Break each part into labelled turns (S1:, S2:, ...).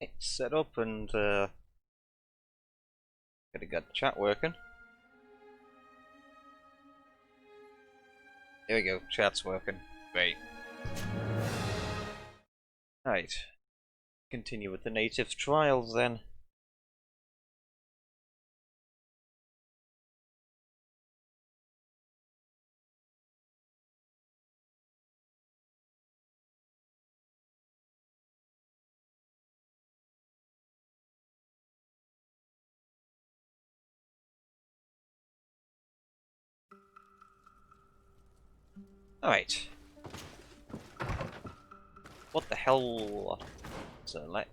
S1: It's set up and gotta get the chat working. There we go, chat's working. Great. Right. Continue with the native trials then. Alright. What the hell? So,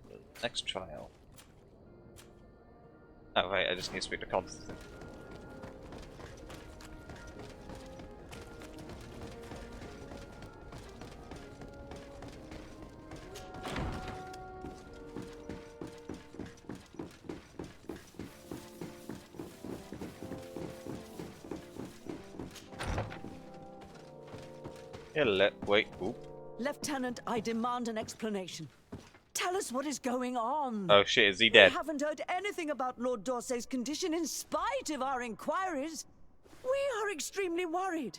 S1: next trial. Oh, right, I just need to speak to Constantine. Wait, oop.
S2: Lieutenant, I demand an explanation. Tell us what is going on.
S1: Oh shit, is he dead?
S2: We haven't heard anything about Lord D'Orsay's condition in spite of our inquiries. We are extremely worried.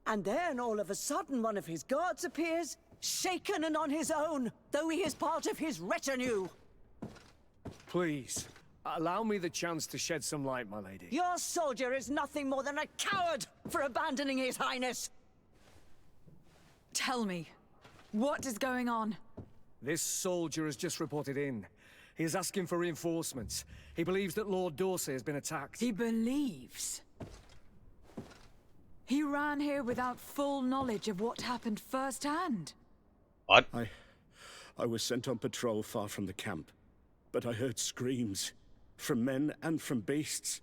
S2: And then all of a sudden one of his guards appears, shaken and on his own, though he is part of his retinue.
S3: Please, allow me the chance to shed some light, my lady.
S2: Your soldier is nothing more than a coward for abandoning his highness.
S4: Tell me, what is going on?
S3: This soldier has just reported in. He is asking for reinforcements. He believes that Lord D'Orsay has been attacked.
S4: He believes. He ran here without full knowledge of what happened firsthand.
S1: What?
S5: I was sent on patrol far from the camp, but I heard screams, from men and from beasts.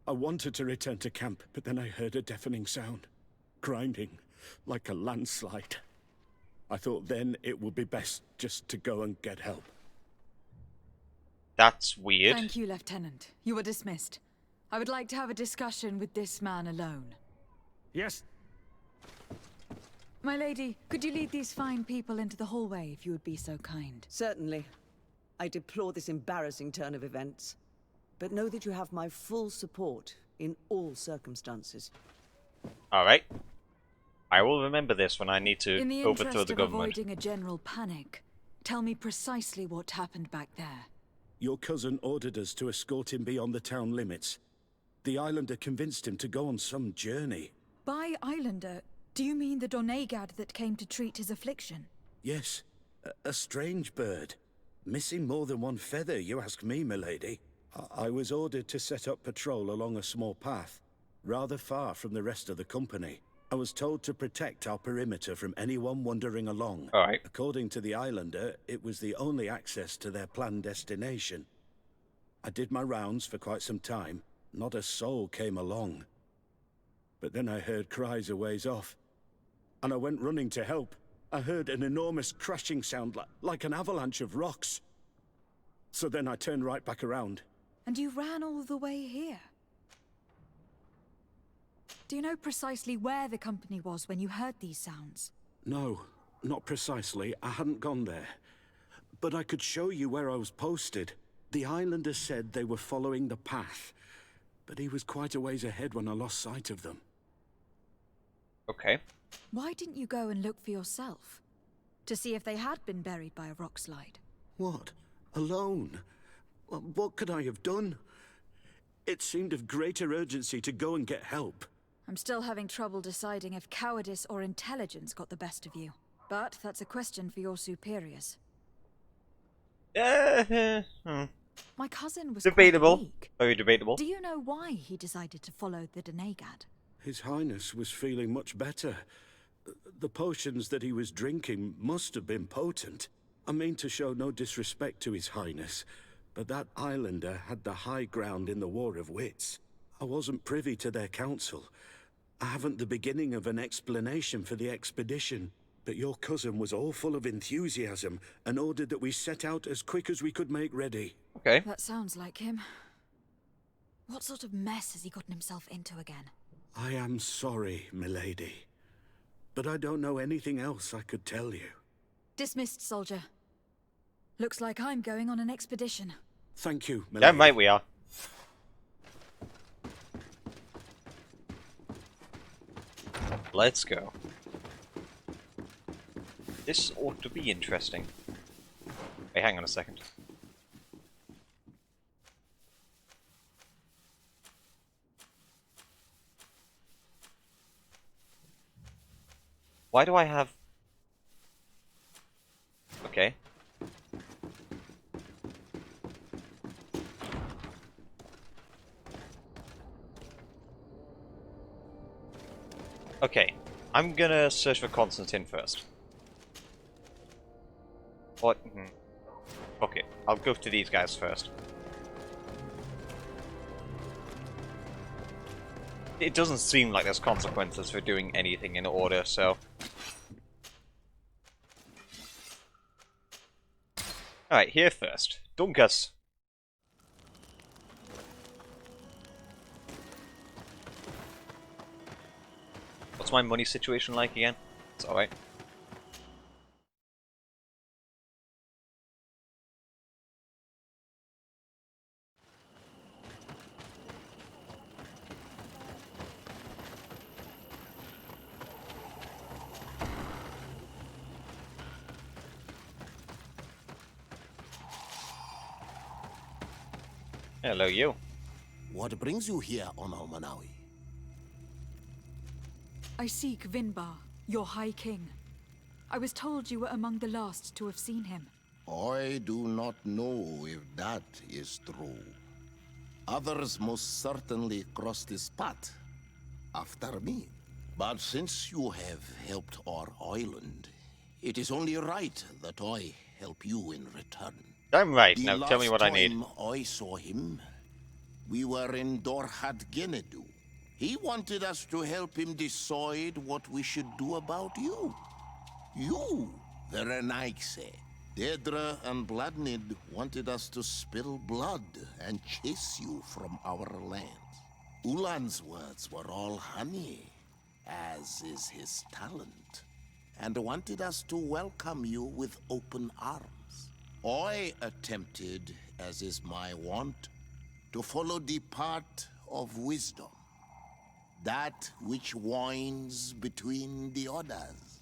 S5: I wanted to return to camp, but then I heard a deafening sound, grinding, like a landslide. I thought then it would be best just to go and get help.
S1: That's weird.
S4: Thank you, Lieutenant. You are dismissed. I would like to have a discussion with this man alone.
S3: Yes?
S4: My lady, could you lead these fine people into the hallway if you would be so kind?
S2: Certainly. I deplore this embarrassing turn of events. But know that you have my full support in all circumstances.
S1: Alright. I will remember this when I need to
S4: In the
S1: overthrow
S4: interest
S1: the
S4: of
S1: government.
S4: avoiding a general panic, tell me precisely what happened back there.
S5: Your cousin ordered us to escort him beyond the town limits. The islander convinced him to go on some journey.
S4: By Islander, do you mean the Donegad that came to treat his affliction?
S5: Yes, a strange bird. Missing more than one feather, you ask me, milady. I was ordered to set up patrol along a small path, rather far from the rest of the company. I was told to protect our perimeter from anyone wandering along.
S1: Alright.
S5: According to the islander, it was the only access to their planned destination. I did my rounds for quite some time. Not a soul came along. But then I heard cries a ways off, and I went running to help. I heard an enormous crashing sound like an avalanche of rocks. So then I turned right back around.
S4: And you ran all the way here? Do you know precisely where the company was when you heard these sounds?
S5: No, not precisely. I hadn't gone there. But I could show you where I was posted. The islander said they were following the path, but he was quite a ways ahead when I lost sight of them.
S1: Okay.
S4: Why didn't you go and look for yourself? To see if they had been buried by a rock slide?
S5: What? Alone? What could I have done? It seemed of greater urgency to go and get help.
S4: I'm still having trouble deciding if cowardice or intelligence got the best of you. But that's a question for your superiors.
S1: Hmm.
S4: My cousin was
S1: Debatable.
S4: quite weak.
S1: Very debatable.
S4: Do you know why he decided to follow the Donegad?
S5: His Highness was feeling much better. The potions that he was drinking must have been potent. I mean to show no disrespect to His Highness, but that islander had the high ground in the War of Wits. I wasn't privy to their counsel. I haven't the beginning of an explanation for the expedition, but your cousin was all full of enthusiasm and ordered that we set out as quick as we could make ready.
S1: Okay.
S4: That sounds like him. What sort of mess has he gotten himself into again?
S5: I am sorry, milady, but I don't know anything else I could tell you.
S4: Dismissed, soldier. Looks like I'm going on an expedition.
S5: Thank you, milady.
S1: Damn right we are. Let's go. This ought to be interesting. Wait, hang on a second. Why do I have... Okay. Okay, I'm gonna search for Constantine first. What? Okay, I'll go to these guys first. It doesn't seem like there's consequences for doing anything in order, so... Alright, here first. Dunkus. What's my money situation like again? It's alright. Hello, you.
S6: What brings you here on Manawi?
S4: I seek Vinbar, your High King. I was told you were among the last to have seen him.
S6: I do not know if that is true. Others most certainly crossed this path after me. But since you have helped our island, it is only right that I help you in return.
S1: I'm right.
S6: The
S1: Now tell me
S6: last
S1: what I need.
S6: time I saw him, we were in Dorhat Genedu. He wanted us to help him decide what we should do about you. You, Verenaikse. Dedra and Bladnid wanted us to spill blood and chase you from our lands. Ulan's words were all honey, as is his talent, and wanted us to welcome you with open arms. I attempted, as is my wont, to follow the path of wisdom, that which winds between the others.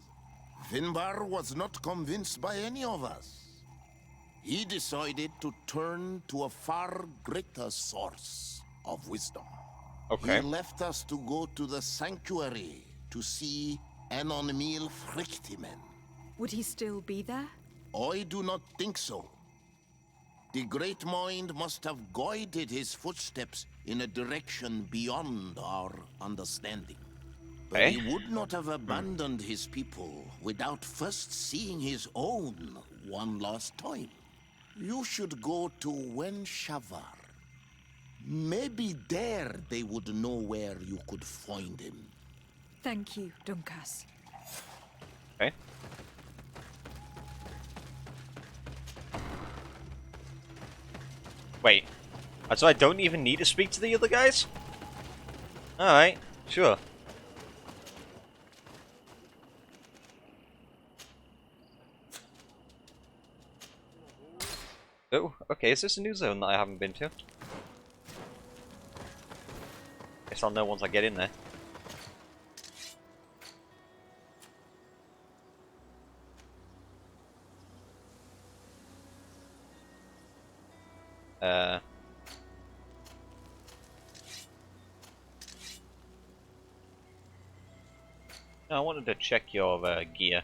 S6: Vinbar was not convinced by any of us. He decided to turn to a far greater source of wisdom.
S1: Okay.
S6: He left us to go to the sanctuary to see Anon Mil Frichtimen.
S4: Would he still be there?
S6: I do not think so. The Great Mind must have guided his footsteps in a direction beyond our understanding. But
S1: Eh?
S6: he would not have abandoned his people without first seeing his own one last time. You should go to Wenshavar. Maybe there they would know where you could find him.
S4: Thank you, Dunkas.
S1: Okay. Wait. So I don't even need to speak to the other guys? Alright, sure. Oh, okay, is this a new zone that I haven't been to? Guess I'll know once I get in there. No, I wanted to check your gear.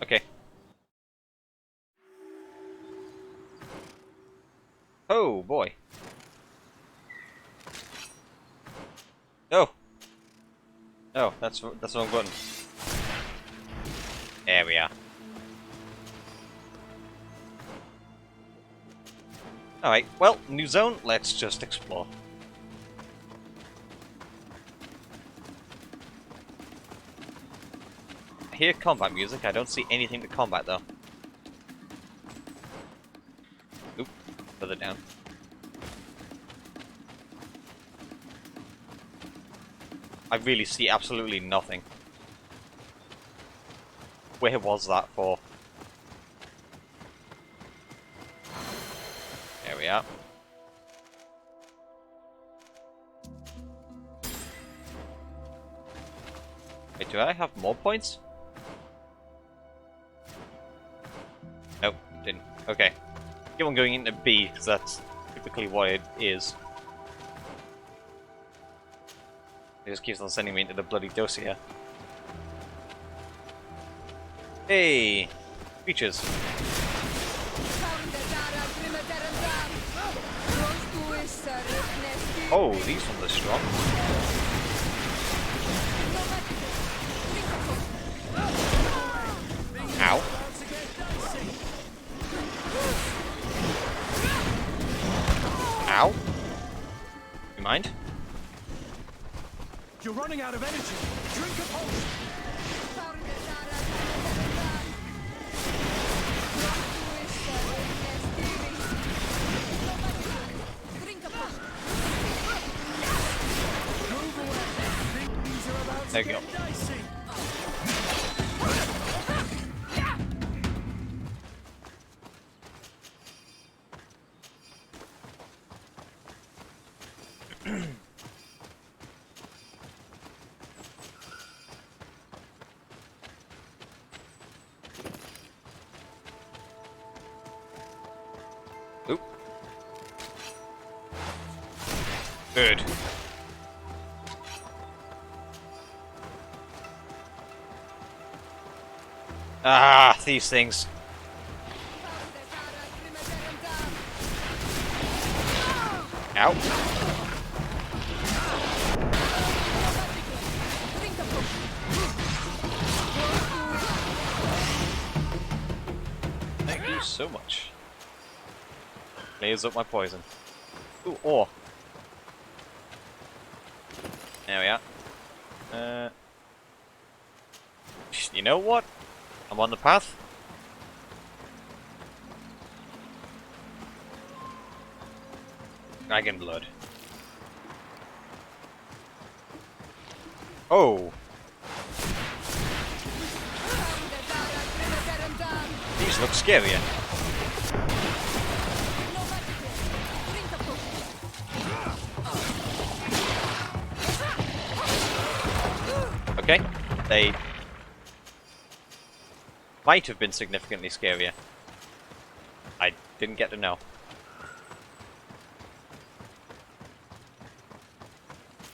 S1: Okay. Oh boy. Oh. Oh, That's the wrong button. There we are. Alright, well, new zone, let's just explore. I hear combat music, I don't see anything to combat though. Oop, further down. I really see absolutely nothing. Where was that for? There we are. Wait, do I have more points? Nope, didn't. Okay. Keep on going into B, because that's typically what it is. It just keeps on sending me into the bloody dossier. Hey! Features. Oh, these ones are strong. Ow. Ow. You mind?
S3: You're running out of energy. Drink a potion.
S1: There you go. Oop. Good. Ah, these things. Ow. Thank you so much. Clears up my poison. Ooh, ore. There we are. You know what? I'm on the path. Dragon blood. Oh. These look scarier. Okay. They might have been significantly scarier. I didn't get to know.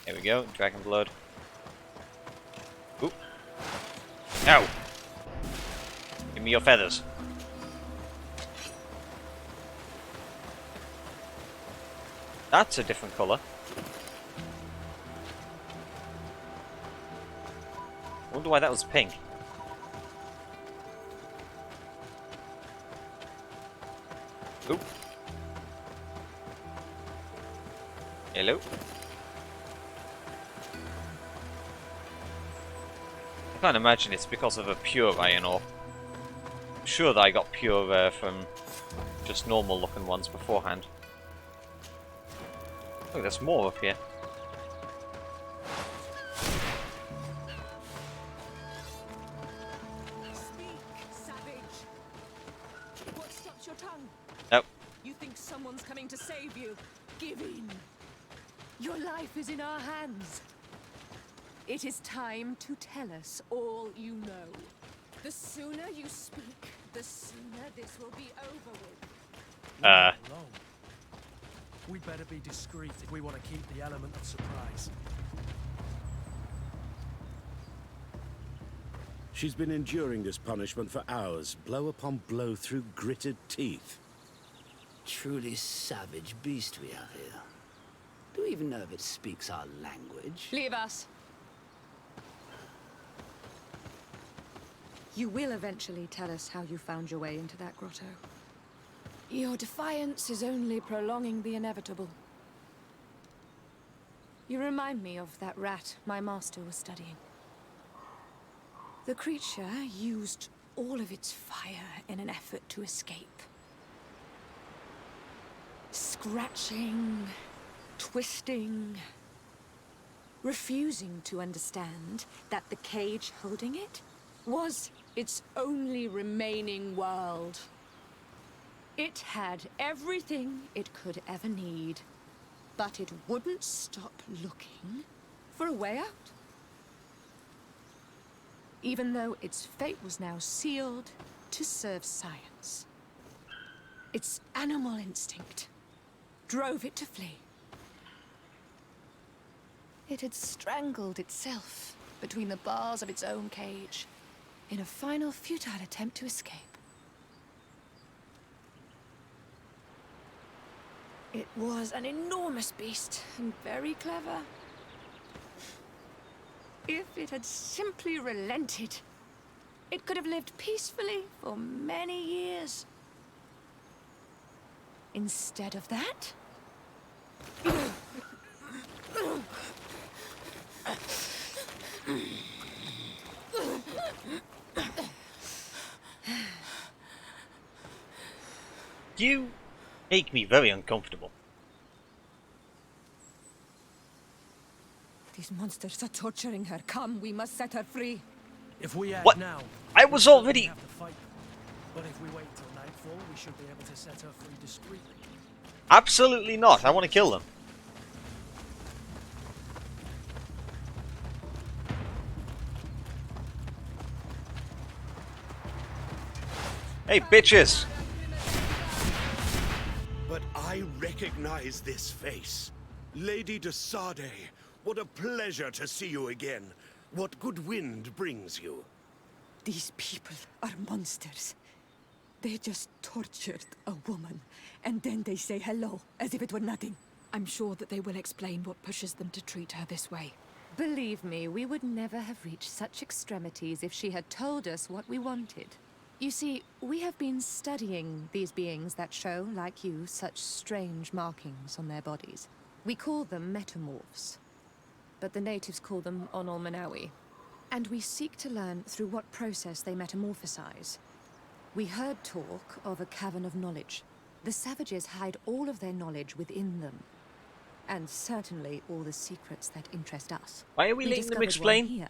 S1: There we go, dragon blood. Oop. Ow! Give me your feathers. That's a different colour. Wonder why that was pink. Oop. Hello. I can't imagine it's because of a pure iron ore. I'm sure that I got pure from just normal looking ones beforehand. Oh, there's more up here.
S2: Speak, savage. What stops your tongue?
S1: Nope.
S2: You think someone's coming to save you? Give in. Your life is in our hands. It is time to tell us all you know. The sooner you speak, the sooner this will be over with.
S3: Alone. We better be discreet if we want to keep the element of surprise.
S5: She's been enduring this punishment for hours, blow upon blow through gritted teeth.
S7: Truly savage beast we have here. Do we even know if it speaks our language?
S2: Leave us.
S8: You will eventually tell us how you found your way into that grotto. Your defiance is only prolonging the inevitable. You remind me of that rat my master was studying. The creature used all of its fire in an effort to escape. Scratching, twisting, refusing to understand that the cage holding it was its only remaining world. It had everything it could ever need, but it wouldn't stop looking for a way out. Even though its fate was now sealed to serve science. Its animal instinct drove it to flee. It had strangled itself between the bars of its own cage in a final futile attempt to escape. It was an enormous beast and very clever. If it had simply relented, it could have lived peacefully for many years. Instead of that,
S1: You make me very uncomfortable.
S8: these monsters are torturing her. Come, we must set her free.
S3: If we act
S1: What?
S3: now,
S1: I was already...
S3: we have to fight them. But if we wait till nightfall, we should be able to set her free discreetly.
S1: Absolutely not. I want to kill them. Hey, bitches!
S5: But I recognize this face. Lady de Sade, what a pleasure to see you again. What good wind brings you?
S8: These people are monsters. They just tortured a woman, and then they say hello, as if it were nothing.
S4: I'm sure that they will explain what pushes them to treat her this way.
S8: Believe me, we would never have reached such extremities if she had told us what we wanted. You see, we have been studying these beings that show, like you, such strange markings on their bodies. We call them metamorphs, but the natives call them Onol-Manawi. And we seek to learn through what process they metamorphosize. We heard talk of a cavern of knowledge. The savages hide all of their knowledge within them. And certainly all the secrets that interest us.
S1: Why are we letting them explain?
S8: Here,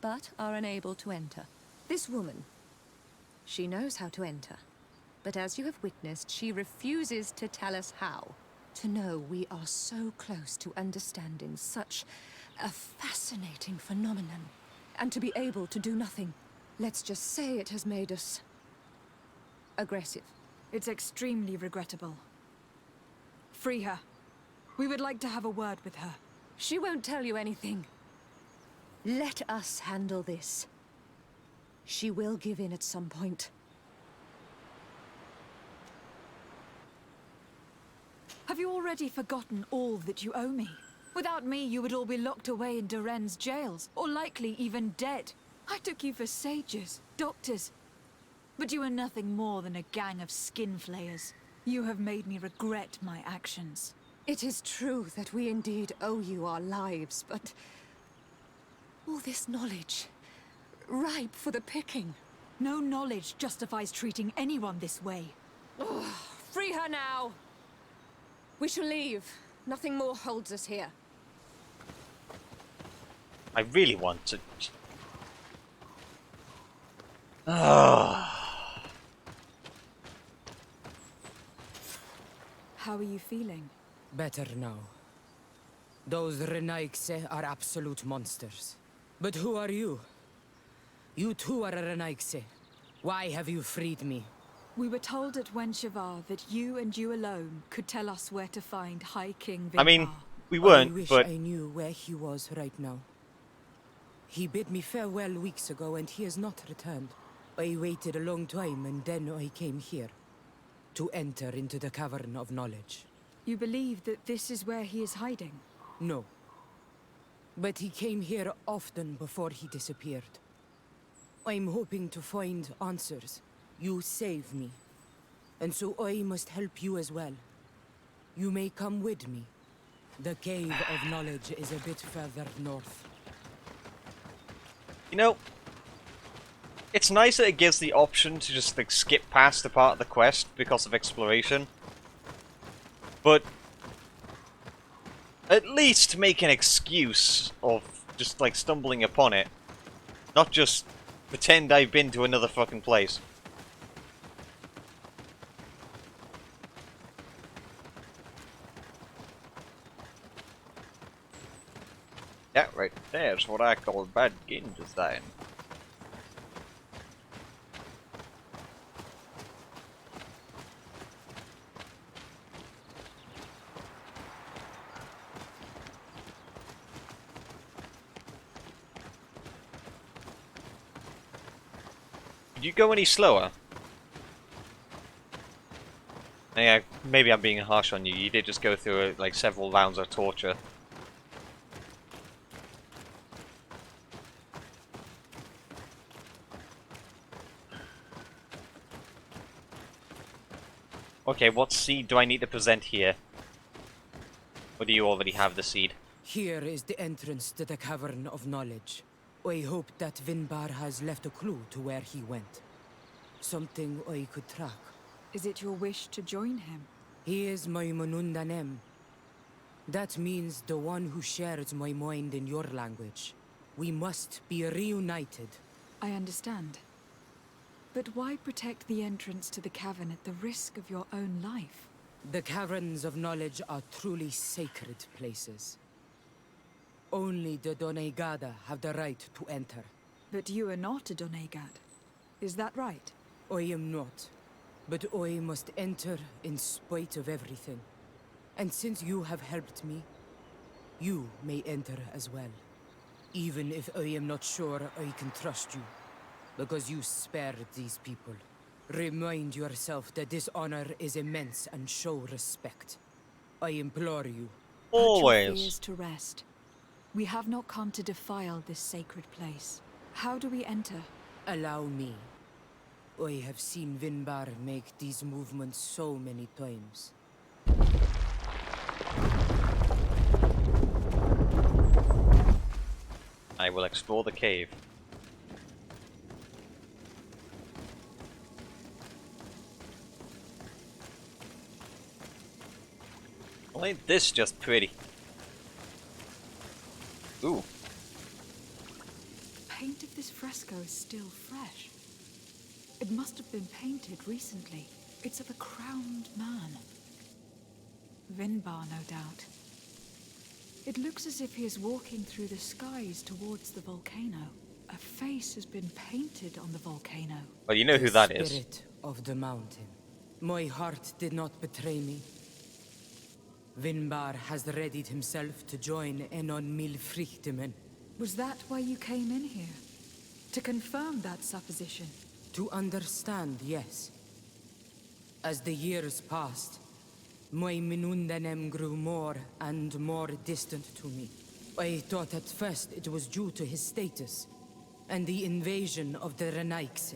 S8: but are unable to enter. This woman, she knows how to enter. But as you have witnessed, she refuses to tell us how. To know we are so close to understanding such a fascinating phenomenon. And to be able to do nothing. Let's just say it has made us aggressive.
S4: It's extremely regrettable. Free her. We would like to have a word with her.
S8: She won't tell you anything. Let us handle this. She will give in at some point.
S4: Have you already forgotten all that you owe me? Without me, you would all be locked away in Duren's jails, or likely even dead. I took you for sages, doctors. But you are nothing more than a gang of skin flayers. You have made me regret my actions.
S8: It is true that we indeed owe you our lives, but all this knowledge, ripe for the picking.
S4: No knowledge justifies treating anyone this way.
S8: Free her now! We shall leave. Nothing more holds us here.
S1: I really want to...
S4: How are you feeling?
S9: Better now. Those Renaigse are absolute monsters. But who are you? You too are a Renaigse. Why have you freed me?
S4: We were told at Wenshavar that you and you alone could tell us where to find High King Vinbar.
S1: I mean, we weren't,
S9: I wish
S1: but...
S9: I knew where he was right now. He bid me farewell weeks ago and he has not returned. I waited a long time and then I came here. To enter into the Cavern of Knowledge.
S4: You believe that this is where he is hiding?
S9: No. But he came here often before he disappeared. I'm hoping to find answers. You save me. And so I must help you as well. You may come with me. The Cave of Knowledge is a bit further north.
S1: You know, it's nice that it gives the option to just like skip past the part of the quest because of exploration. But at least make an excuse of just like stumbling upon it. Not just pretend I've been to another fucking place. That right there's what I call bad game design. Did you go any slower? Yeah, maybe I'm being harsh on you. You did just go through like several rounds of torture. Okay, what seed do I need to present here? Or do you already have the seed?
S9: Here is the entrance to the Cavern of Knowledge. I hope that Vinbar has left a clue to where he went. Something I could track.
S4: Is it your wish to join him?
S9: He is my Manundanem. That means the one who shares my mind in your language. We must be reunited.
S4: I understand. But why protect the entrance to the cavern at the risk of your own life?
S9: The Caverns of Knowledge are truly sacred places. Only the Doneigada have the right to enter.
S4: But you are not a Doneigad. Is that right?
S9: I am not. But I must enter in spite of everything. And since you have helped me, you may enter as well. Even if I am not sure I can trust you. Because you spared these people. Remind yourself that this honor is immense and show respect. I implore you.
S1: Always.
S4: Put your fears to rest. We have not come to defile this sacred place. How do we enter?
S9: Allow me. I have seen Vinbar make these movements so many times.
S1: I will explore the cave. Well, ain't this just pretty? Ooh.
S4: Paint of this fresco is still fresh. It must have been painted recently. It's of a crowned man. Vinbar, no doubt. It looks as if he is walking through the skies towards the volcano. A face has been painted on the volcano.
S1: Well, you know who that is.
S9: The spirit of the mountain. My heart did not betray me. Vinbar has readied himself to join Enon Milfrichtemen.
S4: Was that why you came in here? To confirm that supposition?
S9: To understand, yes. As the years passed, my Minundanem grew more and more distant to me. I thought at first it was due to his status and the invasion of the Renaigse.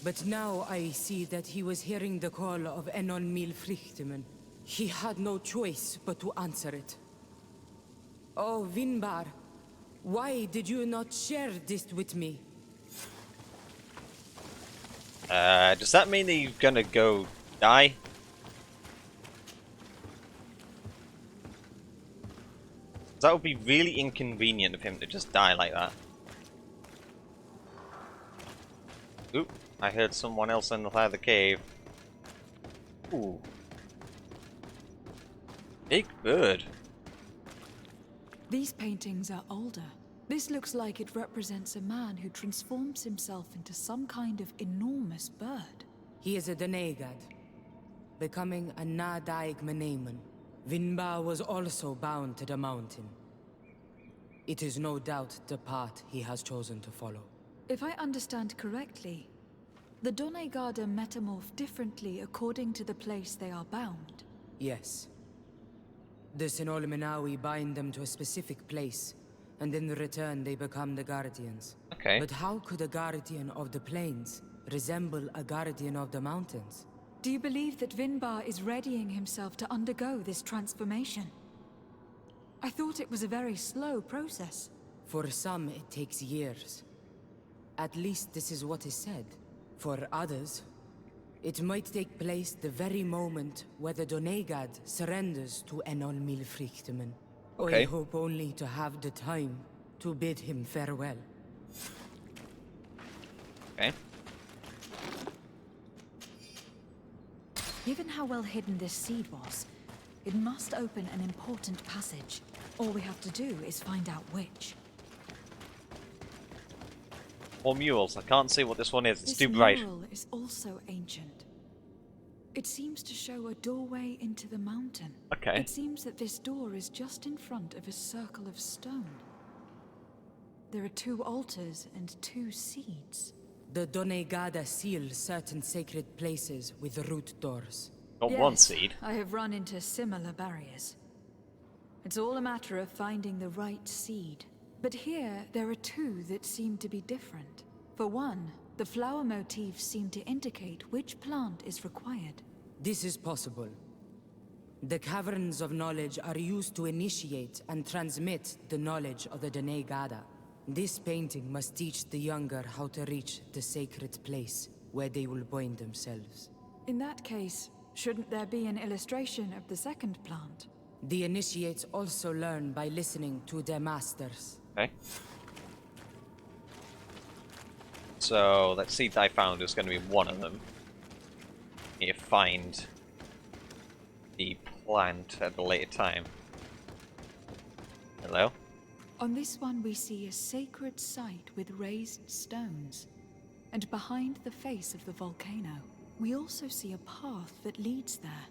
S9: But now I see that he was hearing the call of Enon Milfrichtemen. He had no choice but to answer it. Oh, Vinbar, why did you not share this with me?
S1: Does that mean that you're gonna go die? That would be really inconvenient of him to just die like that. Oop, I heard someone else inside the cave. Ooh. Big bird.
S4: These paintings are older. This looks like it represents a man who transforms himself into some kind of enormous bird.
S9: He is a Doneigad, becoming a Nadaig Meneman. Vinbar was also bound to the mountain. It is no doubt the path he has chosen to follow.
S4: If I understand correctly, the Doneigada metamorph differently according to the place they are bound.
S9: Yes. The Sinolmenawi bind them to a specific place, and in return they become the Guardians.
S1: Okay.
S9: But how could a guardian of the plains resemble a guardian of the mountains?
S4: Do you believe that Vinbar is readying himself to undergo this transformation? I thought it was a very slow process.
S9: For some, it takes years. At least this is what is said. For others, it might take place the very moment where the Donegad surrenders to Enol Milfrichtemen.
S1: Okay.
S9: I hope only to have the time to bid him farewell.
S1: Okay.
S4: Given how well hidden this seed was, it must open an important passage. All we have to do is find out which.
S1: More mules. I can't see what this one is. It's
S4: This
S1: too bright.
S4: mural is also ancient. It seems to show a doorway into the mountain.
S1: Okay.
S4: It seems that this door is just in front of a circle of stone. There are 2 altars and 2 seeds.
S9: The Donegada seal certain sacred places with root doors.
S1: Got one seed.
S4: I have run into similar barriers. It's all a matter of finding the right seed. But here, there are 2 that seem to be different. For one, the flower motifs seem to indicate which plant is required.
S9: This is possible. The caverns of knowledge are used to initiate and transmit the knowledge of the Donegada. This painting must teach the younger how to reach the sacred place where they will bind themselves.
S4: In that case, shouldn't there be an illustration of the second plant?
S9: The initiates also learn by listening to their masters.
S1: Okay. So that seed I found is going to be one of them. You find the plant at a later time. Hello?
S4: On this one we see a sacred site with raised stones. And behind the face of the volcano, we also see a path that leads there.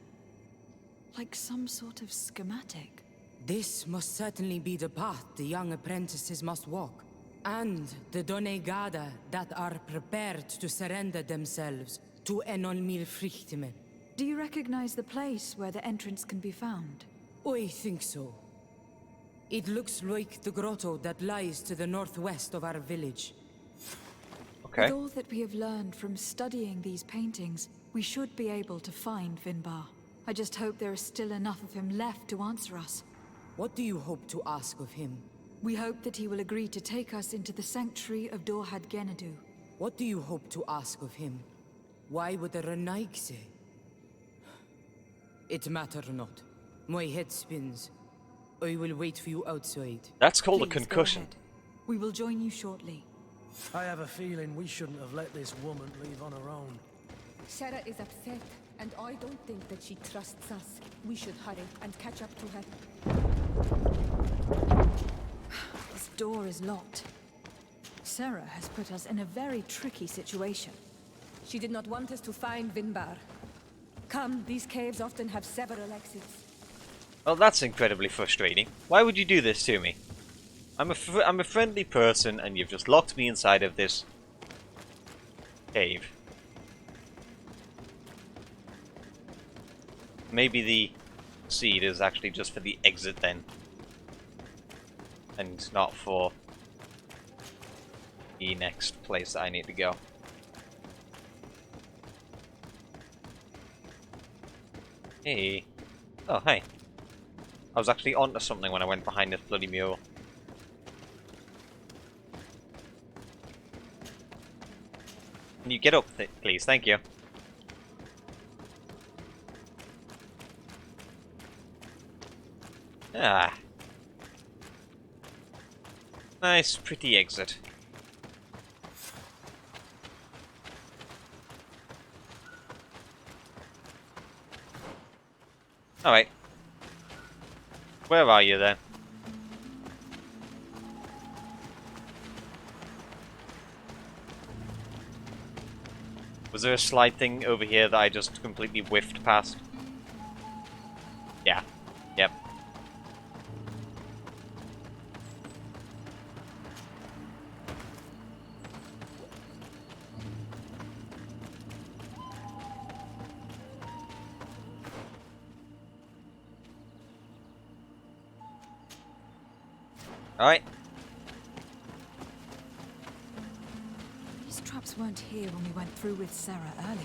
S4: Like some sort of schematic.
S9: This must certainly be the path the young apprentices must walk. And the Donegada that are prepared to surrender themselves to Enol Milfrichtemen.
S4: Do you recognize the place where the entrance can be found?
S9: I think so. It looks like the grotto that lies to the northwest of our village.
S1: Okay.
S4: With all that we have learned from studying these paintings, we should be able to find Vinbar. I just hope there is still enough of him left to answer us.
S9: What do you hope to ask of him?
S4: We hope that he will agree to take us into the sanctuary of Dorhad Genadu.
S9: What do you hope to ask of him? Why would the Renaig say? It matter not. My head spins. I will wait for you outside.
S1: That's called a
S4: Please, go
S1: concussion.
S4: ahead. We will join you shortly.
S3: I have a feeling we shouldn't have let this woman leave on her own.
S8: Sarah is upset, and I don't think that she trusts us. We should hurry and catch up to her.
S4: This door is locked. Sarah has put us in a very tricky situation.
S8: She did not want us to find Vinbar. Come, these caves often have several exits.
S1: Well, that's incredibly frustrating. Why would you do this to me? I'm a friendly person, and you've just locked me inside of this cave. Maybe the seed is actually just for the exit then, and not for the next place that I need to go. Hey. Oh, hey. I was actually onto something when I went behind this bloody mural. Can you get up, please? Thank you. Ah. Nice, pretty exit. Alright. Where are you then? Was there a slide thing over here that I just completely whiffed past? Yeah. Yep.
S4: traps weren't here when we went through with Sarah earlier.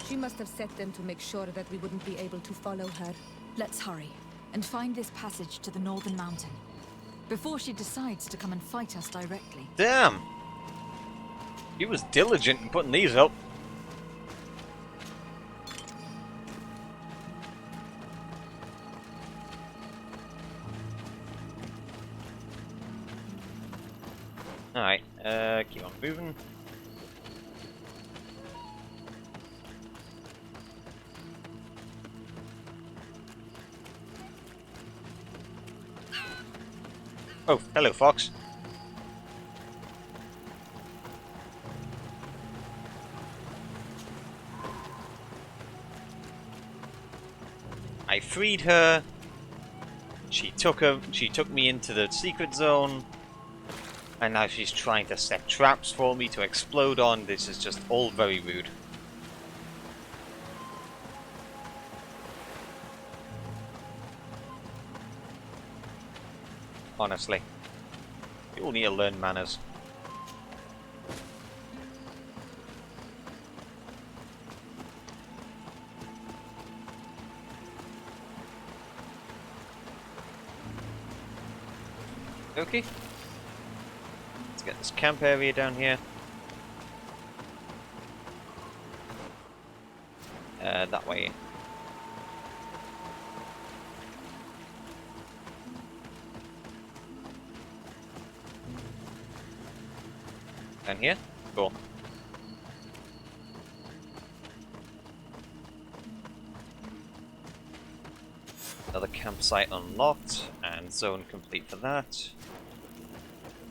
S8: She must have set them to make sure that we wouldn't be able to follow her.
S4: Let's hurry and find this passage to the northern mountain before she decides to come and fight us directly.
S1: Damn! He was diligent in putting these up. Alright, keep on moving. Oh, hello, fox. I freed her. She took me into the secret zone. And now she's trying to set traps for me to explode on. This is just all very rude. Honestly. You all need to learn manners. Okay. Let's get this camp area down here. That way. Down here? Cool. Another campsite unlocked, and zone complete for that.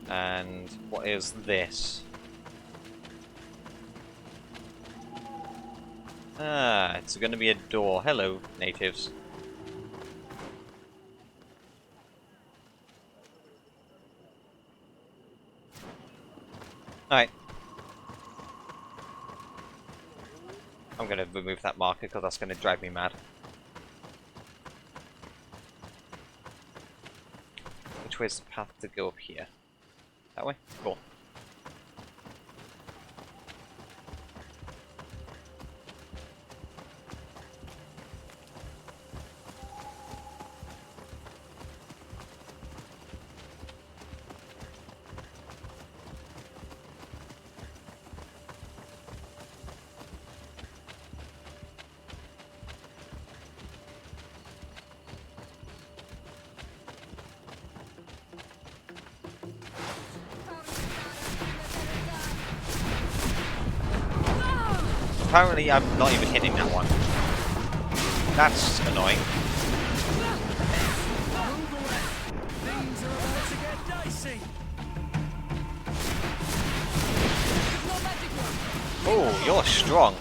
S1: And what is this? Ah, it's going to be a door. Hello, natives. Alright. I'm going to remove that marker because that's going to drive me mad. Which way is the path to go up here? That way? Cool. Apparently I'm not even hitting that one. That's annoying.
S3: Things are about to get dicey.
S1: Oh, you're strong.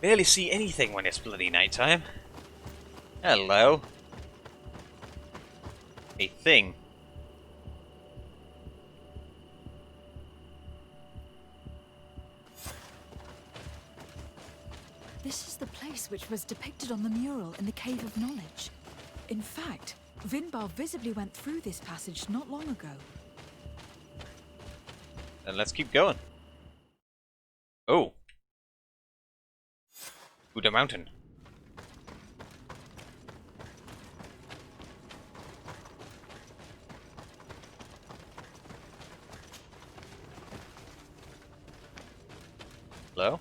S1: Barely see anything when it's bloody nighttime. Hello. A thing.
S4: This is the place which was depicted on the mural in the Cave of Knowledge. In fact, Vinbar visibly went through this passage not long ago.
S1: Then let's keep going. Oh. Buddha Mountain. Hello?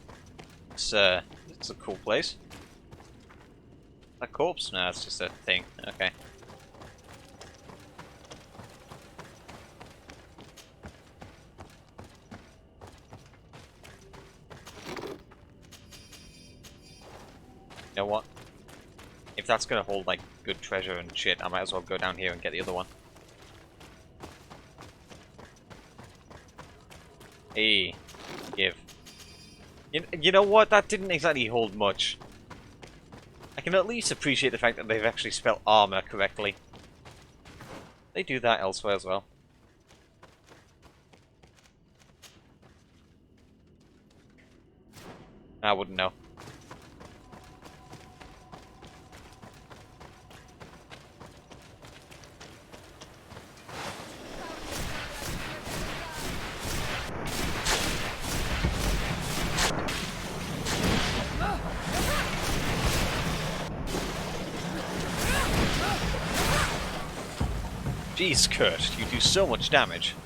S1: It's a cool place. That corpse? No, it's just a thing. Okay. You know what? If that's gonna hold like good treasure and shit, I might as well go down here and get the other one. Hey, give. You know what? That didn't exactly hold much. I can at least appreciate the fact that they've actually spelled armor correctly. They do that elsewhere as well. I wouldn't know. Jeez, Kurt, you do so much damage.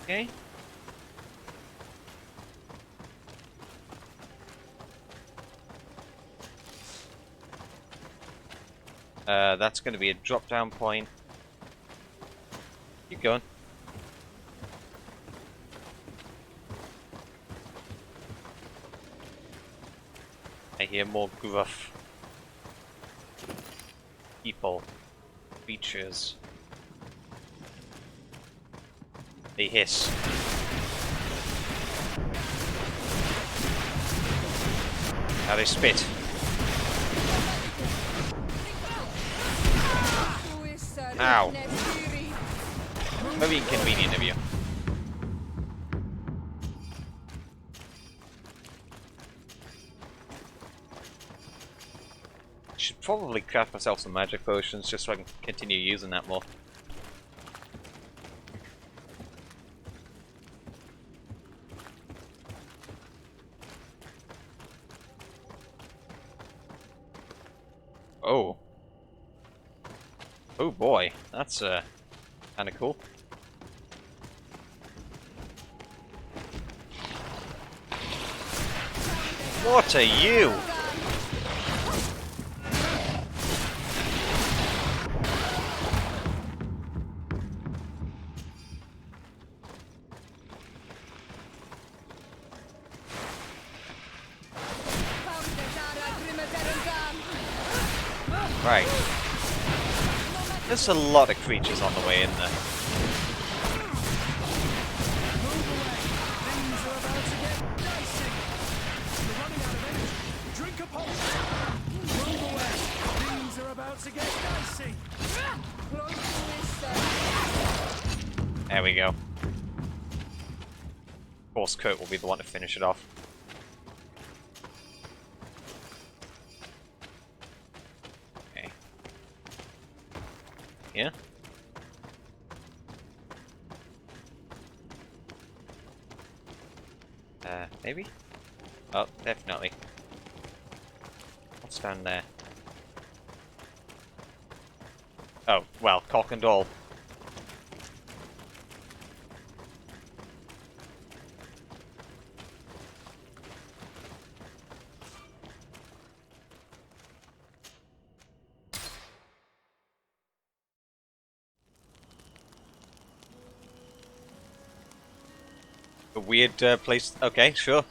S1: Okay. That's going to be a drop-down point. Keep going. I hear more gruff people, creatures. They hiss. Now they spit. Ow. Very inconvenient of you. Should probably craft myself some magic potions just so I can continue using that more. Oh. Oh boy, that's kinda cool. What are you? Right. There's a lot of creatures on the way in there. There we go. Of course, Kurt will be the one to finish it off. Okay. Yeah? Maybe? Oh, definitely. What's down there? Oh, well, cock and all. A weird place. Okay, sure.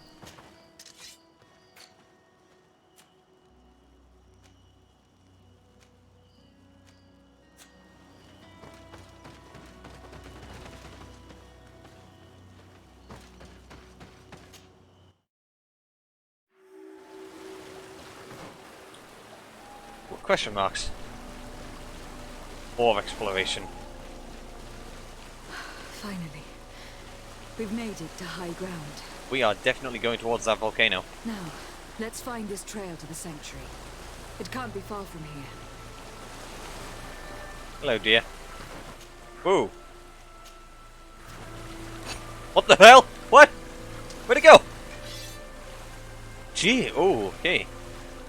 S1: What question marks? More exploration.
S4: Finally. We've made it to high ground.
S1: We are definitely going towards that volcano.
S4: Now, let's find this trail to the sanctuary. It can't be far from here.
S1: Hello, dear. Whoa. What the hell? What? Where'd it go? Gee, oh, okay.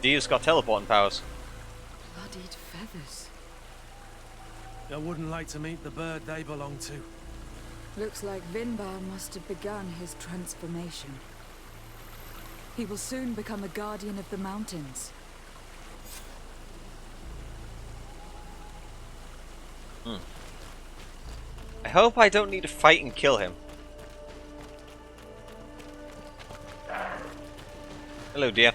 S1: Deer's got teleporting powers.
S4: Bloodied feathers.
S3: I wouldn't like to meet the bird they belong to.
S4: Looks like Vinbar must have begun his transformation. He will soon become a guardian of the mountains.
S1: I hope I don't need to fight and kill him. Hello, dear.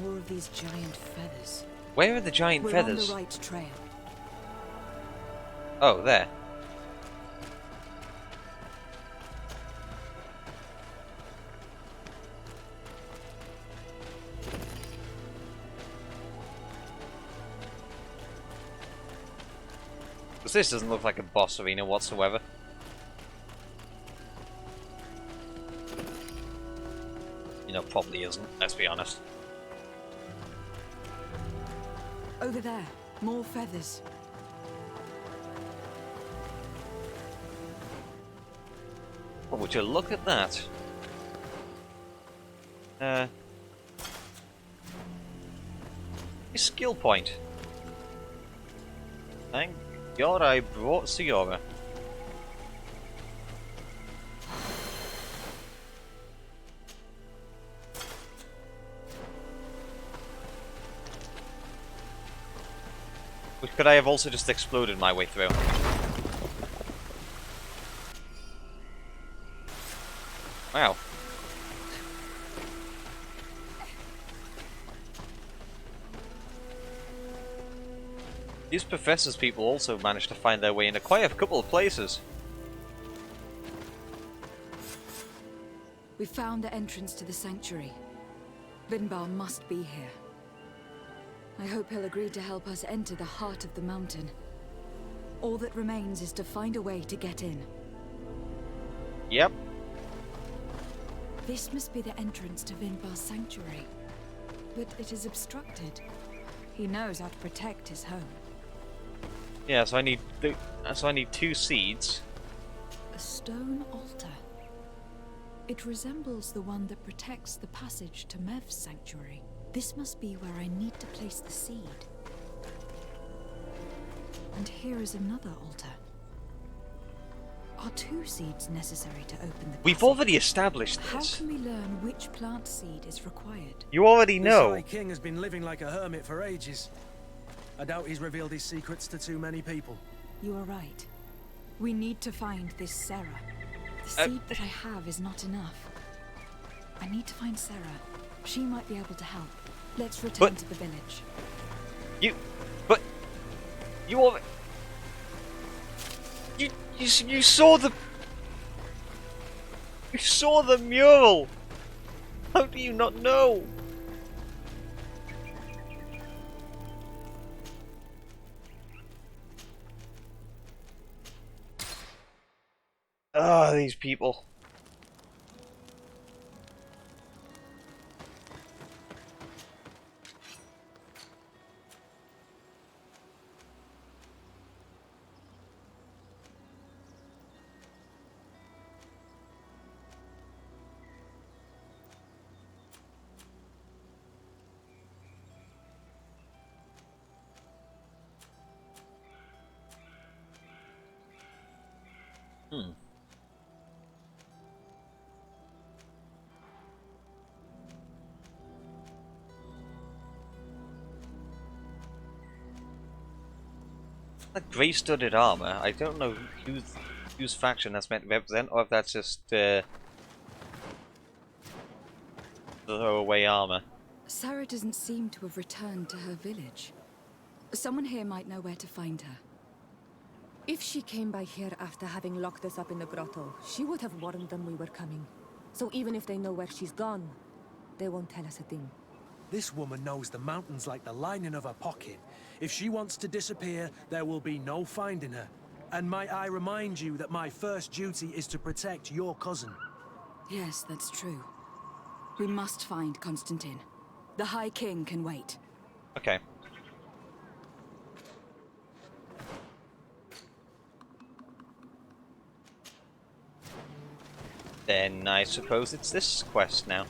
S2: More of
S4: these giant feathers.
S1: Where are the giant
S4: We're
S1: feathers?
S4: on the right trail.
S1: Oh, there. Because this doesn't look like a boss arena whatsoever. You know, probably isn't, let's be honest.
S4: Over there, more feathers.
S1: Oh, would you look at that? A skill point. Thank God I brought Siora. Which could I have also just exploded my way through? Wow. These professors people also managed to find their way into quite a couple of places.
S4: We found the entrance to the sanctuary. Vinbar must be here. I hope he'll agree to help us enter the heart of the mountain. All that remains is to find a way to get in.
S1: Yep.
S4: This must be the entrance to Vinbar's sanctuary. But it is obstructed. He knows how to protect his home.
S1: Yeah, so I need two seeds.
S4: A stone altar. It resembles the one that protects the passage to Mev's sanctuary. This must be where I need to place the seed. And here is another altar. Are 2 seeds necessary to open the passage?
S1: We've already established
S4: How
S1: this.
S4: can we learn which plant seed is required?
S1: You already know.
S3: This High King has been living like a hermit for ages. I doubt he's revealed his secrets to too many people.
S4: You are right. We need to find this Sarah. The seed that I have is not enough. I need to find Sarah. She might be able to help. Let's return to the village.
S1: You saw the... You saw the mural! How do you not know? Ah, these people. That grey-studded armor, I don't know whose faction that's meant to represent, or if that's just throwaway armor.
S4: Sarah doesn't seem to have returned to her village. Someone here might know where to find her.
S8: If she came by here after having locked us up in the grotto, she would have warned them we were coming. So even if they know where she's gone, they won't tell us a thing.
S3: This woman knows the mountains like the lining of her pocket. If she wants to disappear, there will be no finding her. And might I remind you that my first duty is to protect your cousin.
S4: Yes, that's true. We must find Constantine. The High King can wait.
S1: Okay. Then I suppose it's this quest now.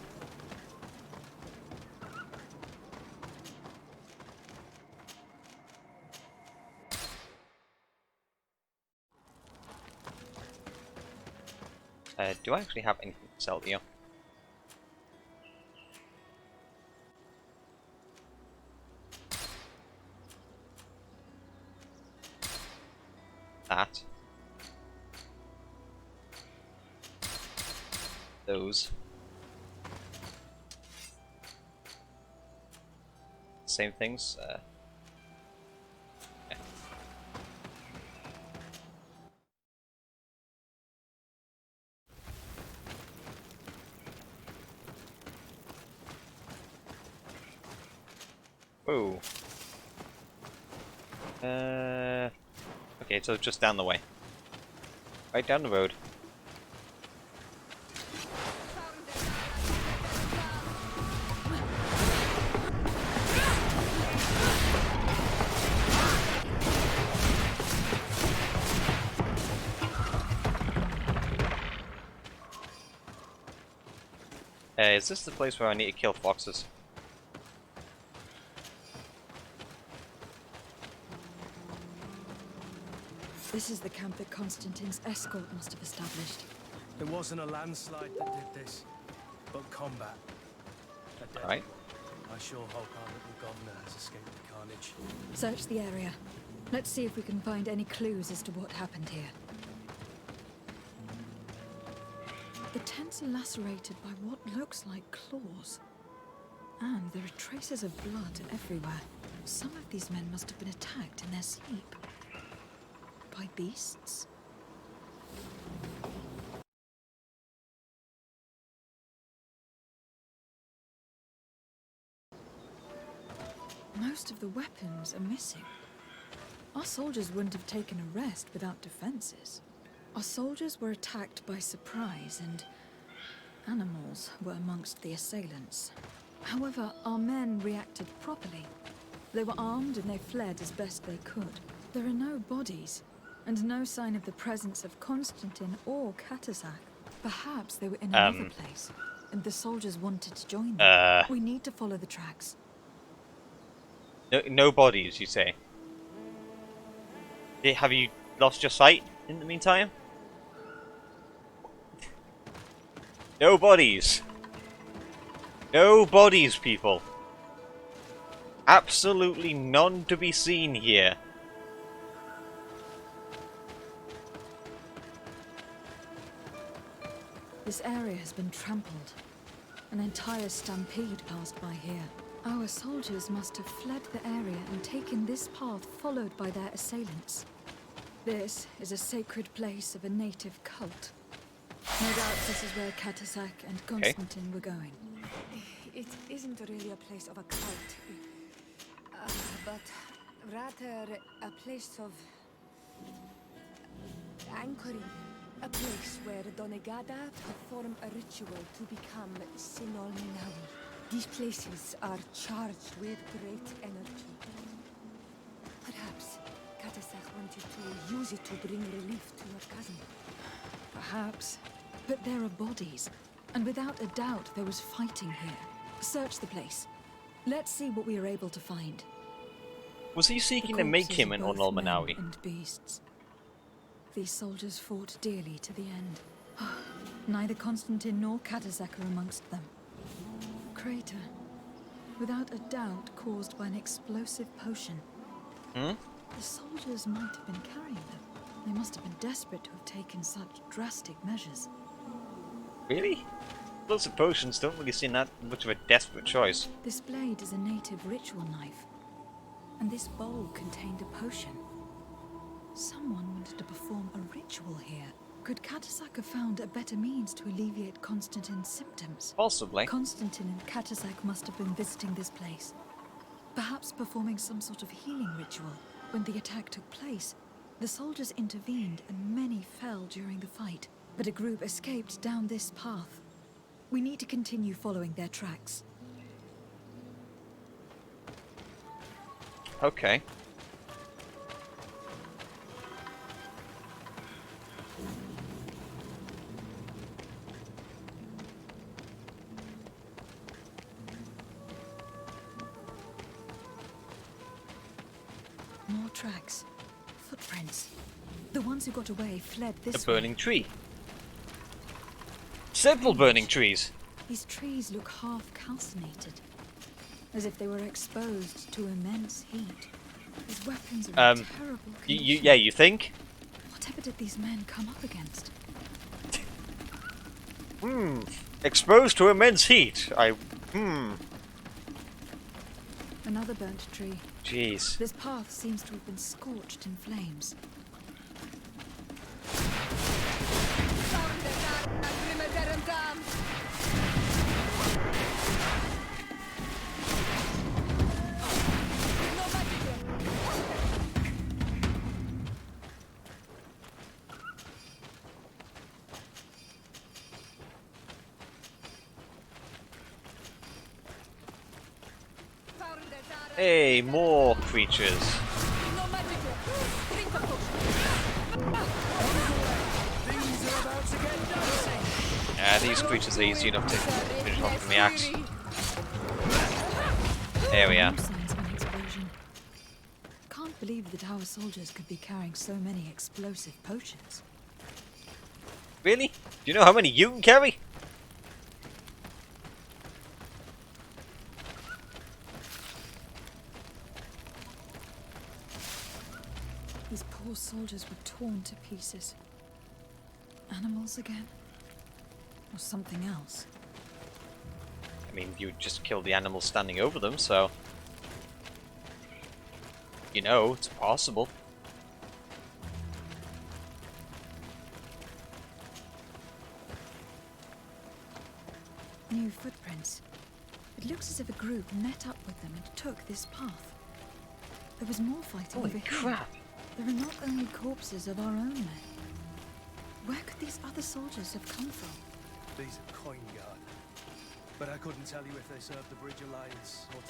S1: Do I actually have anything to sell to you? That. Those. same things. Yeah. Whoa. Okay, so just down the way. Right down the road. Is this the place where I need to kill foxes?
S4: This is the camp that Constantine's escort must have established.
S3: It wasn't a landslide that did this, but combat. A death.
S1: Right.
S3: I sure hope our little governor has escaped the carnage.
S4: Search the area. Let's see if we can find any clues as to what happened here. The tents are lacerated by what looks like claws. And there are traces of blood everywhere. Some of these men must have been attacked in their sleep. By beasts? Most of the weapons are missing. Our soldiers wouldn't have taken a rest without defenses. Our soldiers were attacked by surprise, and animals were amongst the assailants. However, our men reacted properly. They were armed and they fled as best they could. There are no bodies, and no sign of the presence of Constantine or Katasak. Perhaps they were in another place, and the soldiers wanted to join them. We need to follow the tracks.
S1: No bodies, you say? Have you lost your sight in the meantime? No bodies. No bodies, people. Absolutely none to be seen here.
S4: This area has been trampled. An entire stampede passed by here. Our soldiers must have fled the area and taken this path followed by their assailants. This is a sacred place of a native cult. No doubt this is where Katasak and Constantine were going.
S10: It isn't really a place of a cult, but rather a place of anchoring. A place where Donegada perform a ritual to become Sinol Minawi. These places are charged with great energy. Perhaps Katasak wanted to use it to bring relief to your cousin.
S4: Perhaps. But there are bodies. And without a doubt, there was fighting here. Search the place. Let's see what we are able to find.
S1: Was he seeking to make him an Onol Manawi?
S4: And beasts. These soldiers fought dearly to the end. Neither Constantine nor Katasak are amongst them. Crater. Without a doubt caused by an explosive potion. The soldiers might have been carrying them. They must have been desperate to have taken such drastic measures.
S1: Really? Explosive potions don't really seem that much of a desperate choice.
S4: This blade is a native ritual knife. And this bowl contained a potion. Someone wanted to perform a ritual here. Could Katasak have found a better means to alleviate Constantine's symptoms?
S1: Possibly.
S4: Constantine and Katasak must have been visiting this place. Perhaps performing some sort of healing ritual. When the attack took place, the soldiers intervened and many fell during the fight. But a group escaped down this path. We need to continue following their tracks.
S1: Okay.
S4: More tracks. Footprints. The ones who got away fled this way.
S1: A burning tree. Several burning trees.
S4: These trees look half calcinated. As if they were exposed to immense heat. These weapons are in terrible condition.
S1: Yeah, you think?
S4: Whatever did these men come up against?
S1: Exposed to immense heat.
S4: Another burnt tree.
S1: Jeez.
S4: This path seems to have been scorched in flames.
S1: Hey, more creatures. These creatures are easy enough to finish off from the axe. There we are.
S4: No signs of an explosion. Can't believe that our soldiers could be carrying so many explosive potions.
S1: Really? Do you know how many you can carry?
S4: These poor soldiers were torn to pieces. Animals again? Or something else?
S1: I mean, you just killed the animals standing over them, so... You know, it's possible.
S4: New footprints. It looks as if a group met up with them and took this path. There was more fighting over
S1: Holy
S4: here.
S1: crap!
S4: There are not only corpses of our own men. Where could these other soldiers have come from?
S3: These are coin guard. But I couldn't tell you if they served the Bridge Alliance or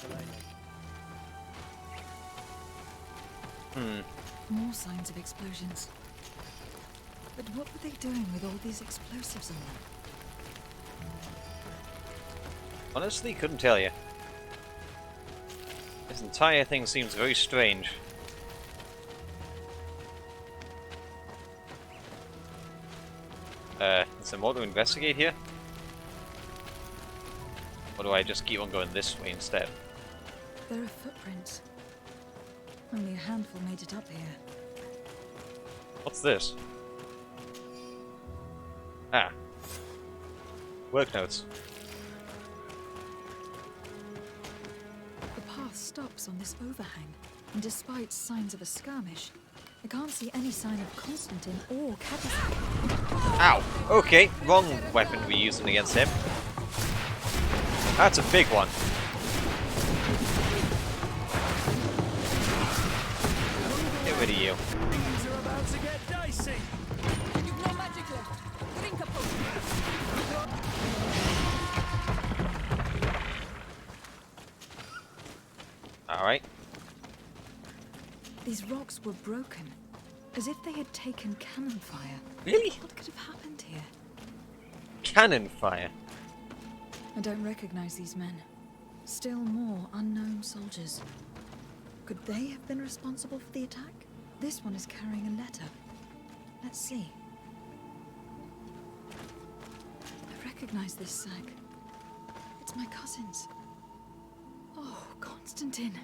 S3: Tulane.
S4: More signs of explosions. But what were they doing with all these explosives on them?
S1: Honestly, couldn't tell you. This entire thing seems very strange. Is there more to investigate here? Or do I just keep on going this way instead?
S4: There are footprints. Only a handful made it up here.
S1: What's this? Ah. Work notes.
S4: The path stops on this overhang, and despite signs of a skirmish, I can't see any sign of Constantine or Captain.
S1: Ow! Okay, wrong weapon we're using against him. That's a big one. Get rid of you.
S3: Things are about to get dicey.
S10: You've no magic left. Drink a potion.
S1: Alright.
S4: These rocks were broken, as if they had taken cannon fire.
S1: Really?
S4: What could have happened here?
S1: Cannon fire.
S4: I don't recognize these men. Still more unknown soldiers. Could they have been responsible for the attack? This one is carrying a letter. Let's see. I recognize this sack. It's my cousin's. Oh, Constantine.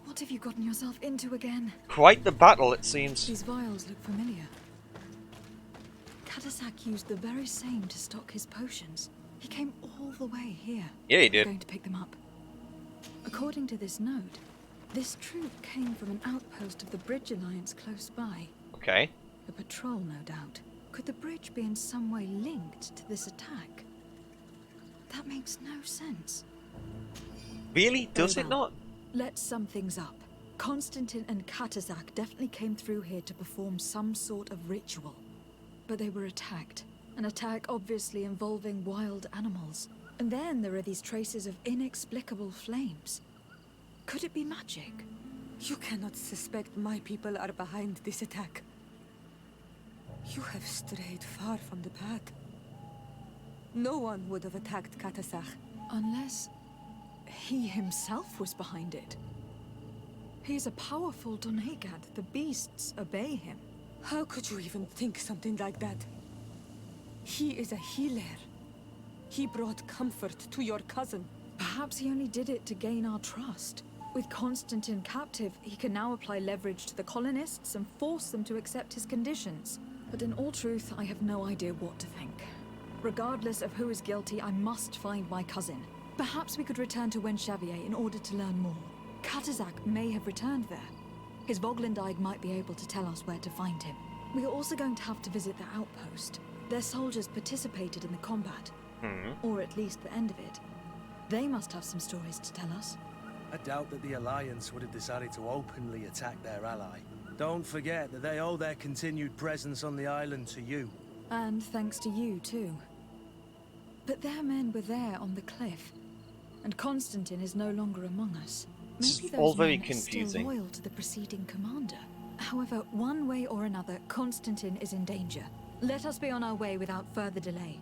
S4: What have you gotten yourself into again?
S1: Quite the battle, it seems.
S4: These vials look familiar. Katasak used the very same to stock his potions. He came all the way here.
S1: Yeah, he
S4: I'm
S1: did.
S4: going to pick them up. According to this note, this troop came from an outpost of the Bridge Alliance close by.
S1: Okay.
S4: A patrol, no doubt. Could the bridge be in some way linked to this attack? That makes no sense.
S1: Really? Does
S4: Very
S1: it
S4: well.
S1: not?
S4: Let's sum things up. Constantine and Katazak definitely came through here to perform some sort of ritual. But they were attacked. An attack obviously involving wild animals. And then there are these traces of inexplicable flames. Could it be magic?
S10: You cannot suspect my people are behind this attack. You have strayed far from the path. No one would have attacked Katasach.
S4: Unless he himself was behind it. He's a powerful Donegad. The beasts obey him.
S10: How could you even think something like that? He is a healer. He brought comfort to your cousin.
S4: Perhaps he only did it to gain our trust. With Constantine captive, he can now apply leverage to the colonists and force them to accept his conditions. But in all truth, I have no idea what to think. Regardless of who is guilty, I must find my cousin. Perhaps we could return to Wenxavier in order to learn more. Katazak may have returned there. His Voglindaig might be able to tell us where to find him. We are also going to have to visit the outpost. Their soldiers participated in the combat. Or at least the end of it. They must have some stories to tell us.
S3: I doubt that the Alliance would have decided to openly attack their ally. Don't forget that they owe their continued presence on the island to you.
S4: And thanks to you, too. But their men were there on the cliff. And Constantine is no longer among us.
S1: This
S4: Maybe
S1: is all
S4: those
S1: very
S4: men are still
S1: confusing.
S4: loyal to the preceding commander. However, one way or another, Constantine is in danger. Let us be on our way without further delay.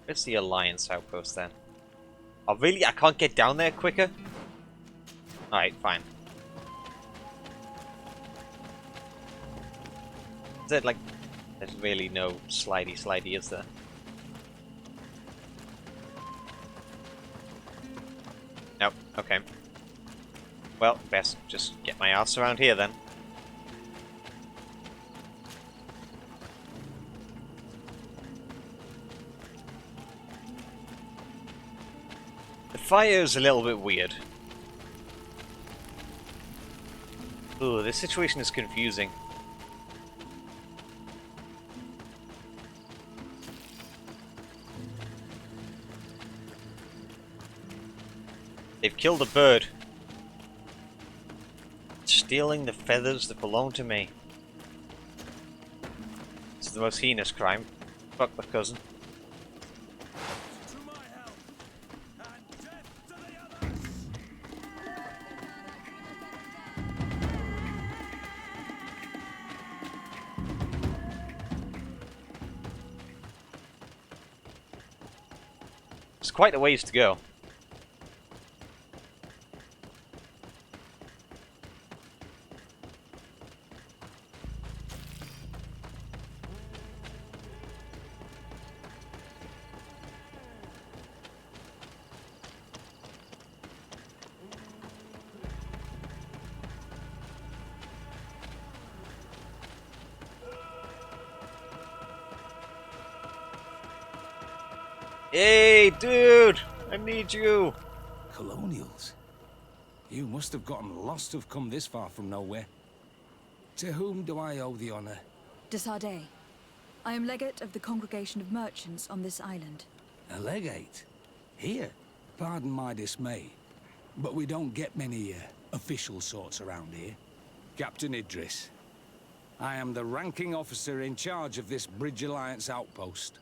S1: Where's the Alliance outpost then? Oh really? I can't get down there quicker? Alright, fine. Is it like... There's really no slidey, is there? Nope, okay. Well, best just get my ass around here then. The fire is a little bit weird. Ooh, this situation is confusing. They've killed a bird. Stealing the feathers that belong to me. It's the most heinous crime. Fuck my cousin.
S3: To my help, and death to the others!
S1: It's quite a ways to go. Hey, dude! I need you!
S11: Colonials? You must have gotten lost to have come this far from nowhere. To whom do I owe the honor?
S4: Desardet. I am legate of the Congregation of Merchants on this island.
S11: A legate? Here? Pardon my dismay, but we don't get many official sorts around here. Captain Idris. I am the ranking officer in charge of this Bridge Alliance outpost.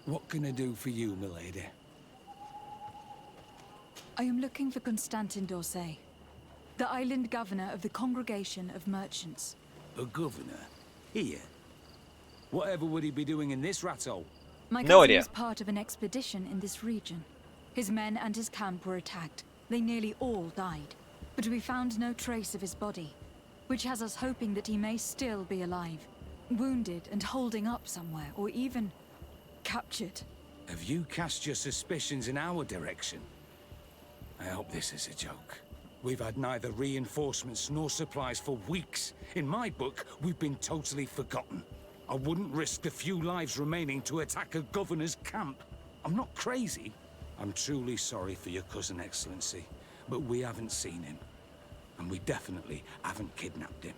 S11: What can I do for you, milady?
S4: I am looking for Constantin d'Orsay, the island governor of the Congregation of Merchants.
S11: A governor? Here? Whatever would he be doing in this rattle?
S4: My
S1: No
S4: cousin
S1: idea.
S4: was part of an expedition in this region. His men and his camp were attacked. They nearly all died. But we found no trace of his body, which has us hoping that he may still be alive, wounded and holding up somewhere, or even captured.
S11: Have you cast your suspicions in our direction? I hope this is a joke. We've had neither reinforcements nor supplies for weeks. In my book, we've been totally forgotten. I wouldn't risk the few lives remaining to attack a governor's camp. I'm not crazy. I'm truly sorry for your cousin, Excellency, but we haven't seen him. And we definitely haven't kidnapped him.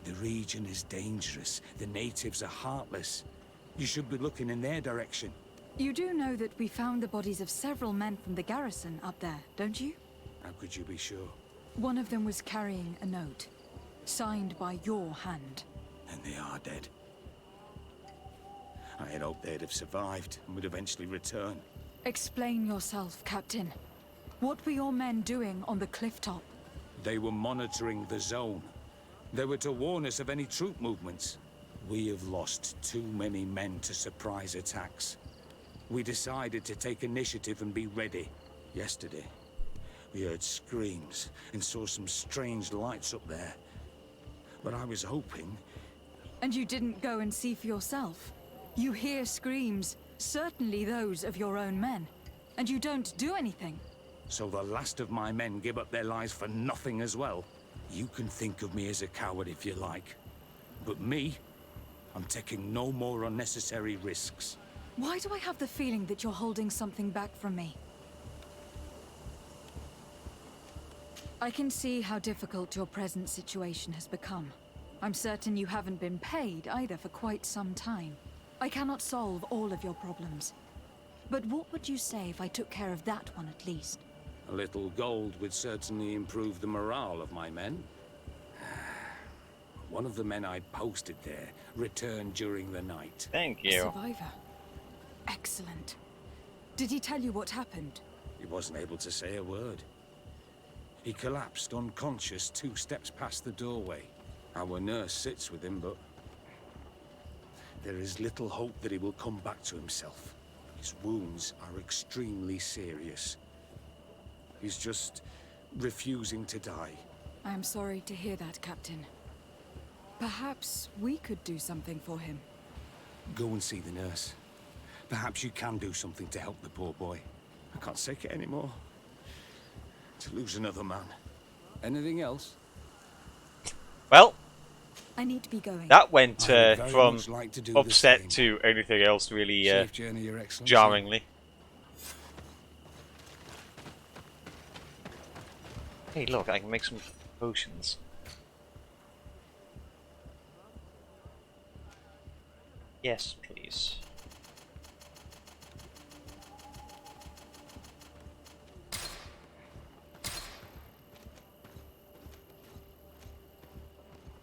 S11: The region is dangerous. The natives are heartless. You should be looking in their direction.
S4: You do know that we found the bodies of several men from the garrison up there, don't you?
S11: How could you be sure?
S4: One of them was carrying a note, signed by your hand.
S11: And they are dead. I had hoped they'd have survived and would eventually return.
S4: Explain yourself, Captain. What were your men doing on the cliff top?
S11: They were monitoring the zone. They were to warn us of any troop movements. We have lost too many men to surprise attacks. We decided to take initiative and be ready. Yesterday, we heard screams and saw some strange lights up there. But I was hoping...
S4: And you didn't go and see for yourself? You hear screams, certainly those of your own men, and you don't do anything.
S11: So the last of my men give up their lives for nothing as well? You can think of me as a coward if you like. But me? I'm taking no more unnecessary risks.
S4: Why do I have the feeling that you're holding something back from me? I can see how difficult your present situation has become. I'm certain you haven't been paid either for quite some time. I cannot solve all of your problems. But what would you say if I took care of that one at least?
S11: A little gold would certainly improve the morale of my men. One of the men I posted there returned during the night.
S1: Thank
S4: A
S1: you.
S4: survivor. Excellent. Did he tell you what happened?
S11: He wasn't able to say a word. He collapsed unconscious 2 steps past the doorway. Our nurse sits with him, but there is little hope that he will come back to himself. His wounds are extremely serious. He's just refusing to die.
S4: I am sorry to hear that, Captain. Perhaps we could do something for him.
S11: Go and see the nurse. Perhaps you can do something to help the poor boy. I can't take it anymore. To lose another man. Anything else?
S1: Well,
S4: I need to be going.
S1: that went
S11: I would very
S1: from
S11: much like to do the
S1: upset
S11: same.
S1: to anything else really
S11: Safe journey, Your Excellency.
S1: jarringly. Hey, look, I can make some potions. Yes, please.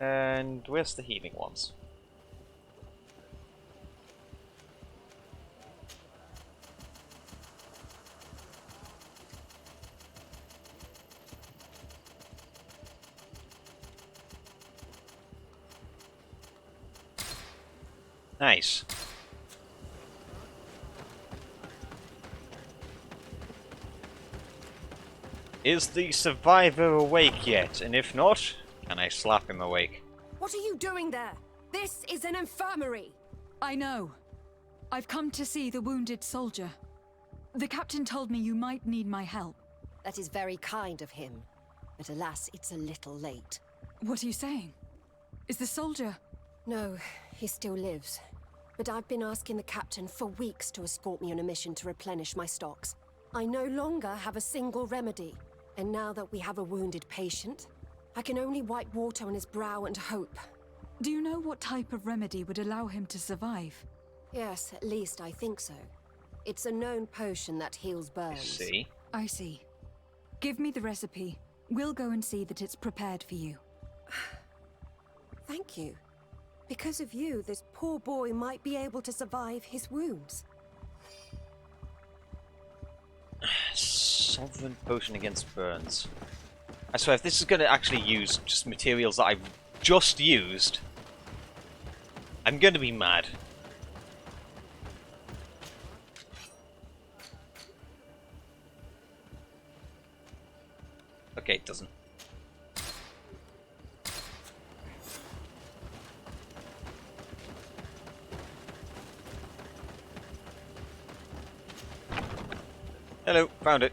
S1: And where's the healing ones? Nice. Is the survivor awake yet? And if not, can I slap him awake?
S10: What are you doing there? This is an infirmary!
S4: I know. I've come to see the wounded soldier. The captain told me you might need my help.
S12: That is very kind of him. But alas, it's a little late.
S4: What are you saying? Is the soldier...
S12: No, he still lives. But I've been asking the captain for weeks to escort me on a mission to replenish my stocks. I no longer have a single remedy. And now that we have a wounded patient, I can only wipe water on his brow and hope.
S4: Do you know what type of remedy would allow him to survive?
S12: Yes, at least I think so. It's a known potion that heals burns.
S1: See?
S4: I see. Give me the recipe. We'll go and see that it's prepared for you.
S12: Thank you. Because of you, this poor boy might be able to survive his wounds.
S1: Solvent potion against burns. I swear, if this is going to actually use just materials that I've just used, I'm going to be mad. Okay, it doesn't. Hello, found it.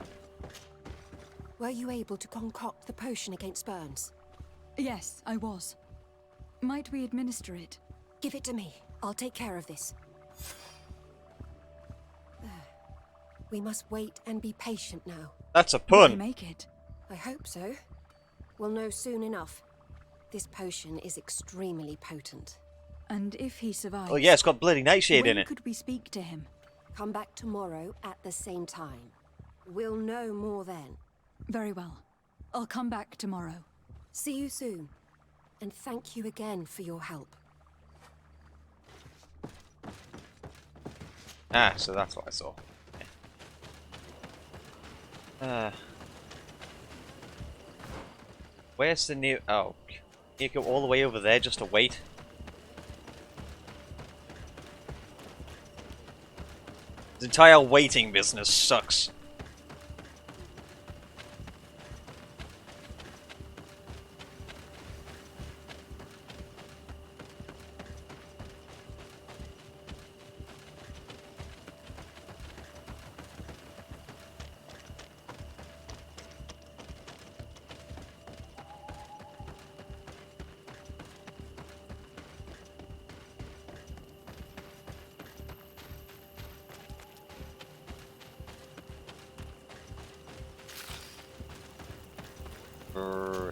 S12: Were you able to concoct the potion against burns?
S4: Yes, I was. Might we administer it?
S12: Give it to me. I'll take care of this. There. We must wait and be patient now.
S1: That's a
S4: Will you
S1: pun.
S4: make it?
S12: I hope so. We'll know soon enough. This potion is extremely potent.
S4: And if he survives...
S1: Oh yeah, it's got bloody nightshade in
S4: when
S1: it.
S4: could we speak to him?
S12: Come back tomorrow at the same time. We'll know more then.
S4: Very well. I'll come back tomorrow.
S12: See you soon. And thank you again for your help.
S1: Ah, so that's what I saw. Where's the new... Oh, you go all the way over there just to wait? This entire waiting business sucks.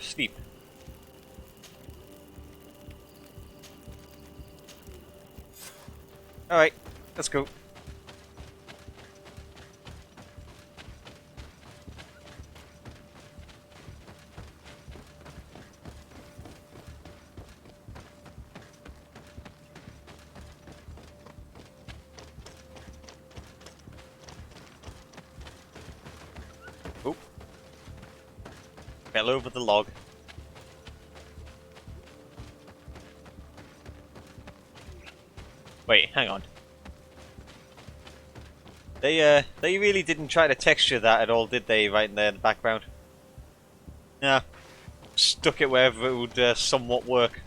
S1: Sleep. Alright, let's go. Oh. Fell over the log. Wait, hang on. They really didn't try to texture that at all, did they? Right in there in the background. Yeah, stuck it wherever it would somewhat work.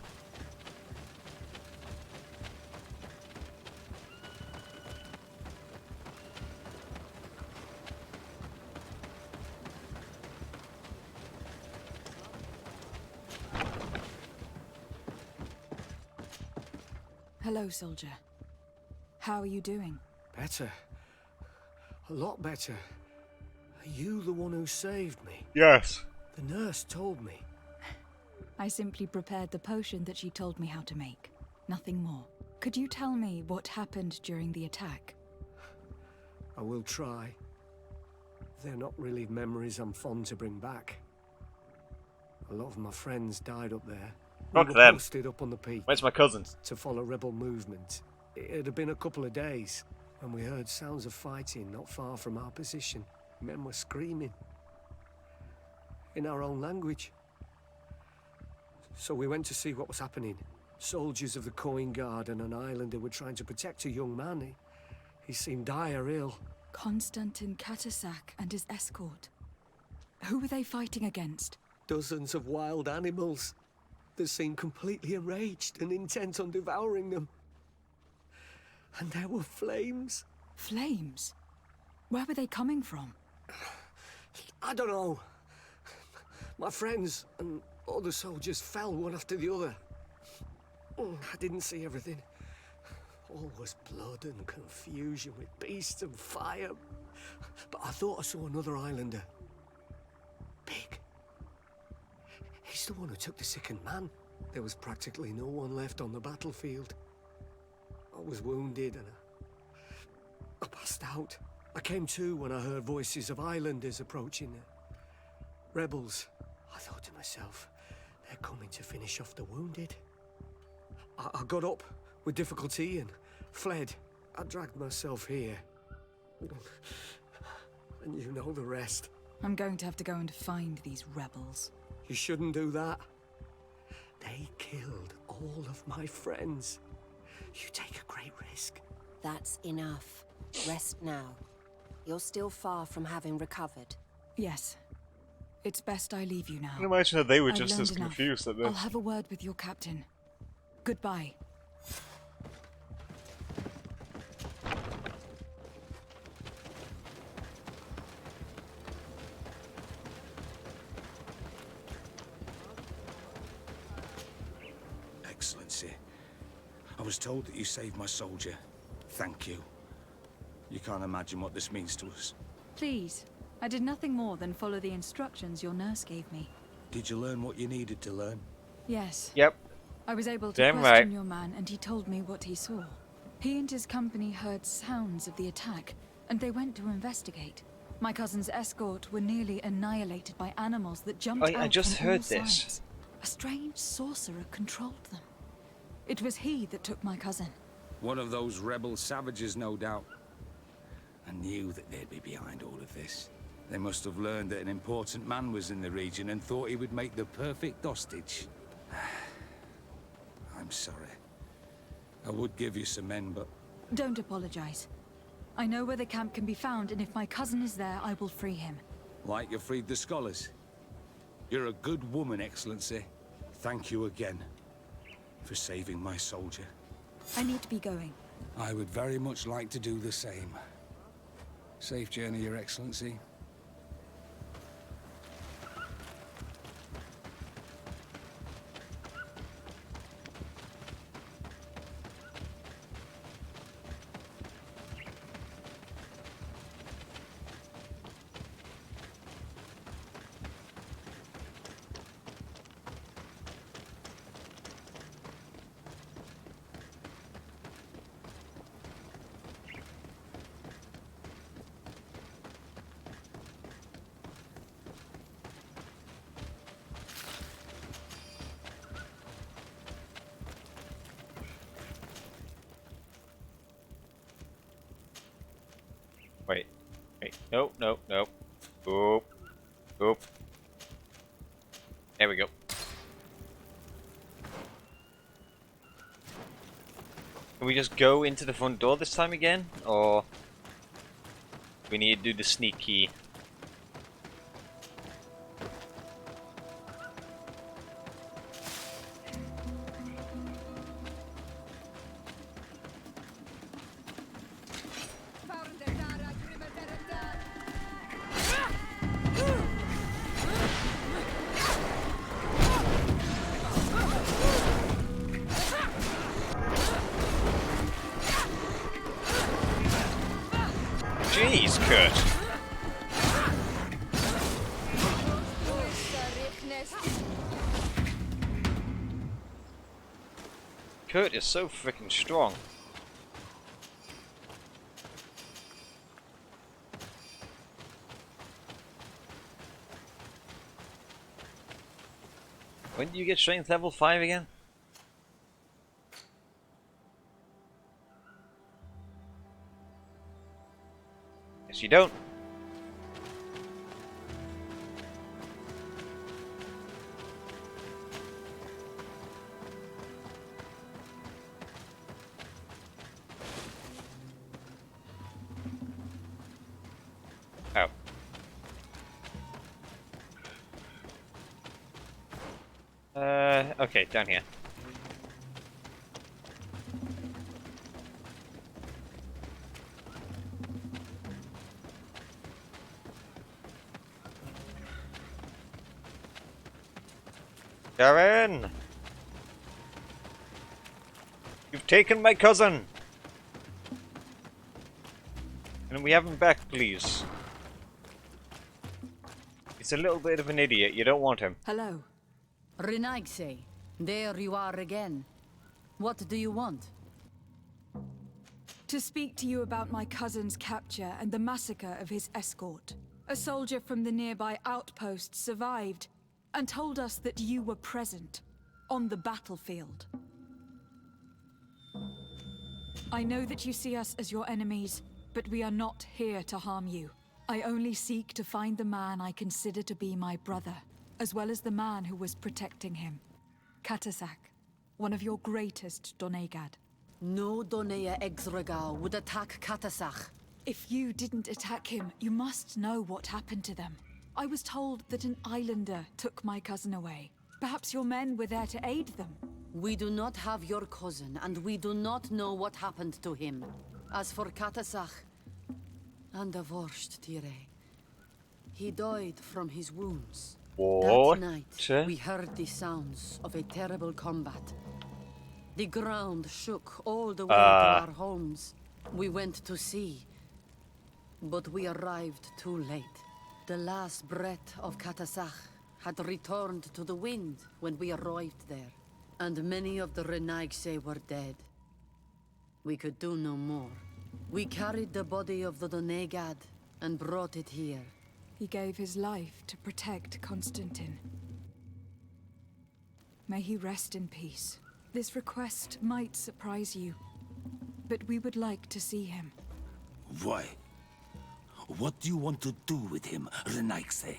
S4: Hello, soldier. How are you doing?
S13: Better. A lot better. Are you the one who saved me?
S1: Yes.
S13: The nurse told me.
S4: I simply prepared the potion that she told me how to make. Nothing more. Could you tell me what happened during the attack?
S13: I will try. They're not really memories I'm fond to bring back. A lot of my friends died up there.
S1: Fuck
S13: We
S1: them.
S13: were posted up on the peak.
S1: Where's my cousin?
S13: To follow rebel movement. It had been a couple of days when we heard sounds of fighting not far from our position. Men were screaming. In our own language. So we went to see what was happening. Soldiers of the Coin Guard and an islander were trying to protect a young man. He seemed dire ill.
S4: Konstantin Katasak and his escort. Who were they fighting against?
S13: Dozens of wild animals. They seemed completely enraged and intent on devouring them. And there were flames.
S4: Flames? Where were they coming from?
S13: I don't know. My friends and other soldiers fell one after the other. I didn't see everything. All was blood and confusion with beasts and fire. But I thought I saw another islander. Big. He's the one who took the sickened man. There was practically no one left on the battlefield. I was wounded and I passed out. I came to when I heard voices of islanders approaching. Rebels. I thought to myself, they're coming to finish off the wounded. I got up with difficulty and fled. I dragged myself here. And you know the rest.
S4: I'm going to have to go and find these rebels.
S13: You shouldn't do that. They killed all of my friends. You take a great risk.
S12: That's enough. Rest now. You're still far from having recovered.
S4: Yes. It's best I leave you now.
S1: I can imagine that they were
S4: I've
S1: just
S4: learned
S1: as
S4: enough.
S1: confused at this.
S4: I'll have a word with your captain. Goodbye.
S11: Excellency, I was told that you saved my soldier. Thank you. You can't imagine what this means to us.
S4: Please. I did nothing more than follow the instructions your nurse gave me.
S11: Did you learn what you needed to learn?
S4: Yes.
S1: Yep.
S4: I was able to
S1: Damn
S4: question
S1: right.
S4: your man, and he told me what he saw. He and his company heard sounds of the attack, and they went to investigate. My cousin's escort were nearly annihilated by animals that jumped out
S1: I just
S4: from
S1: heard
S4: all
S1: this.
S4: sides. A strange sorcerer controlled them. It was he that took my cousin.
S11: One of those rebel savages, no doubt. I knew that they'd be behind all of this. They must have learned that an important man was in the region and thought he would make the perfect hostage. I'm sorry. I would give you some men, but...
S4: Don't apologize. I know where the camp can be found, and if my cousin is there, I will free him.
S11: Like you freed the scholars. You're a good woman, Excellency. Thank you again for saving my soldier.
S4: I need to be going.
S11: I would very much like to do the same. Safe journey, Your Excellency.
S1: Wait. No. Oop. Oop. There we go. Can we just go into the front door this time again? Or we need to do the sneak key? Jeez, Kurt. Kurt is so freaking strong. When do you get strength level 5 again? Yes, you don't. Oh. Okay, down here. Garen! You've taken my cousin! Can we have him back, please? He's a little bit of an idiot. You don't want him.
S14: Hello. Renaigse, there you are again. What do you want?
S4: To speak to you about my cousin's capture and the massacre of his escort. A soldier from the nearby outpost survived and told us that you were present on the battlefield. I know that you see us as your enemies, but we are not here to harm you. I only seek to find the man I consider to be my brother, as well as the man who was protecting him. Katasak, one of your greatest Donegad.
S14: No Donea Exregal would attack Katasak.
S4: If you didn't attack him, you must know what happened to them. I was told that an islander took my cousin away. Perhaps your men were there to aid them.
S14: We do not have your cousin, and we do not know what happened to him. As for Katasak, and the worst, Tire, he died from his wounds.
S1: What?
S14: That night, we heard the sounds of a terrible combat. The ground shook all the way to our homes. We went to see, but we arrived too late. The last breath of Katasak had returned to the wind when we arrived there, and many of the Renaigse were dead. We could do no more. We carried the body of the Donegad and brought it here.
S4: He gave his life to protect Constantine. May he rest in peace. This request might surprise you, but we would like to see him.
S11: Why? What do you want to do with him, Renaigse?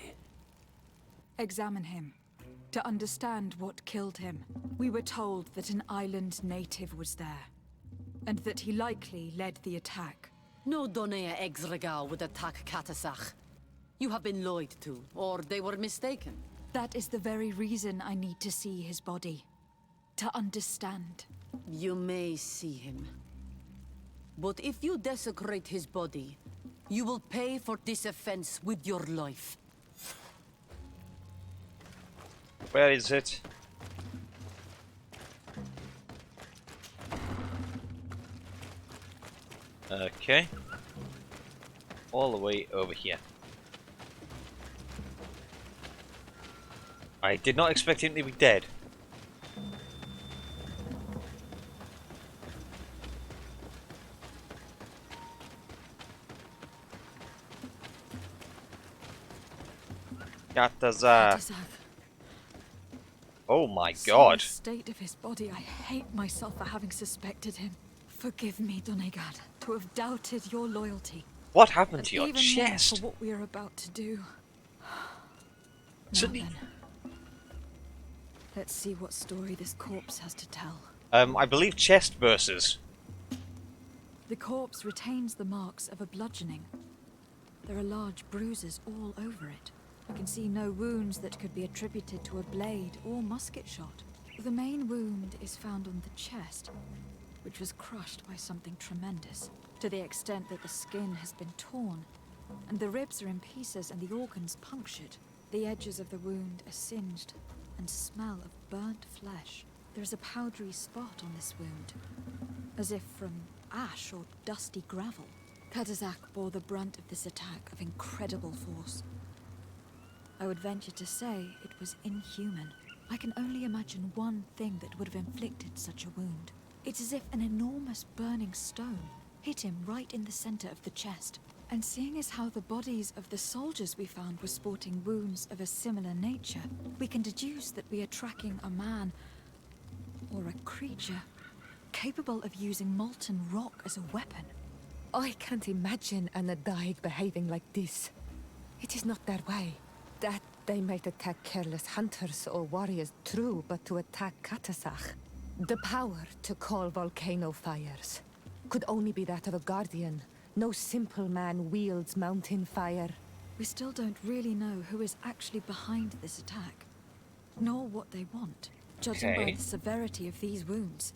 S4: Examine him, to understand what killed him. We were told that an island native was there, and that he likely led the attack.
S14: No Donea Exregal would attack Katasak. You have been lied to, or they were mistaken.
S4: That is the very reason I need to see his body. To understand.
S14: You may see him. But if you desecrate his body, you will pay for this offense with your life.
S1: Where is it? Okay. All the way over here. I did not expect him to be dead. Katasak. Oh my god.
S4: The state of his body, I hate myself for having suspected him. Forgive me, Donegad, to have doubted your loyalty.
S1: What happened to
S4: And
S1: your
S4: even
S1: chest?
S4: more for what we are about to do. Now
S1: Suddenly-
S4: then, let's see what story this corpse has to tell.
S1: I believe chest bursts.
S4: The corpse retains the marks of a bludgeoning. There are large bruises all over it. I can see no wounds that could be attributed to a blade or musket shot. The main wound is found on the chest, which was crushed by something tremendous, to the extent that the skin has been torn, and the ribs are in pieces and the organs punctured. The edges of the wound are singed and smell of burnt flesh. There is a powdery spot on this wound, as if from ash or dusty gravel. Katazak bore the brunt of this attack of incredible force. I would venture to say it was inhuman. I can only imagine one thing that would have inflicted such a wound. It's as if an enormous burning stone hit him right in the center of the chest. And seeing as how the bodies of the soldiers we found were sporting wounds of a similar nature, we can deduce that we are tracking a man or a creature capable of using molten rock as a weapon.
S8: I can't imagine an Adaig behaving like this. It is not their way. That they might attack careless hunters or warriors, true, but to attack Katazak, the power to call volcano fires, could only be that of a guardian. No simple man wields mountain fire.
S4: We still don't really know who is actually behind this attack, nor what they want, judging by the severity of these wounds.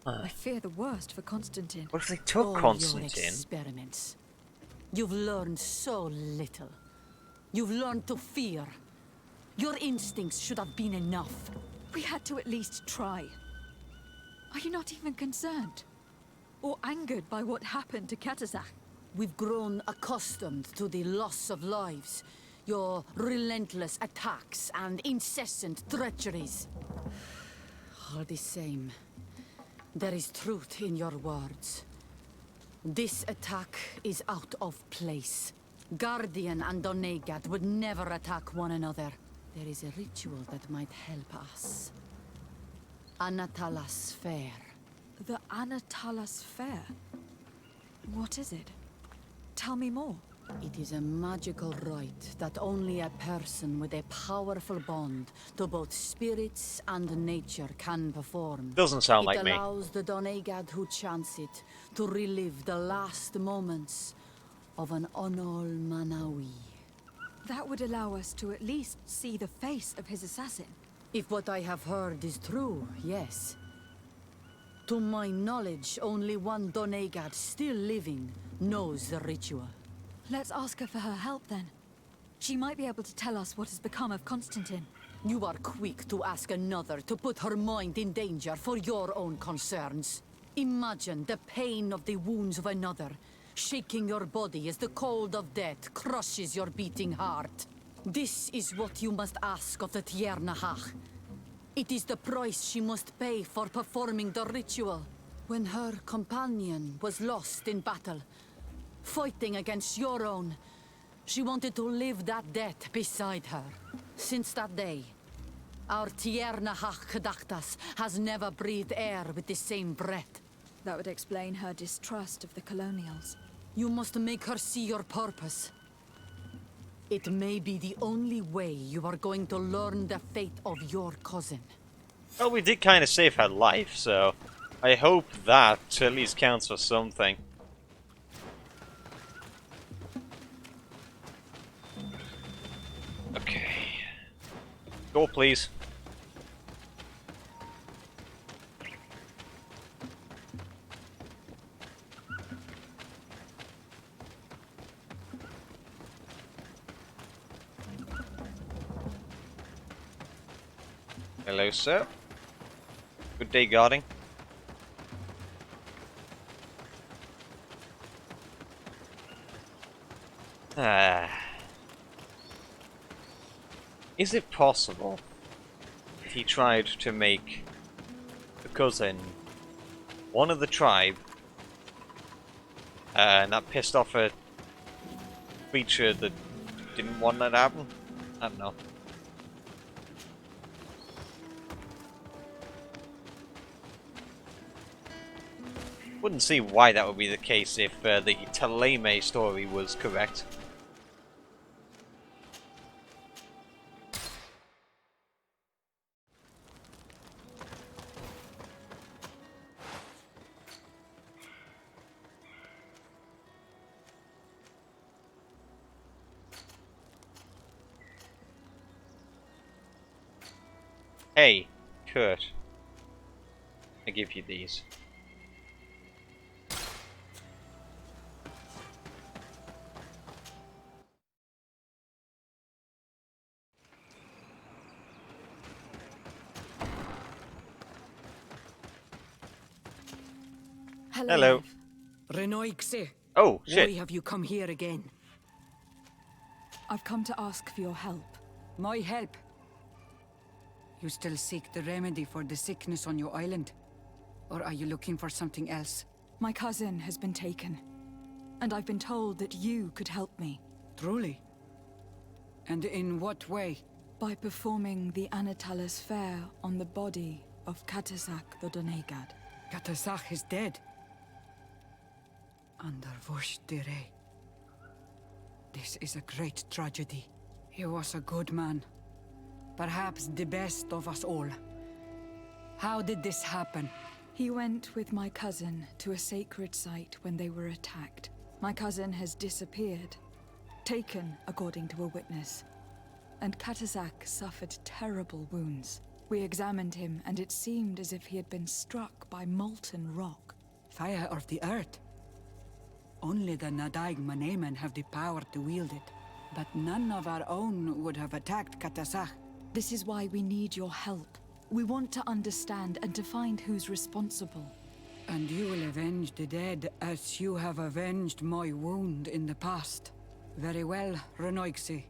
S4: I fear the worst for Constantine.
S1: What if they took
S14: All
S1: Constantine?
S14: your experiments. You've learned so little. You've learned to fear. Your instincts should have been enough.
S4: We had to at least try. Are you not even concerned? Or angered by what happened to Katazak?
S14: We've grown accustomed to the loss of lives, your relentless attacks and incessant treacheries. All the same, there is truth in your words. This attack is out of place. Guardian and Donegad would never attack one another. There is a ritual that might help us. Anatalas Fair.
S4: The Anatalas Fair? What is it? Tell me more.
S14: It is a magical rite that only a person with a powerful bond to both spirits and nature can perform.
S1: Doesn't sound like me.
S14: It allows the Donegad who chants it to relive the last moments of an Onol Manawi.
S4: That would allow us to at least see the face of his assassin.
S14: If what I have heard is true, yes. To my knowledge, only one Donegad still living knows the ritual.
S4: Let's ask her for her help then. She might be able to tell us what has become of Constantine.
S14: You are quick to ask another to put her mind in danger for your own concerns. Imagine the pain of the wounds of another, shaking your body as the cold of death crushes your beating heart. This is what you must ask of the Tiernahach. It is the price she must pay for performing the ritual. When her companion was lost in battle, fighting against your own, she wanted to live that death beside her. Since that day, our Tiernahach Kadaktas has never breathed air with the same breath.
S4: That would explain her distrust of the colonials.
S14: You must make her see your purpose. It may be the only way you are going to learn the fate of your cousin.
S1: Well, we did kind of save her life, so I hope that at least counts for something. Okay. Go, please. Hello, sir. Good day, guarding. Is it possible that he tried to make the cousin one of the tribe, and that pissed off a creature that didn't want that to happen? I don't know. Wouldn't see why that would be the case if the Taleme story was correct. Hey, Kurt. I give you these. Hello.
S9: Renoixe,
S1: Oh, shit.
S9: why have you come here again?
S4: I've come to ask for your help.
S9: My help? You still seek the remedy for the sickness on your island? Or are you looking for something else?
S4: My cousin has been taken, and I've been told that you could help me.
S9: Truly? And in what way?
S4: By performing the Anatalas fair on the body of Katasak the Donegad.
S9: Katasak is dead. Under Vosh dire. This is a great tragedy. He was a good man. Perhaps the best of us all. How did this happen?
S4: He went with my cousin to a sacred site when they were attacked. My cousin has disappeared. Taken, according to a witness. And Katasak suffered terrible wounds. We examined him, and it seemed as if he had been struck by molten rock.
S9: Fire of the earth? Only the Nadaig Manemen have the power to wield it. But none of our own would have attacked Katasak.
S4: This is why we need your help. We want to understand and to find who's responsible.
S9: And you will avenge the dead as you have avenged my wound in the past. Very well, Renoixe.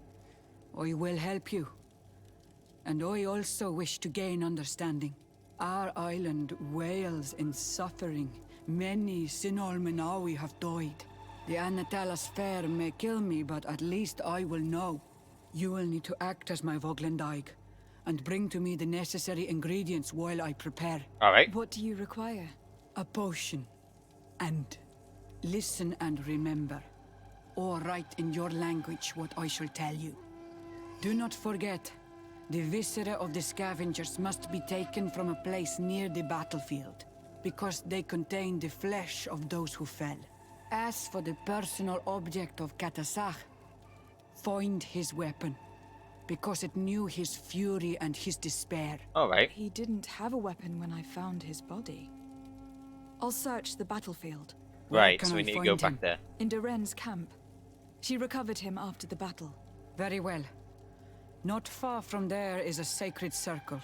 S9: I will help you. And I also wish to gain understanding. Our island wails in suffering. Many Sinol Menawi have died. The Anatalas fair may kill me, but at least I will know. You will need to act as my Voglendaig, and bring to me the necessary ingredients while I prepare.
S1: Alright.
S4: What do you require?
S9: A potion. And listen and remember, or write in your language what I shall tell you. Do not forget, the viscera of the scavengers must be taken from a place near the battlefield, because they contain the flesh of those who fell. As for the personal object of Katasak, find his weapon, because it knew his fury and his despair.
S1: Alright.
S4: He didn't have a weapon when I found his body. I'll search the battlefield.
S1: Right, so we need to go back there.
S4: In Doren's camp. She recovered him after the battle.
S9: Very well. Not far from there is a sacred circle.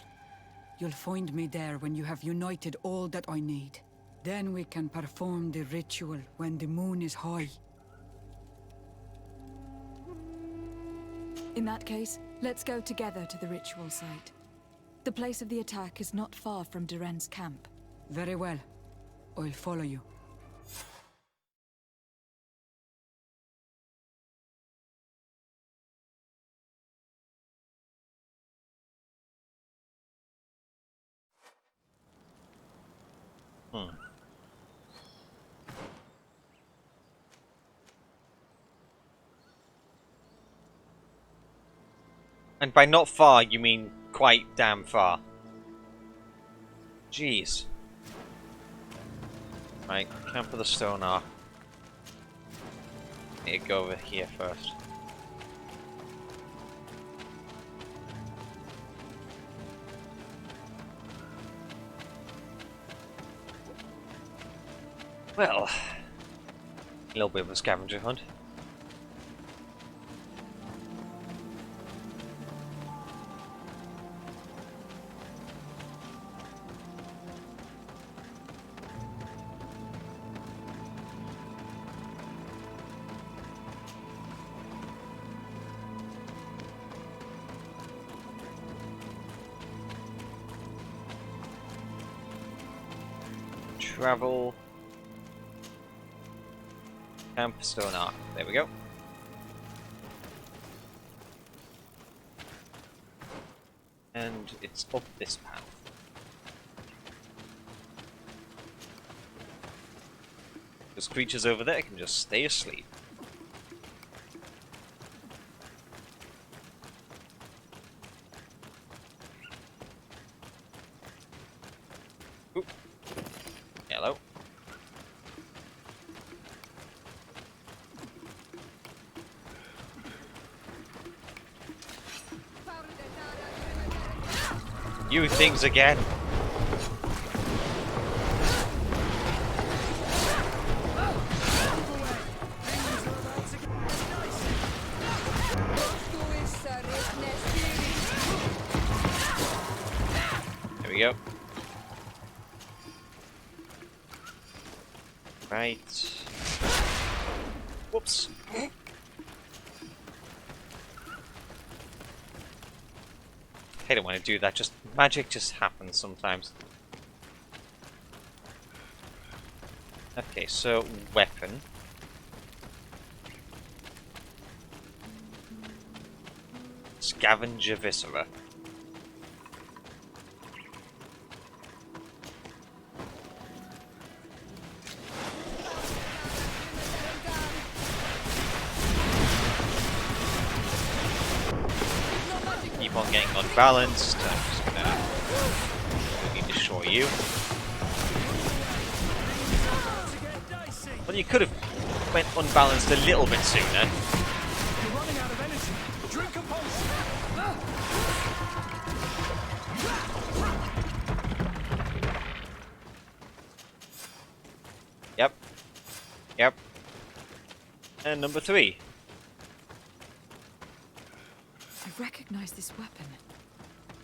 S9: You'll find me there when you have united all that I need. Then we can perform the ritual when the moon is high.
S4: In that case, let's go together to the ritual site. The place of the attack is not far from Doren's camp.
S9: Very well. I'll follow you.
S1: And by not far, you mean quite damn far. Jeez. Right, Camp of the Stone Ark. Need to go over here first. Well, a little bit of a scavenger hunt. Travel. Camp Stone Ark. There we go. And it's up this path. Those creatures over there can just stay asleep. Ooh. Hello. You things again. There we go. Right. Whoops. I don't want to do that, just magic just happens sometimes. Okay, so weapon. Scavenger Viscera. Keep on getting unbalanced. I'm just gonna really destroy you. Well, you could have went unbalanced a little bit sooner.
S3: You're running out of energy. Drink a potion.
S1: Yep. Yep. And number 3.
S4: I recognize this weapon.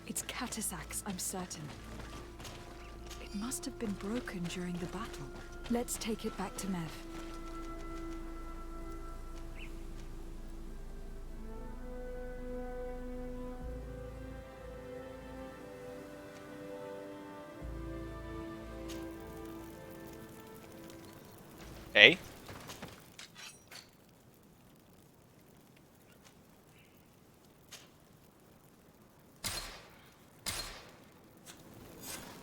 S4: It's Katasak's, I'm certain. It must have been broken during the battle. Let's take it back to Mev.
S1: Hey.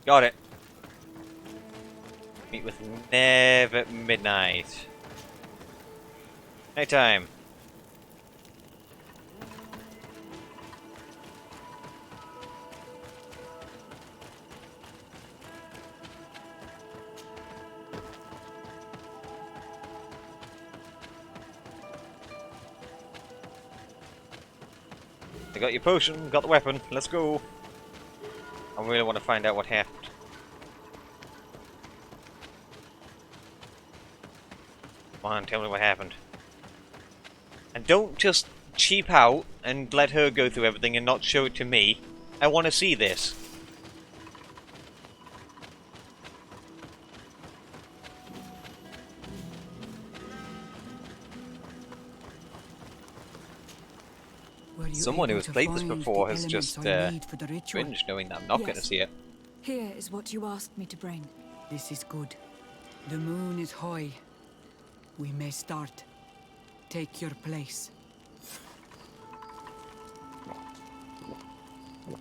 S1: Got it. Meet with Nev at midnight. Nighttime. I got your potion, got the weapon, let's go. I really want to find out what happened. Come on, tell me what happened. And don't just cheap out and let her go through everything and not show it to me. I want to see this. Someone who has played this before has just cringed knowing that I'm not going to see it.
S4: Here is what you asked me to bring.
S9: This is good. The moon is high. We may start. Take your place.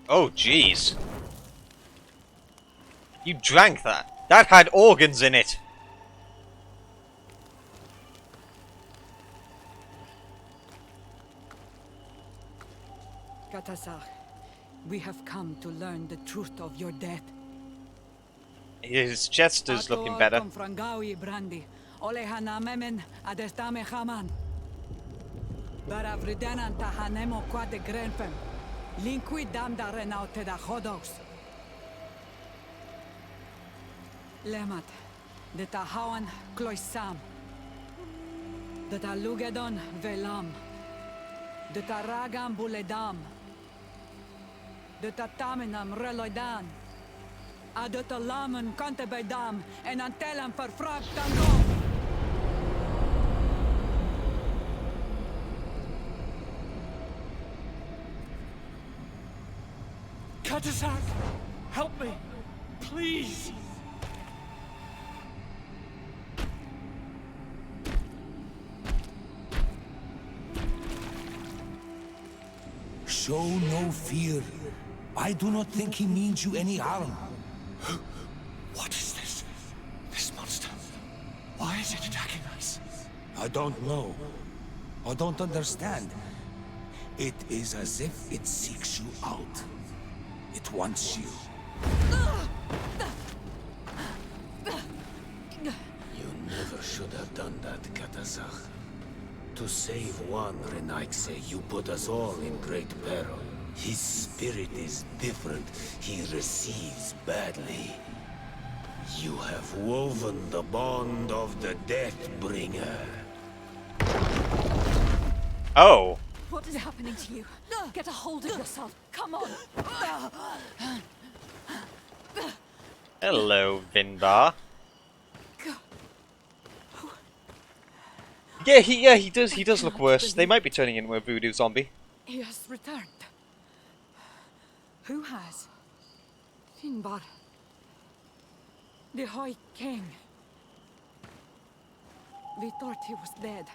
S1: Oh, jeez. You drank that. That had organs in it.
S9: Katasak, we have come to learn the truth of your death.
S1: His chest is looking better.
S9: Lemat, de tahawan kloisam, de talugedon velam, de taragam buledam, de tataminam reloidan, de talamen kantebedam en antelam verfragt tangom.
S3: Katasak, help me, please.
S15: Show no fear. I do not think he means you any harm.
S3: What is this? This monster? Why is it attacking?
S15: I don't know. I don't understand. It is as if it seeks you out. It wants you.
S7: You never should have done that, Katazak. To save one Renaikse, you put us all in great peril. His spirit is different. He receives badly. You have woven the bond of the Deathbringer.
S1: Oh.
S4: What is happening to you? Get a hold of yourself. Come on.
S1: Hello, Vinbar. Yeah, he does look worse. They might be turning into a voodoo zombie.
S9: He has returned. Who has? Finbar. The High King. We thought he was dead.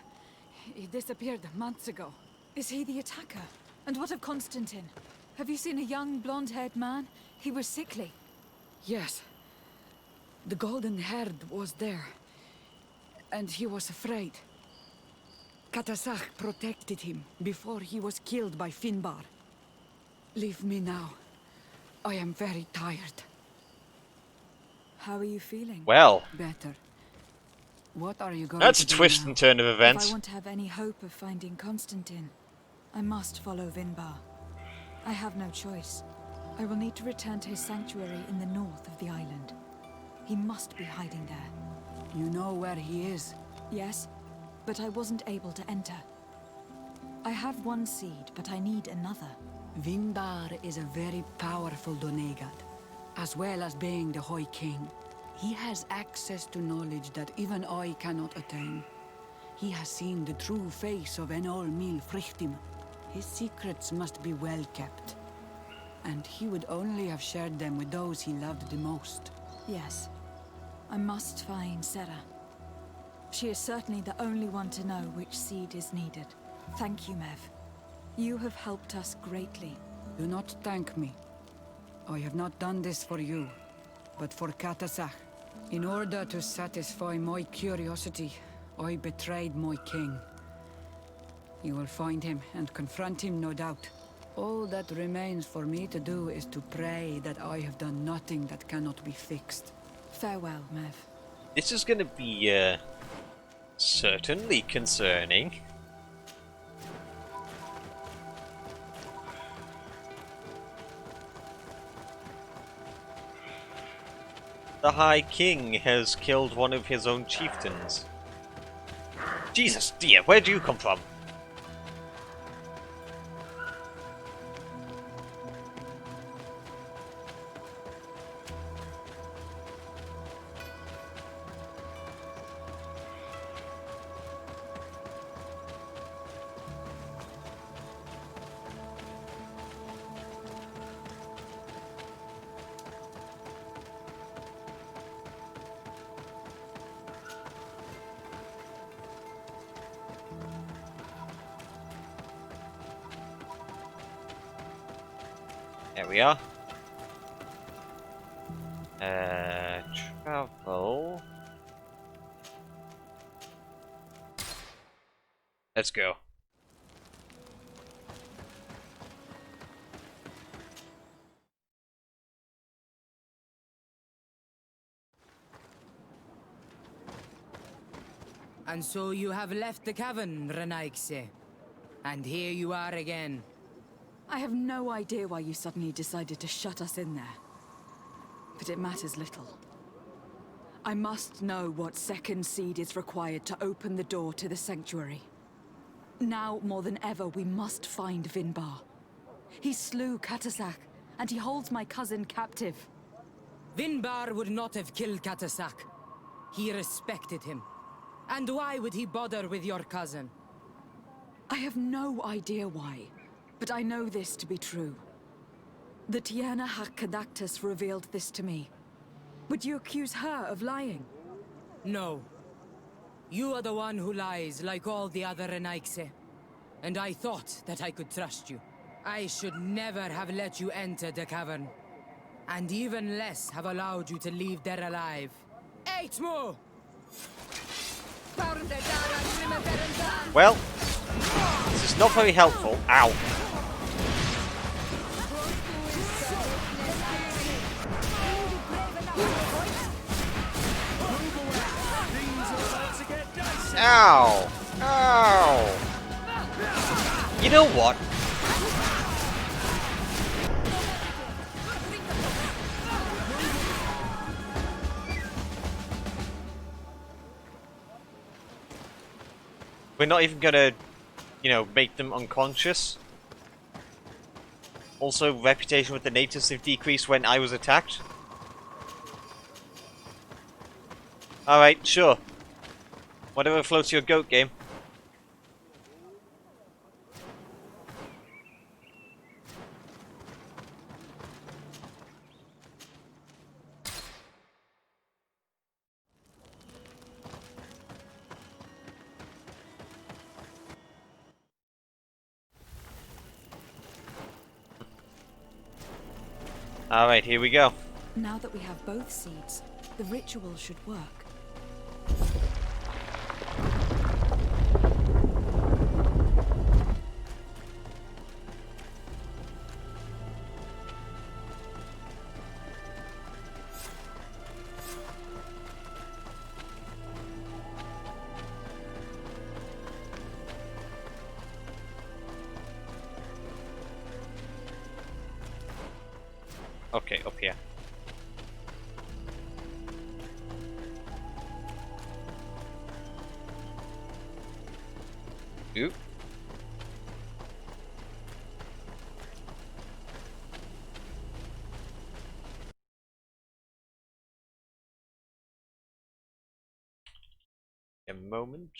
S9: He disappeared months ago.
S4: Is he the attacker? And what of Constantine? Have you seen a young, blonde-haired man? He was sickly.
S9: Yes. The golden-haired was there. And he was afraid. Katazak protected him before he was killed by Finbar. Leave me now. I am very tired.
S4: How are you feeling?
S1: Well.
S9: Better. What are you going
S1: That's
S9: to
S1: a
S9: do
S1: twist
S9: now?
S1: and turn of events.
S4: If I want to have any hope of finding Constantine, I must follow Vinbar. I have no choice. I will need to return to his sanctuary in the north of the island. He must be hiding there.
S9: You know where he is?
S4: Yes, but I wasn't able to enter. I have one seed, but I need another.
S9: Vinbar is a very powerful Donegat, as well as being the High King. He has access to knowledge that even I cannot attain. He has seen the true face of Enol Mil Frichtim. His secrets must be well kept. And he would only have shared them with those he loved the most.
S4: Yes. I must find Sarah. She is certainly the only one to know which seed is needed. Thank you, Mev. You have helped us greatly.
S9: Do not thank me. I have not done this for you, but for Katazak. In order to satisfy my curiosity, I betrayed my king. You will find him and confront him, no doubt. All that remains for me to do is to pray that I have done nothing that cannot be fixed.
S4: Farewell, Mev.
S1: This is going to be, certainly concerning. The High King has killed one of his own chieftains. Jesus, dear, where do you come from? There we are. Travel. Let's go.
S9: And so you have left the cavern, Renaikse. And here you are again.
S4: I have no idea why you suddenly decided to shut us in there. But it matters little. I must know what second seed is required to open the door to the sanctuary. Now, more than ever, we must find Vinbar. He slew Katazak, and he holds my cousin captive.
S9: Vinbar would not have killed Katazak. He respected him. And why would he bother with your cousin?
S4: I have no idea why, but I know this to be true. The Tiana Hakkadactus revealed this to me. Would you accuse her of lying?
S9: No. You are the one who lies, like all the other Renaikse. And I thought that I could trust you. I should never have let you enter the cavern. And even less have allowed you to leave there alive. Eitmo!
S1: Well, this is not very helpful. Ow. Ow! Ow! You know what? We're not even gonna, you know, make them unconscious. Also, reputation with the natives have decreased when I was attacked. Alright, sure. Whatever floats your goat, game. Alright, here we go.
S4: Now that we have both seeds, the ritual should work.
S1: Okay, up here. Oop. A moment.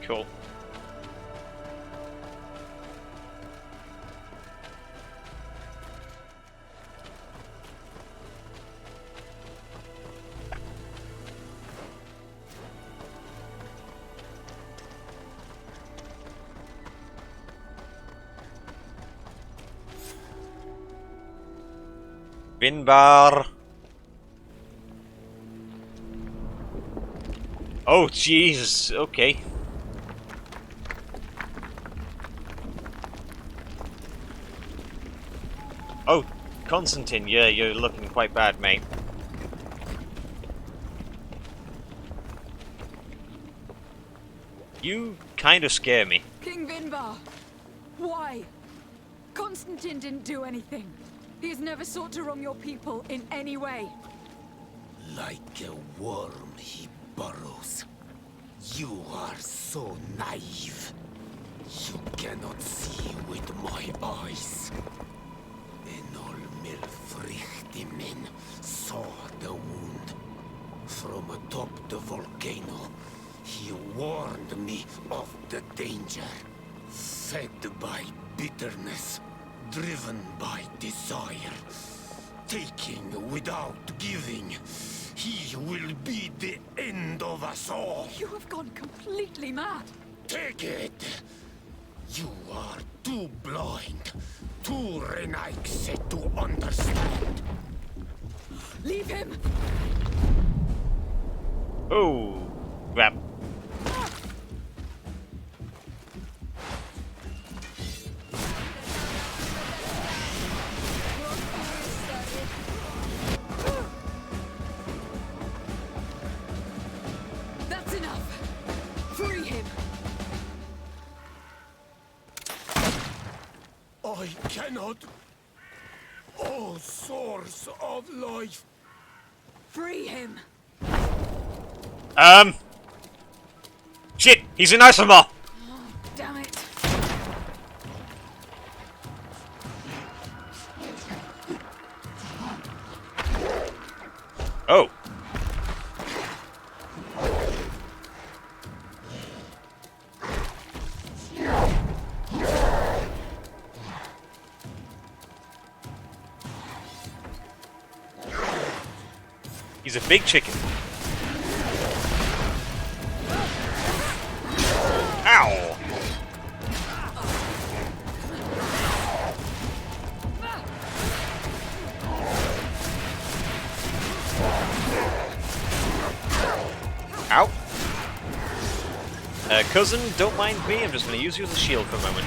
S1: Cool. Bin bar. Oh, Jesus. Okay. Oh, Constantine, yeah, you're looking quite bad, mate. You kind of scare me.
S4: King Vinbar! Why? Constantine didn't do anything. He has never sought to wrong your people in any way.
S7: Like a worm he burrows. You are so naive. You cannot see with my eyes. Enolmir Frichtimin saw the wound. From atop the volcano, he warned me of the danger. Fed by bitterness, driven by desire, taking without giving, he will be the end of us all.
S4: You have gone completely mad.
S7: Take it! You are too blind, too Renaikse to understand.
S4: Leave him!
S1: Oh, crap.
S4: That's enough! Free him!
S7: I cannot. Oh, source of life.
S4: Free him!
S1: Shit! He's an Isomar!
S4: Oh, damn it!
S1: Oh. He's a big chicken. Ow! Cousin, don't mind me. I'm just going to use you as a shield for a moment.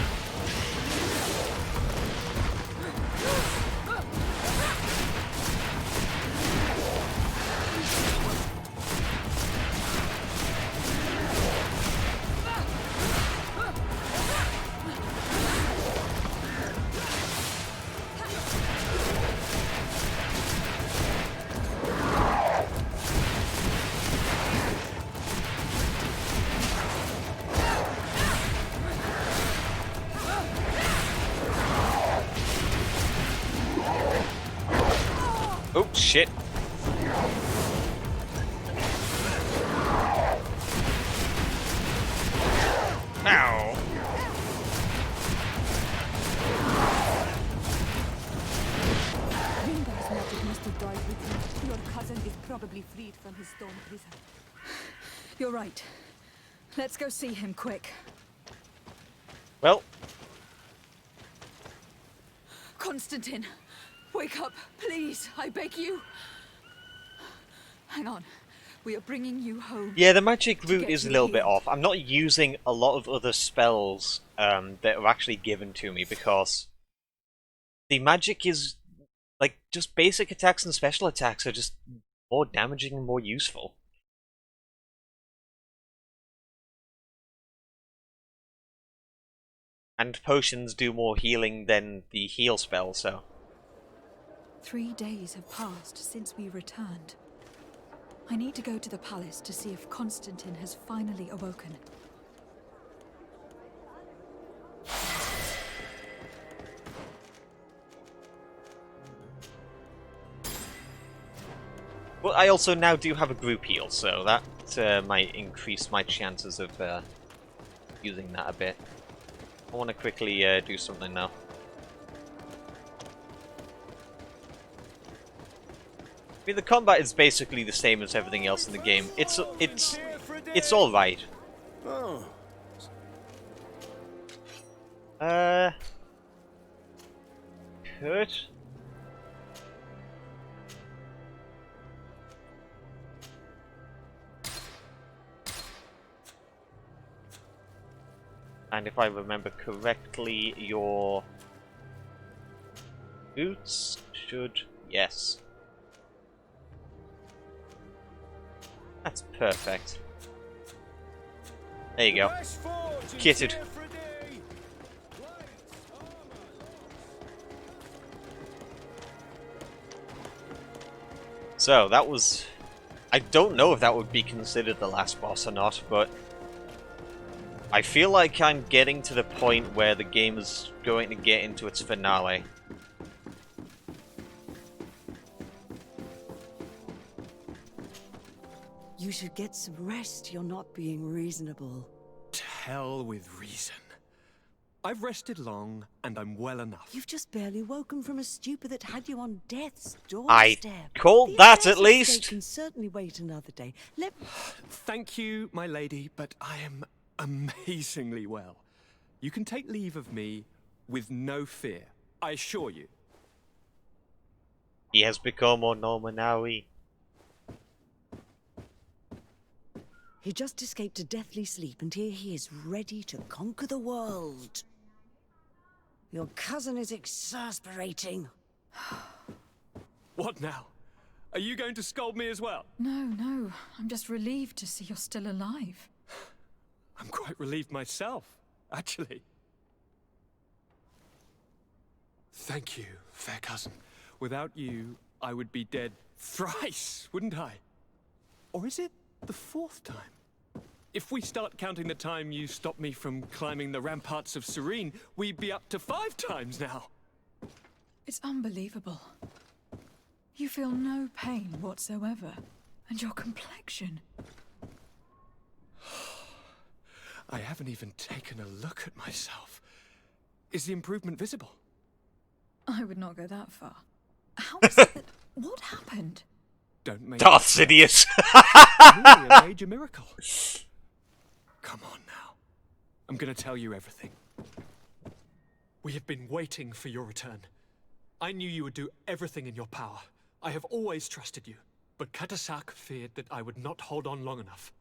S1: Oh, shit. Ow.
S10: Ringar's magic must have died with him. Your cousin is probably freed from his stone prison.
S4: You're right. Let's go see him quick.
S1: Well.
S4: Constantine, wake up, please. I beg you. Hang on. We are bringing you home.
S1: Yeah, the magic route is a little bit off. I'm not using a lot of other spells that are actually given to me because the magic is like just basic attacks and special attacks are just more damaging and more useful. And potions do more healing than the heal spell, so.
S4: 3 days have passed since we returned. I need to go to the palace to see if Constantine has finally awoken.
S1: Well, I also now do have a group heal, so that might increase my chances of using that a bit. I want to quickly do something now. I mean, the combat is basically the same as everything else in the game. It's all right.
S6: Oh.
S1: Kurt? And if I remember correctly, your boots should... yes. That's perfect. There you go. Kitted. So, that was... I don't know if that would be considered the last boss or not, but... I feel like I'm getting to the point where the game is going to get into its finale.
S2: You should get some rest. You're not being reasonable.
S13: To hell with reason. I've rested long, and I'm well enough.
S2: You've just barely woken from a stupor that had you on death's
S1: I
S2: doorstep.
S1: called that at least.
S2: Can certainly wait another day.
S13: Thank you, my lady, but I am amazingly well. You can take leave of me with no fear, I assure you.
S1: He has become more normal now.
S2: He just escaped a deathly sleep, and here he is, ready to conquer the world. Your cousin is exasperating.
S13: What now? Are you going to scold me as well?
S4: No. I'm just relieved to see you're still alive.
S13: I'm quite relieved myself, actually. Thank you, fair cousin. Without you, I would be dead thrice, wouldn't I? Or is it the 4th time? If we start counting the time you stopped me from climbing the ramparts of Serene, we'd be up to 5 times now.
S4: It's unbelievable. You feel no pain whatsoever. And your complexion.
S13: I haven't even taken a look at myself. Is the improvement visible?
S4: I would not go that far. How is it that... What happened?
S13: Don't make
S1: Darth Sidious.
S13: Really a major miracle. Come on now. I'm gonna tell you everything. We have been waiting for your return. I knew you would do everything in your power. I have always trusted you. But Katasak feared that I would not hold on long enough.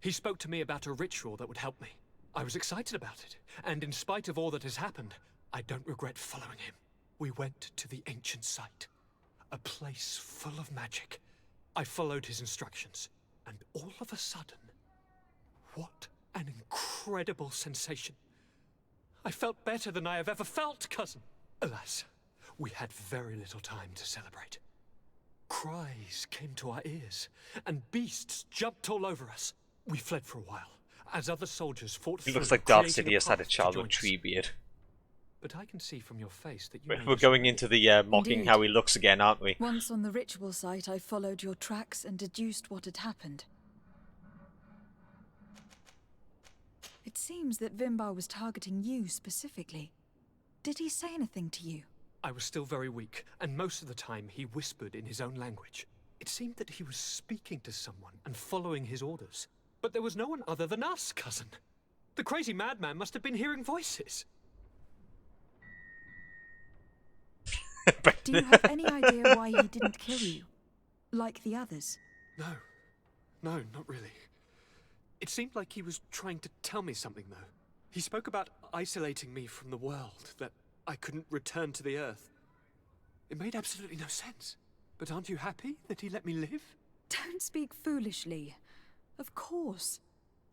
S13: He spoke to me about a ritual that would help me. I was excited about it, and in spite of all that has happened, I don't regret following him. We went to the ancient site, a place full of magic. I followed his instructions, and all of a sudden, what an incredible sensation. I felt better than I have ever felt, cousin. Alas, we had very little time to celebrate. Cries came to our ears, and beasts jumped all over us. We fled for a while, as other soldiers fought
S1: He
S13: through,
S1: looks like Dark
S13: creating
S1: Sidious had a
S13: path to
S1: child
S13: join
S1: with
S13: us.
S1: tree beard.
S13: But I can see from your face that you know
S1: We're
S13: this
S1: going
S13: already.
S1: into the mocking
S4: Indeed.
S1: how he looks again, aren't we?
S4: Once on the ritual site, I followed your tracks and deduced what had happened. It seems that Vimbar was targeting you specifically. Did he say anything to you?
S13: I was still very weak, and most of the time he whispered in his own language. It seemed that he was speaking to someone and following his orders. But there was no one other than us, cousin. The crazy madman must have been hearing voices.
S4: Do you have any idea why he didn't kill you? Like the others?
S13: No, not really. It seemed like he was trying to tell me something, though. He spoke about isolating me from the world, that I couldn't return to the Earth. It made absolutely no sense. But aren't you happy that he let me live?
S4: Don't speak foolishly. Of course.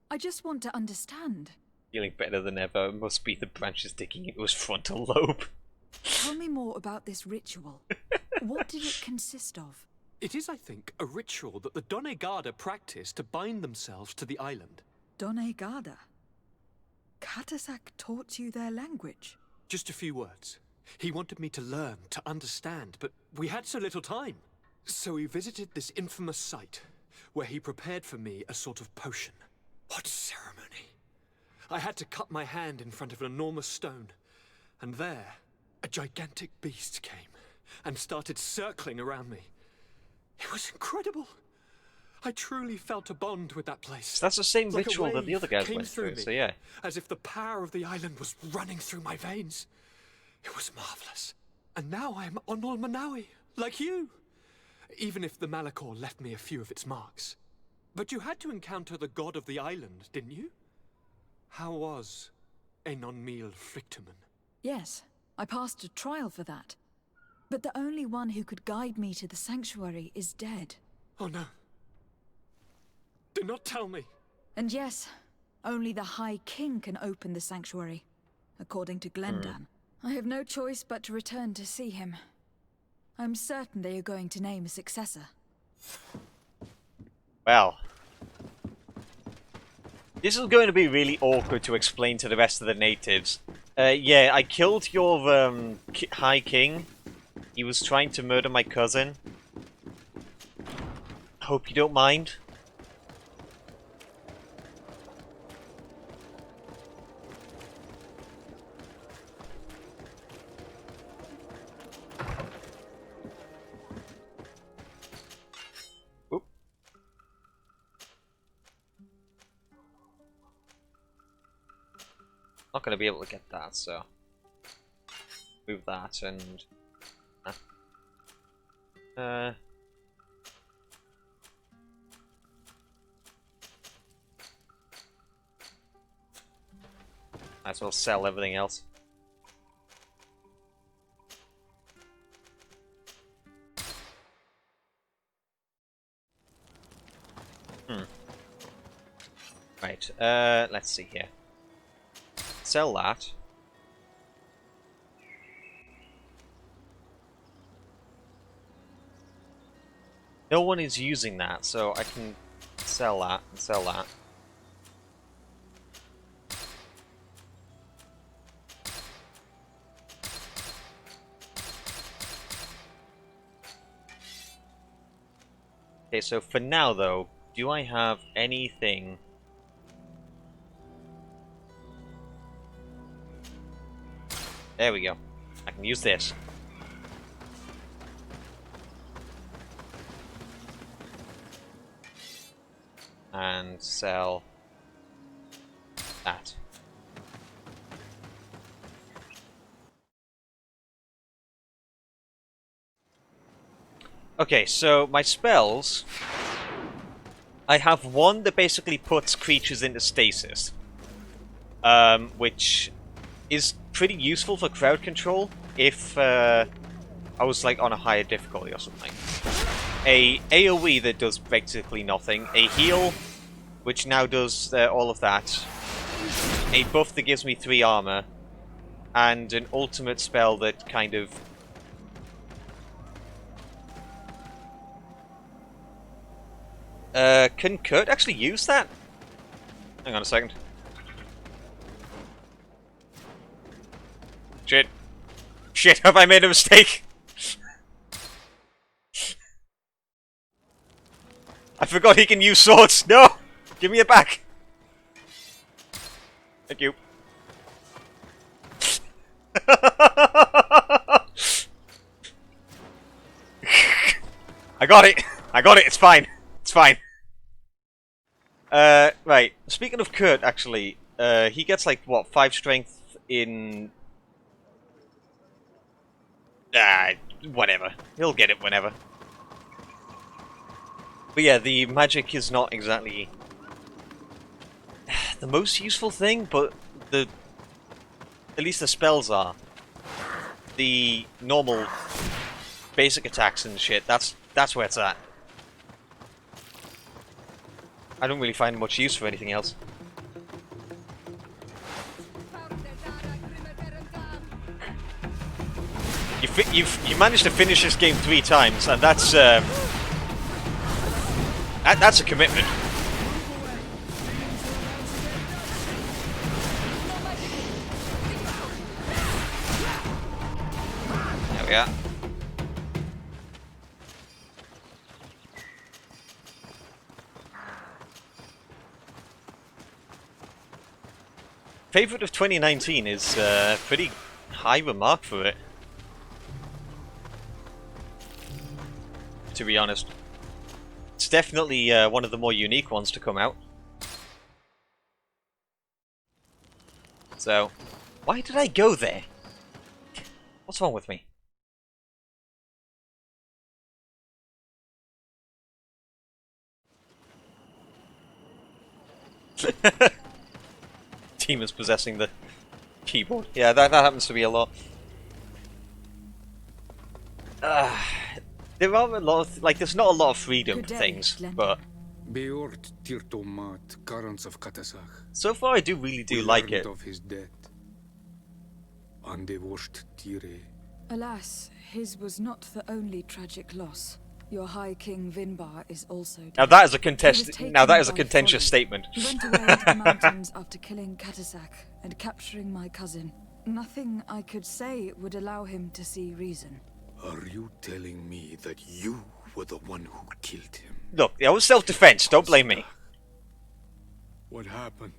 S4: I just want to understand.
S1: Feeling better than ever. Must be the branches digging into his frontal lobe.
S4: Tell me more about this ritual. What did it consist of?
S13: It is, I think, a ritual that the Donegada practice to bind themselves to the island.
S4: Donegada? Katasak taught you their language?
S13: Just a few words. He wanted me to learn, to understand, but we had so little time. So we visited this infamous site, where he prepared for me a sort of potion. What ceremony! I had to cut my hand in front of an enormous stone, and there, a gigantic beast came and started circling around me. It was incredible. I truly felt a bond with that place.
S1: So that's the same
S13: Like a
S1: ritual that the
S13: wave
S1: other guys
S13: came
S1: went through,
S13: me,
S1: so yeah.
S13: As if the power of the island was running through my veins. It was marvelous. And now I am Onol Manawi, like you. Even if the Malachor left me a few of its marks. But you had to encounter the god of the island, didn't you? How was Enon Mil Flicterman?
S4: Yes, I passed a trial for that. But the only one who could guide me to the sanctuary is dead.
S13: Oh no. Do not tell me.
S4: And yes, only the High King can open the sanctuary, according to Glendan. I have no choice but to return to see him. I'm certain they are going to name a successor.
S1: Well. This is going to be really awkward to explain to the rest of the natives. Yeah, I killed your High King. He was trying to murder my cousin. Hope you don't mind. Oop. Not going to be able to get that, so move that and might as well sell everything else. Right, let's see here. Sell that. No one is using that, so I can sell that and sell that. Okay, so for now though, do I have anything? There we go. I can use this. And sell that. Okay, so my spells I have one that basically puts creatures into stasis, which is pretty useful for crowd control if I was like on a higher difficulty or something. A AoE that does basically nothing, a heal which now does all of that, a buff that gives me 3 armor, and an ultimate spell that kind of... can Kurt actually use that? Hang on a second. Shit. Shit, have I made a mistake? I forgot he can use swords. No! Give me it back. Thank you. I got it. I got it. It's fine. It's fine. Right. Speaking of Kurt, actually, he gets like, what, 5 strength in... whatever. He'll get it whenever. But yeah, the magic is not exactly the most useful thing, but at least the spells are. The normal basic attacks and shit, that's where it's at. I don't really find much use for anything else. You managed to finish this game 3 times, and that's that's a commitment. There we are. Favorite of 2019 is pretty high remark for it, to be honest. It's definitely one of the more unique ones to come out. So, why did I go there? What's wrong with me? Demons possessing the keyboard. Yeah, that happens to me a lot. There are a lot of, like, there's not a lot of freedom things, but so far I really do like it.
S11: Of his death.
S4: Alas, his was not the only tragic loss. Your High King Vinbar is also dead.
S1: Now that is a contentious statement.
S4: He went away into the mountains after killing Katasak and capturing my cousin. Nothing I could say would allow him to see reason.
S7: Are you telling me that you were the one who killed him?
S1: Look, it was self-defense, don't blame me.
S11: What happened?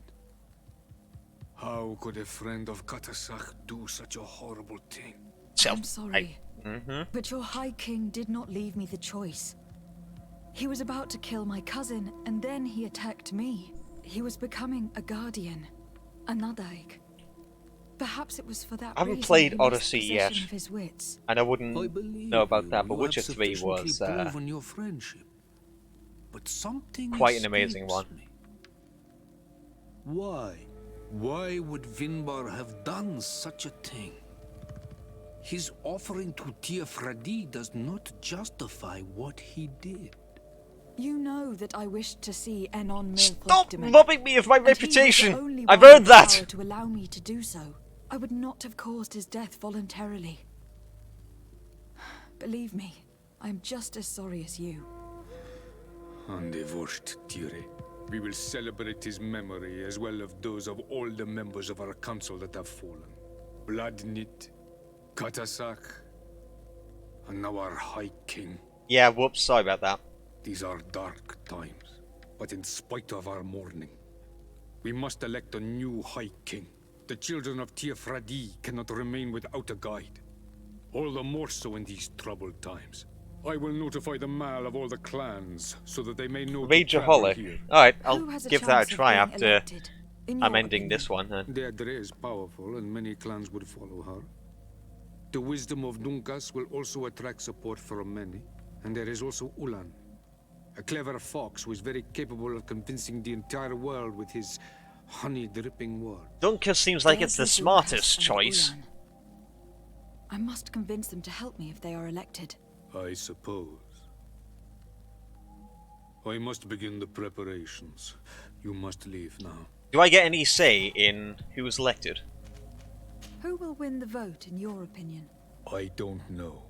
S11: How could a friend of Katasak do such a horrible thing?
S4: I'm sorry, but your High King did not leave me the choice. He was about to kill my cousin, and then he attacked me. He was becoming a guardian, a Nadaig. Perhaps it was for that
S1: I haven't
S4: reason
S1: played
S4: he lost
S1: Odyssey
S4: possession
S1: yet,
S4: of his wits.
S1: and I wouldn't know about that, but
S7: You
S1: Witcher
S7: have
S1: 3 was
S7: sufficiently proven your friendship, but something
S1: quite an amazing
S7: escapes
S1: one.
S7: me. Why? Why would Vinbar have done such a thing? His offering to Teofradi does not justify what he did.
S4: You know that I wished to see Enon
S1: Stop robbing me of my reputation! I've
S4: I've
S1: earned that!
S4: To allow me to do so. I would not have caused his death voluntarily. Believe me, I'm just as sorry as you.
S11: Undivorced Tire. We will celebrate his memory as well as those of all the members of our council that have fallen. Bloodnit, Katasak, and now our High King.
S1: Yeah, whoops, sorry about that.
S11: These are dark times, but in spite of our mourning, we must elect a new High King. The children of Teofradi cannot remain without a guide. All the more so in these troubled times. I will notify the Mal of all the clans, so that they may know to gather here.
S1: Alright, I'll give that a try after I'm ending this one.
S11: Deirdre is powerful, and many clans would follow her. The wisdom of Dunkas will also attract support from many, and there is also Ulan. A clever fox who is very capable of convincing the entire world with his honey-dripping words.
S1: Dunkus seems like it's the smartest choice.
S4: I must convince them to help me if they are elected.
S11: I suppose. I must begin the preparations. You must leave now.
S1: Do I get any say in who was elected?
S4: Who will win the vote, in your opinion?
S11: I don't know.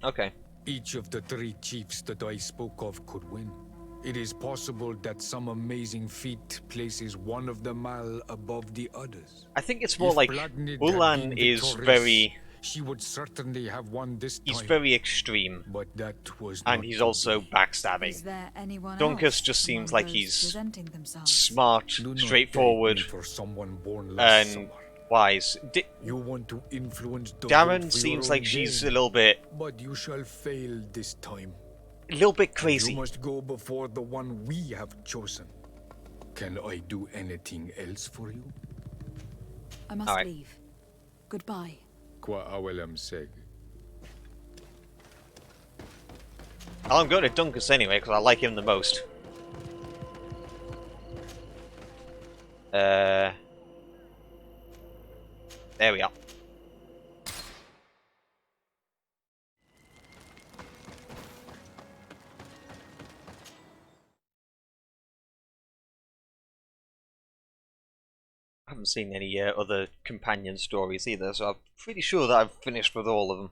S1: Okay.
S11: Each of the 3 chiefs that I spoke of could win. It is possible that some amazing feat places one of them above the others.
S1: I think it's more
S11: If
S1: like
S11: Bladnid had
S1: Ulan
S11: been
S1: is
S11: victorious,
S1: very...
S11: She would certainly have won this time.
S1: He's very extreme.
S11: But that was
S1: and
S11: not
S1: he's
S11: to
S1: also
S11: be.
S1: backstabbing.
S4: Is there anyone
S1: Dunkus
S4: else
S1: just seems
S4: among
S1: like
S4: those
S1: he's
S4: presenting themselves?
S1: smart,
S11: Do not
S1: straightforward,
S11: take me for someone born last
S1: and
S11: summer.
S1: wise.
S11: You want to influence the vote
S1: Darren
S11: for
S1: seems
S11: your
S1: like
S11: own
S1: she's
S11: gain,
S1: a little bit
S11: but you shall fail this time.
S1: a little bit
S11: And
S1: crazy.
S11: you must go before the one we have chosen. Can I do anything else for you?
S4: I must
S1: All right.
S4: leave. Goodbye.
S11: Qua awelem seg.
S1: Well, I'm going to Dunkus anyway because I like him the most. There we are. I haven't seen any other companion stories either, so I'm pretty sure that I've finished with all of them.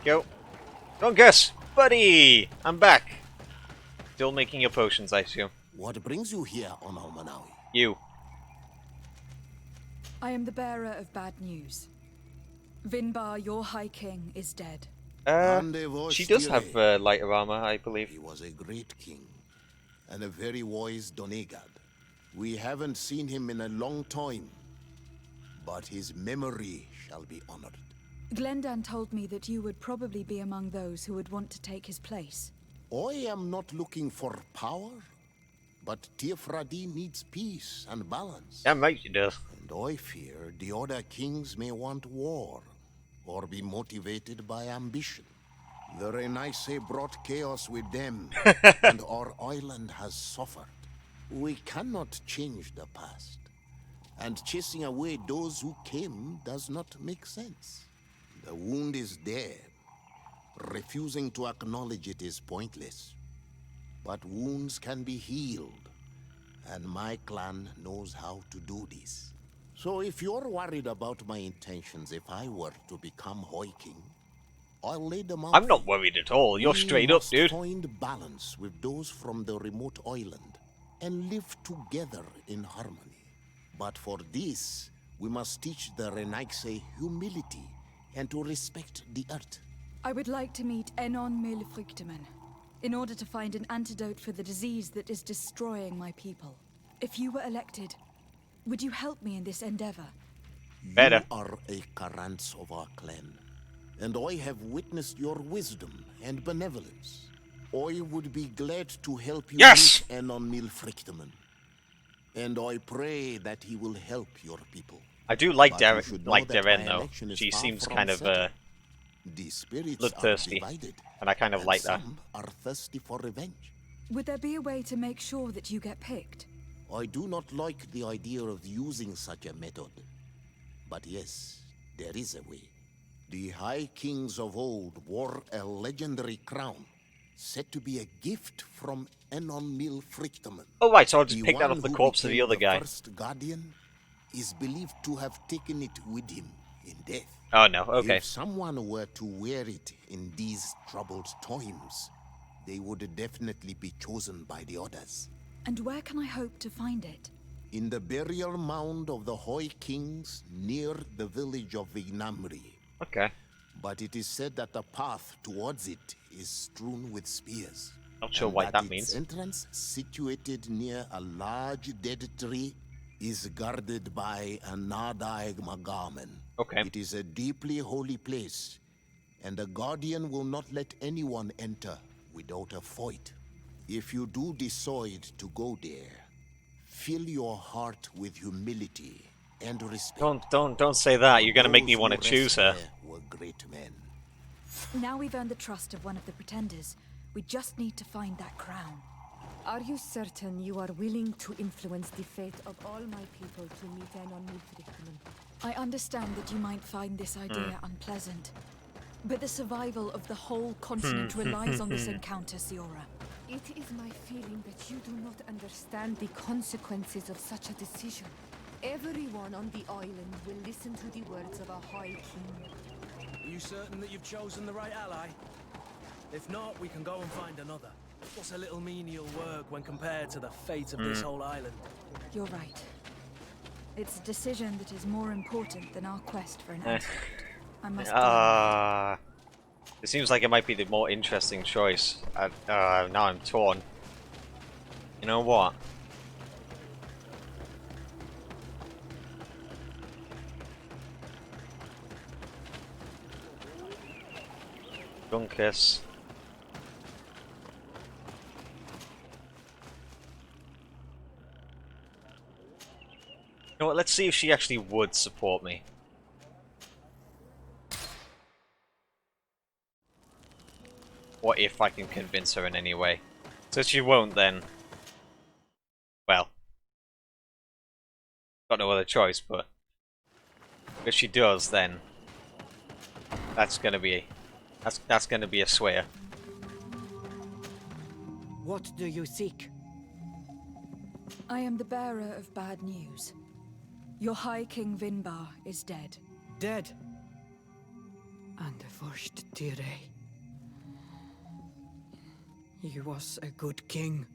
S1: Go. Dunkus! Buddy! I'm back! Still making your potions, I assume.
S6: What brings you here on Manawi?
S1: You.
S4: I am the bearer of bad news. Vinbar, your High King, is dead.
S1: She does have lighter armor, I believe.
S6: He was a great king, and a very wise Donegad. We haven't seen him in a long time, but his memory shall be honored.
S4: Glendan told me that you would probably be among those who would want to take his place.
S6: I am not looking for power, but Tiefradi needs peace and balance.
S1: Damn right she does.
S6: And I fear the other kings may want war, or be motivated by ambition. The Renaisse brought chaos with them, and our island has suffered. We cannot change the past, and chasing away those who came does not make sense. The wound is there. Refusing to acknowledge it is pointless. But wounds can be healed, and my clan knows how to do this. So if you're worried about my intentions if I were to become High King, I'll lay them out.
S1: I'm not worried at all. You're straight up, dude.
S6: We must find balance with those from the remote island and live together in harmony. But for this, we must teach the Renaisse humility and to respect the earth.
S4: I would like to meet Enon Milfrichteman in order to find an antidote for the disease that is destroying my people. If you were elected, would you help me in this endeavor?
S1: Better.
S6: You are a Karants of our clan, and I have witnessed your wisdom and benevolence. I would be glad to help you
S1: Yes!
S6: meet Enon Milfrichteman, and I pray that he will help your people.
S1: I do like
S6: But you should know that
S1: Darren
S6: my
S1: though.
S6: election is
S1: She
S6: far
S1: seems
S6: from
S1: kind of
S6: settled. The spirits
S1: bloodthirsty,
S6: are divided,
S1: and I kind of like that.
S6: some are thirsty for revenge.
S4: Would there be a way to make sure that you get picked?
S6: I do not like the idea of using such a method. But yes, there is a way. The High Kings of old wore a legendary crown, said to be a gift from Enon Milfrichteman.
S1: Oh right, so I'll just
S6: The
S1: pick that
S6: one
S1: off the
S6: who
S1: corpse of the
S6: became
S1: other guy.
S6: First Guardian is believed to have taken it with him in death.
S1: Oh no, okay.
S6: If someone were to wear it in these troubled times, they would definitely be chosen by the others.
S4: And where can I hope to find it?
S6: In the burial mound of the High Kings near the village of Vignamri.
S1: Okay.
S6: But it is said that the path towards it is strewn with spears.
S1: Not sure
S6: and
S1: what that means.
S6: Its entrance, situated near a large dead tree, is guarded by a Nadaig Magamen.
S1: Okay.
S6: It is a deeply holy place, and the Guardian will not let anyone enter without a fight. If you do decide to go there, fill your heart with humility and respect.
S1: Don't say that. You're gonna make me
S6: Those
S1: want to
S6: who
S1: choose
S6: rest
S1: her.
S6: there were great men.
S4: Now we've earned the trust of one of the pretenders. We just need to find that crown.
S10: Are you certain you are willing to influence the fate of all my people to meet Anon Milfrichmen?
S4: I understand that you might find this idea unpleasant, but the survival of the whole continent relies on this encounter, Siora.
S10: It is my feeling that you do not understand the consequences of such a decision. Everyone on the island will listen to the words of a High King.
S3: Are you certain that you've chosen the right ally? If not, we can go and find another. What's a little menial work when compared to the fate of this whole island?
S4: You're right. It's a decision that is more important than our quest for an antidote. I must
S1: it seems like it might be the more interesting choice. Now I'm torn. You know what? Gunkus. You know what, let's see if she actually would support me. Or if I can convince her in any way. So if she won't, then... well. Got no other choice, but... if she does, then... that's gonna be... that's gonna be a swear.
S9: What do you seek?
S4: I am the bearer of bad news. Your High King Vinbar is dead.
S9: Dead? And the first Tire. He was a good king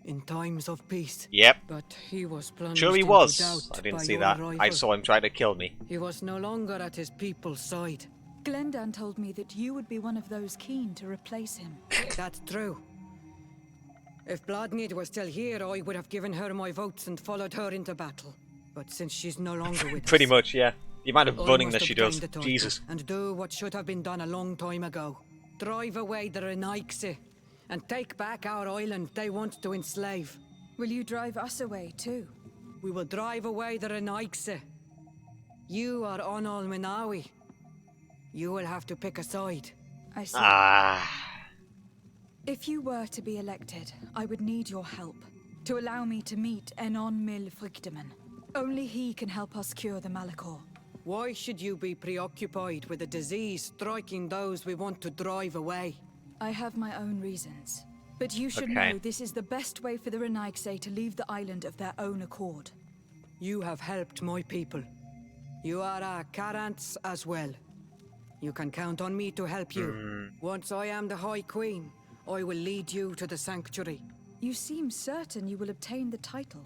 S9: in times of peace.
S1: Yep.
S9: But he was plunged
S1: Sure he
S9: into
S1: was.
S9: doubt
S1: I didn't
S9: by
S1: see
S9: your
S1: that. I
S9: rival.
S1: saw him try to kill me.
S9: He was no longer at his people's side.
S4: Glendan told me that you would be one of those keen to replace him.
S9: That's true. If Bloodnid was still here, I would have given her my votes and followed her into battle. But since she's no longer with
S1: Pretty
S9: us...
S1: much, yeah. The amount of
S9: I
S1: running
S9: must
S1: that she
S9: obtain
S1: does.
S9: the title
S1: Jesus.
S9: And do what should have been done a long time ago. Drive away the Renaigse and take back our island they want to enslave.
S4: Will you drive us away too?
S9: We will drive away the Renaigse. You are Onal Minawi. You will have to pick a side.
S4: I see. If you were to be elected, I would need your help to allow me to meet Anon Milfrichmen. Only he can help us cure the Malachor.
S9: Why should you be preoccupied with a disease striking those we want to drive away?
S4: I have my own reasons. But you should know this is the best way for the Renaigse to leave the island of their own accord.
S9: You have helped my people. You are our Karants as well. You can count on me to help you. Once I am the High Queen, I will lead you to the Sanctuary.
S4: You seem certain you will obtain the title.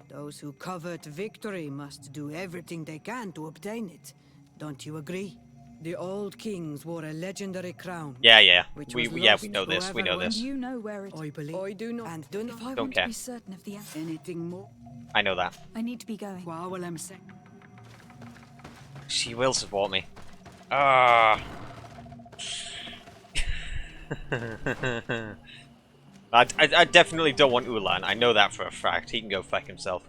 S9: Those who covet victory must do everything they can to obtain it. Don't you agree? The old kings wore a legendary crown.
S1: Yeah. We
S9: which was
S1: know
S9: lost
S1: this.
S9: to
S1: We know
S9: everyone.
S1: this.
S4: Do you know where it is?
S9: I believe. I do not. And do not.
S4: If I
S1: Don't
S4: want
S1: care.
S4: to be certain of the answer,
S9: Anything more?
S1: I know that.
S4: I need to be going.
S1: She will support me. Ah. I definitely don't want Ulan. I know that for a fact. He can go fuck himself.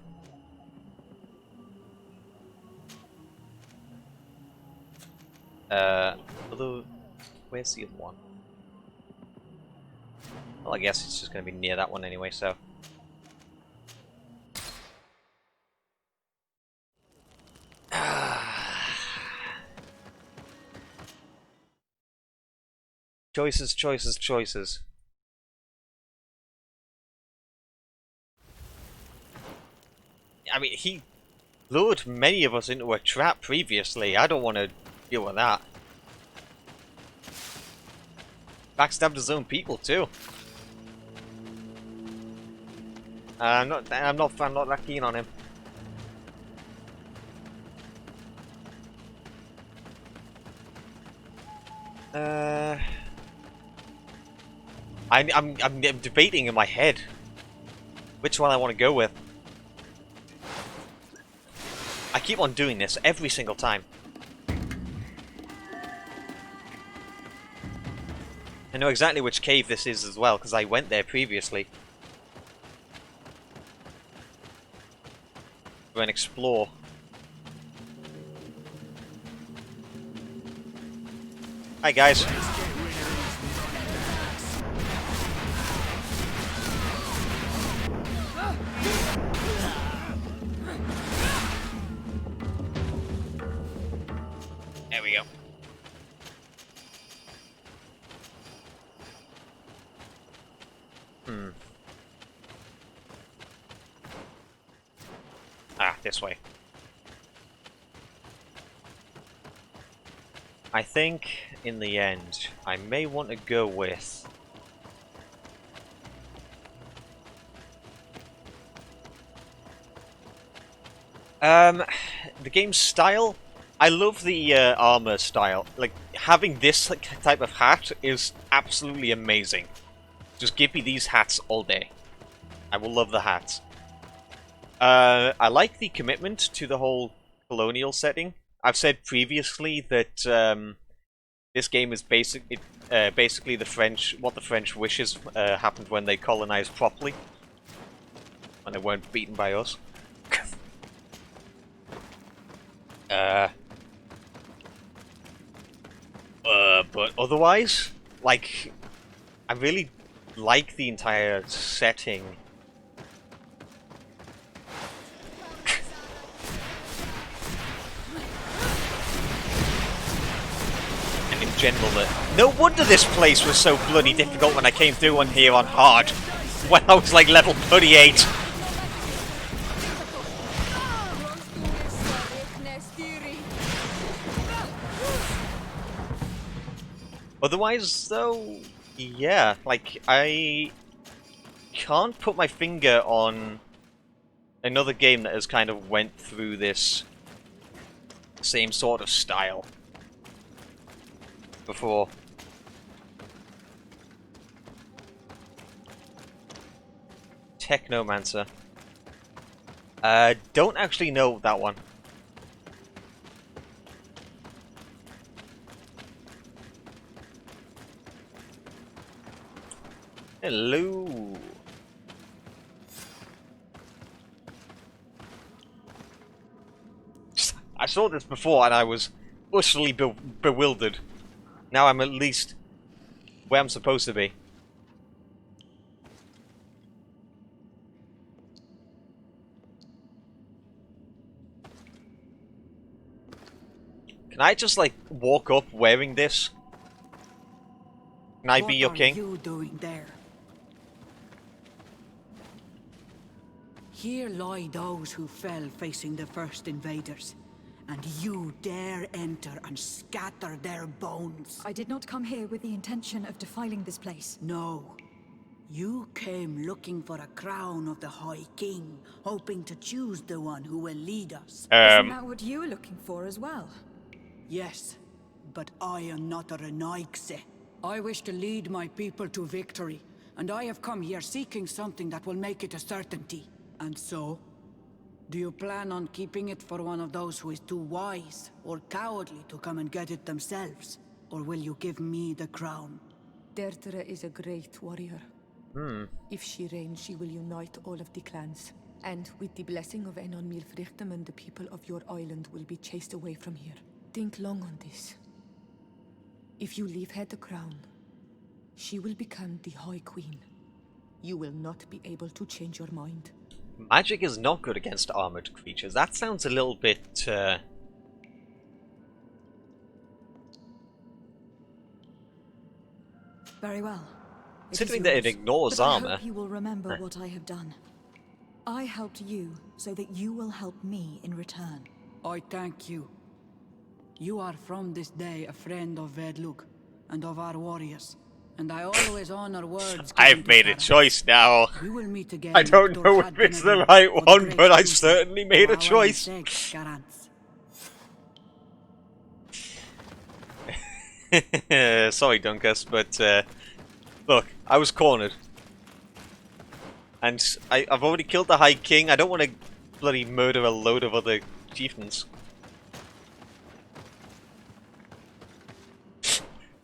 S1: Although, where's the other one? Well, I guess it's just going to be near that one anyway, so... Choices, choices, choices. I mean, he lured many of us into a trap previously. I don't want to deal with that. Backstabbed his own people too. I'm not that keen on him. I'm debating in my head which one I want to go with. I keep on doing this every single time. I know exactly which cave this is as well, because I went there previously. Go and explore. Hi guys. There we go. Ah, this way. I think, in the end, I may want to go with... the game's style? I love the armor style. Like, having this type of hat is absolutely amazing. Just give me these hats all day. I will love the hats. I like the commitment to the whole colonial setting. I've said previously that this game is basically the French. What the French wishes happened when they colonized properly, when they weren't beaten by us. But otherwise, like, I really like the entire setting. And in general, no wonder this place was so bloody difficult when I came through on here on hard, when I was like level 38. Otherwise, though, yeah, like, I can't put my finger on another game that has kind of went through this same sort of style before. Technomancer. Don't actually know that one. Hello. I saw this before and I was utterly bewildered. Now I'm at least where I'm supposed to be. Can I just like walk up wearing this? Can I be your king?
S2: What are you doing there? Here lie those who fell facing the first invaders, and you dare enter and scatter their bones.
S4: I did not come here with the intention of defiling this place.
S2: No. You came looking for a crown of the High King, hoping to choose the one who will lead us.
S4: Isn't that what you were looking for as well?
S2: Yes, but I am not a Renaigse. I wish to lead my people to victory, and I have come here seeking something that will make it a certainty. And so, do you plan on keeping it for one of those who is too wise or cowardly to come and get it themselves? Or will you give me the crown?
S10: Dertere is a great warrior. If she reigns, she will unite all of the clans. And with the blessing of Enon Milfrichtem, the people of your island will be chased away from here. Think long on this. If you leave her the crown, she will become the High Queen. You will not be able to change your mind.
S1: Magic is not good against armored creatures. That sounds a little bit,
S4: Very well.
S1: Considering that it ignores
S4: but
S1: armor.
S4: I hope you will remember what I have done. I helped you so that you will help me in return.
S2: I thank you. You are from this day a friend of Vedlug and of our warriors. And I always honor words.
S1: I've made a choice now.
S2: We will meet again.
S1: I don't know if it's the right one, but I certainly made a choice. Sorry, Dunkus, but look, I was cornered. And I've already killed the High King. I don't want to bloody murder a load of other chieftains.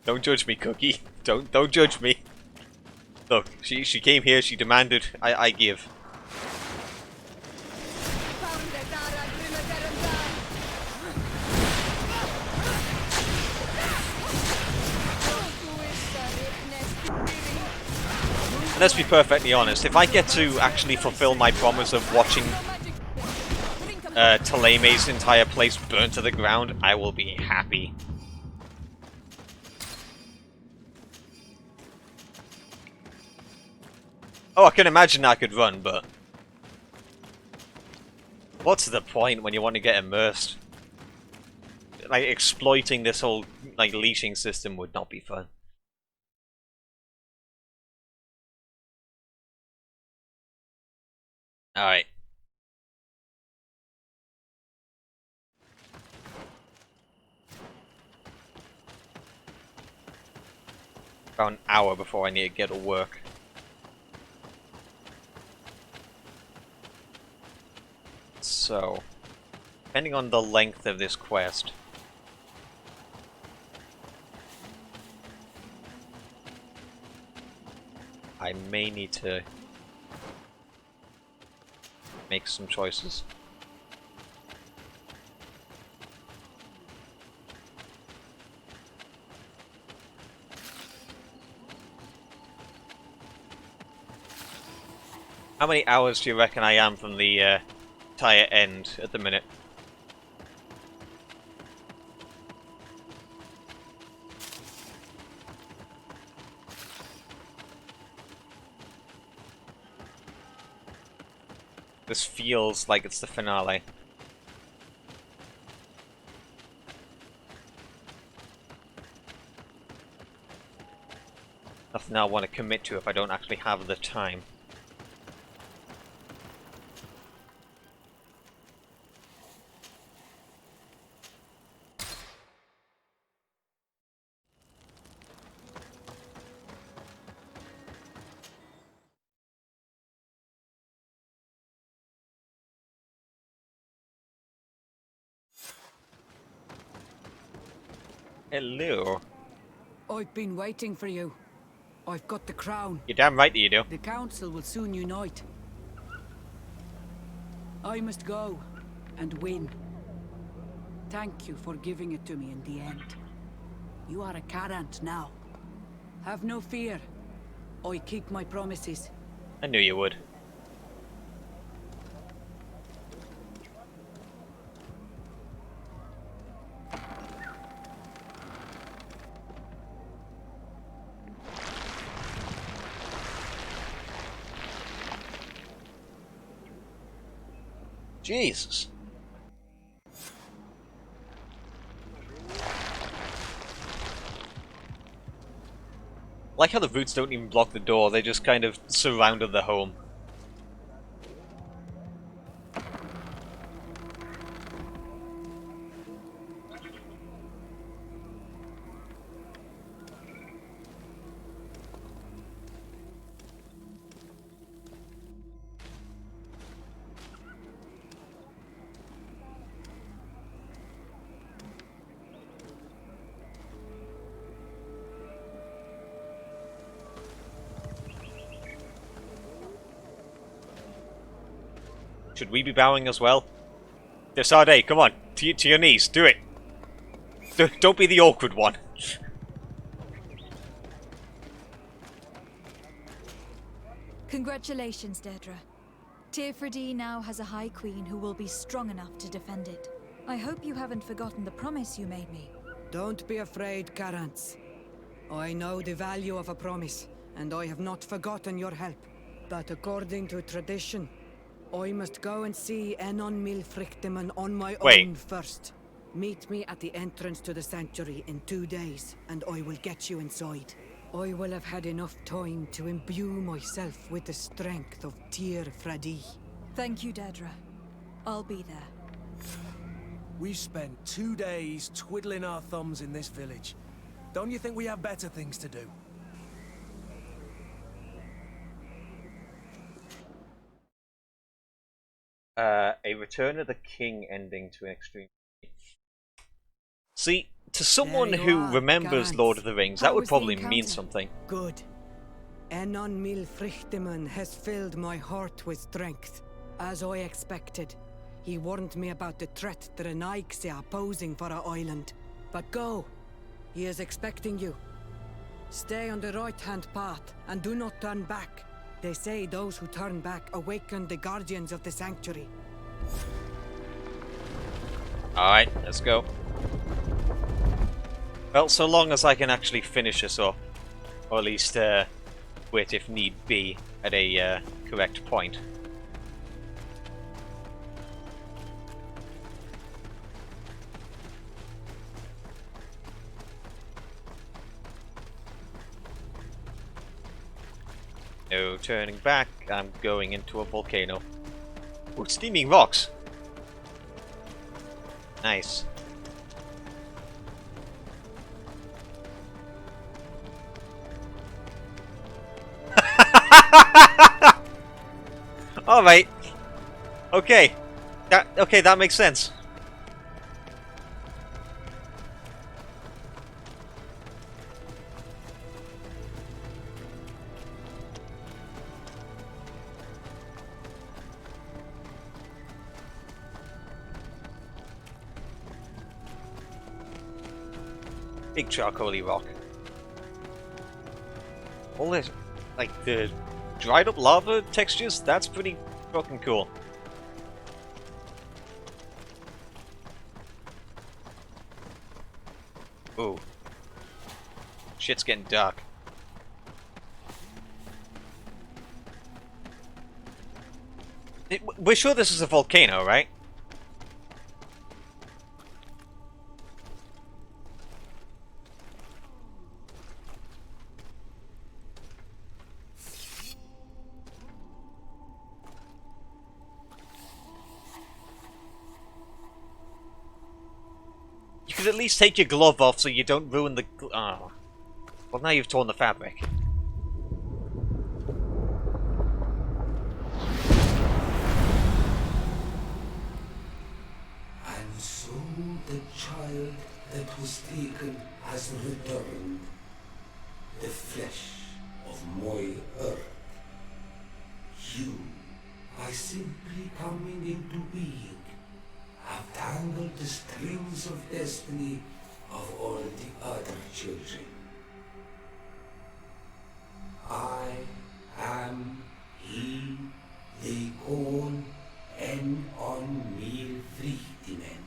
S1: Don't judge me, Cookie. Don't judge me. Look, she came here, she demanded, I give. let's be perfectly honest, if I get to actually fulfill my promise of watching Thaleme's entire place burn to the ground, I will be happy. Oh, I can imagine I could run, but what's the point when you want to get immersed? Like, exploiting this whole, like, leashing system would not be fun. Alright. About an hour before I need to get to work. So, depending on the length of this quest, I may need to make some choices. How many hours do you reckon I am from the entire end at the minute? This feels like it's the finale. Nothing I want to commit to if I don't actually have the time. Hello.
S9: I've been waiting for you. I've got the crown.
S1: You're damn right that you do.
S9: The council will soon unite. I must go and win. Thank you for giving it to me in the end. You are a Carant now. Have no fear. I keep my promises.
S1: I knew you would. Jesus. Like how the roots don't even block the door, they just kind of surrounded the home. Should we be bowing as well? Desarde, come on. To your knees. Do it. Don't be the awkward one.
S4: Congratulations, Dedra. Teirfredi now has a High Queen who will be strong enough to defend it. I hope you haven't forgotten the promise you made me.
S9: Don't be afraid, Carants. I know the value of a promise, and I have not forgotten your help. But according to tradition, I must go and see Enon Milfrichteman on my own first. Meet me at the entrance to the sanctuary in 2 days, and I will get you inside. I will have had enough time to imbue myself with the strength of Teirfredi.
S4: Thank you, Dedra. I'll be there.
S3: We've spent 2 days twiddling our thumbs in this village. Don't you think we have better things to do?
S1: A Return of the King ending to an extreme. See, to someone who remembers Lord of the Rings, that would probably mean something.
S9: Good. Enon Milfrichteman has filled my heart with strength. As I expected, he warned me about the threat the Renaigse are posing for our island. But go. He is expecting you. Stay on the right-hand path and do not turn back. They say those who turn back awaken the guardians of the sanctuary.
S1: Alright, let's go. Well, so long as I can actually finish this up, or at least quit if need be at a correct point. No turning back, I'm going into a volcano. Ooh, steaming rocks! Nice. Alright. Okay. That makes sense. Big charcoaly rock. All this, like the dried up lava textures, that's pretty fucking cool. Ooh. Shit's getting dark. We're sure this is a volcano, right? You could at least take your glove off so you don't ruin the... Oh. Well, now you've torn the fabric.
S15: And so the child that was taken has returned, the flesh of my earth. You, by simply coming into being, have tangled the strings of destiny of all the other children. I am he they call en on mil vrienden.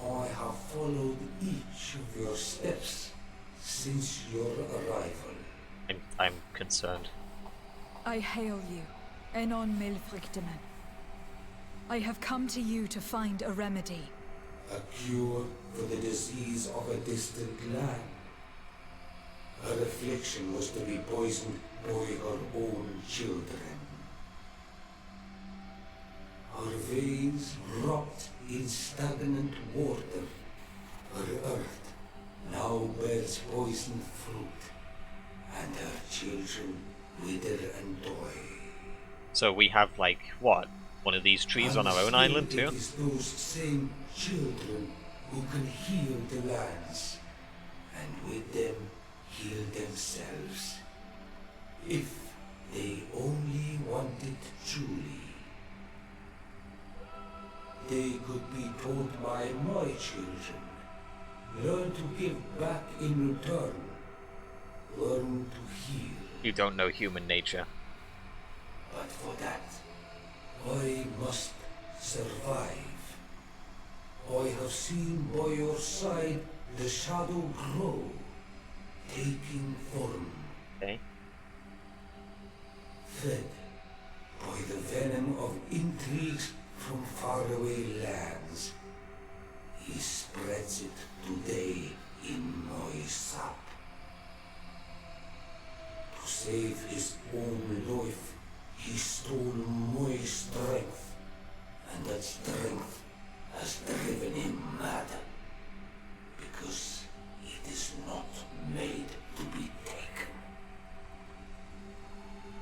S15: I have followed each of your steps since your arrival.
S1: I'm concerned.
S4: I hail you, Enon Milfrichteman. I have come to you to find a remedy.
S15: A cure for the disease of a distant land. Her affliction was to be poisoned by her own children. Her veins rot in stagnant water. Her earth now bears poisoned fruit, and her children wither and die.
S1: So we have, like, what? One of these trees on our own island too?
S15: It is those same children who can heal the lands, and with them heal themselves. If they only wanted truly. They could be taught by my children. Learn to give back in return. Learn to heal.
S1: You don't know human nature.
S15: But for that, I must survive. I have seen by your side the shadow grow, taking form.
S1: Okay.
S15: Fed by the venom of intrigues from faraway lands. He spreads it today in my sap. To save his own life, he stole my strength, and that strength has driven him mad. Because it is not made to be taken.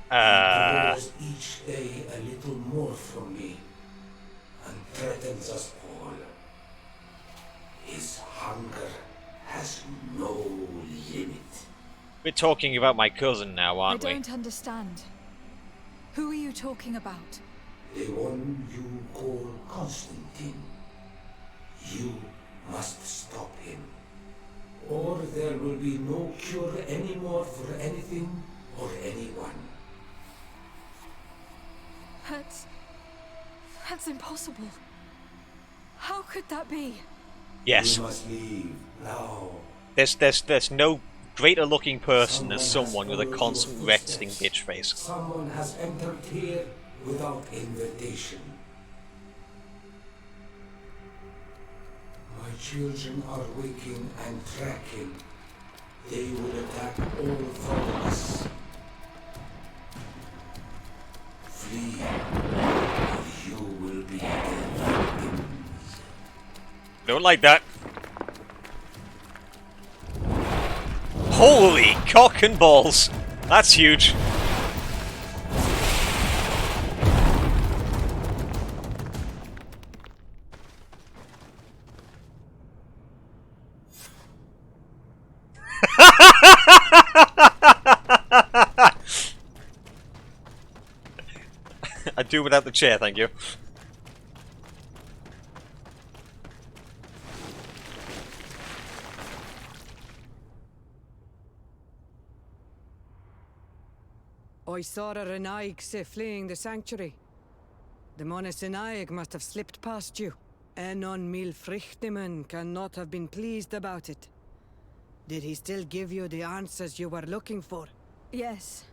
S15: He draws each day a little more from me, and threatens us all. His hunger has no limit.
S1: We're talking about my cousin now, aren't we?
S4: I don't understand. Who are you talking about?
S15: The one you call Constantine. You must stop him. Or there will be no cure anymore for anything or anyone.
S4: That's impossible. How could that be?
S1: Yes.
S15: You must leave now.
S1: There's no greater looking person than
S15: Someone has
S1: someone with a
S15: followed
S1: constant
S15: your
S1: resting
S15: footsteps.
S1: bitch face.
S15: Someone has entered here without invitation. My children are waking and tracking. They will attack all four of us. Flee, or you will be their victims.
S1: Don't like that. Holy cock and balls! That's huge. I'd do without the chair, thank you.
S9: I saw a Renaigse fleeing the sanctuary. The Monesenaig must have slipped past you. Enon Milfrichtimen cannot have been pleased about it. Did he still give you the answers you were looking for?
S4: Yes.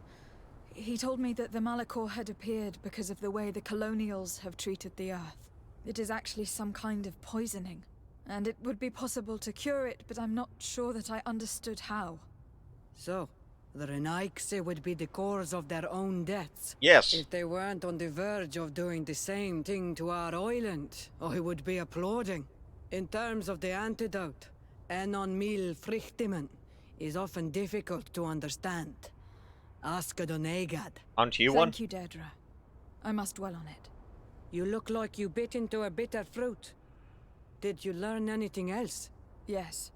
S4: He told me that the Malachor had appeared because of the way the colonials have treated the Earth. It is actually some kind of poisoning, and it would be possible to cure it, but I'm not sure that I understood how.
S9: So, the Renaigse would be the cause of their own deaths.
S1: Yes.
S9: If they weren't on the verge of doing the same thing to our island, I would be applauding. In terms of the antidote, Enon Mil Frichtimen is often difficult to understand. Ask Adonegad.
S1: Aren't you one?
S4: Thank you, Deirdre. I must dwell on it.
S9: You look like you bit into a bitter fruit. Did you learn anything else?
S4: Yes.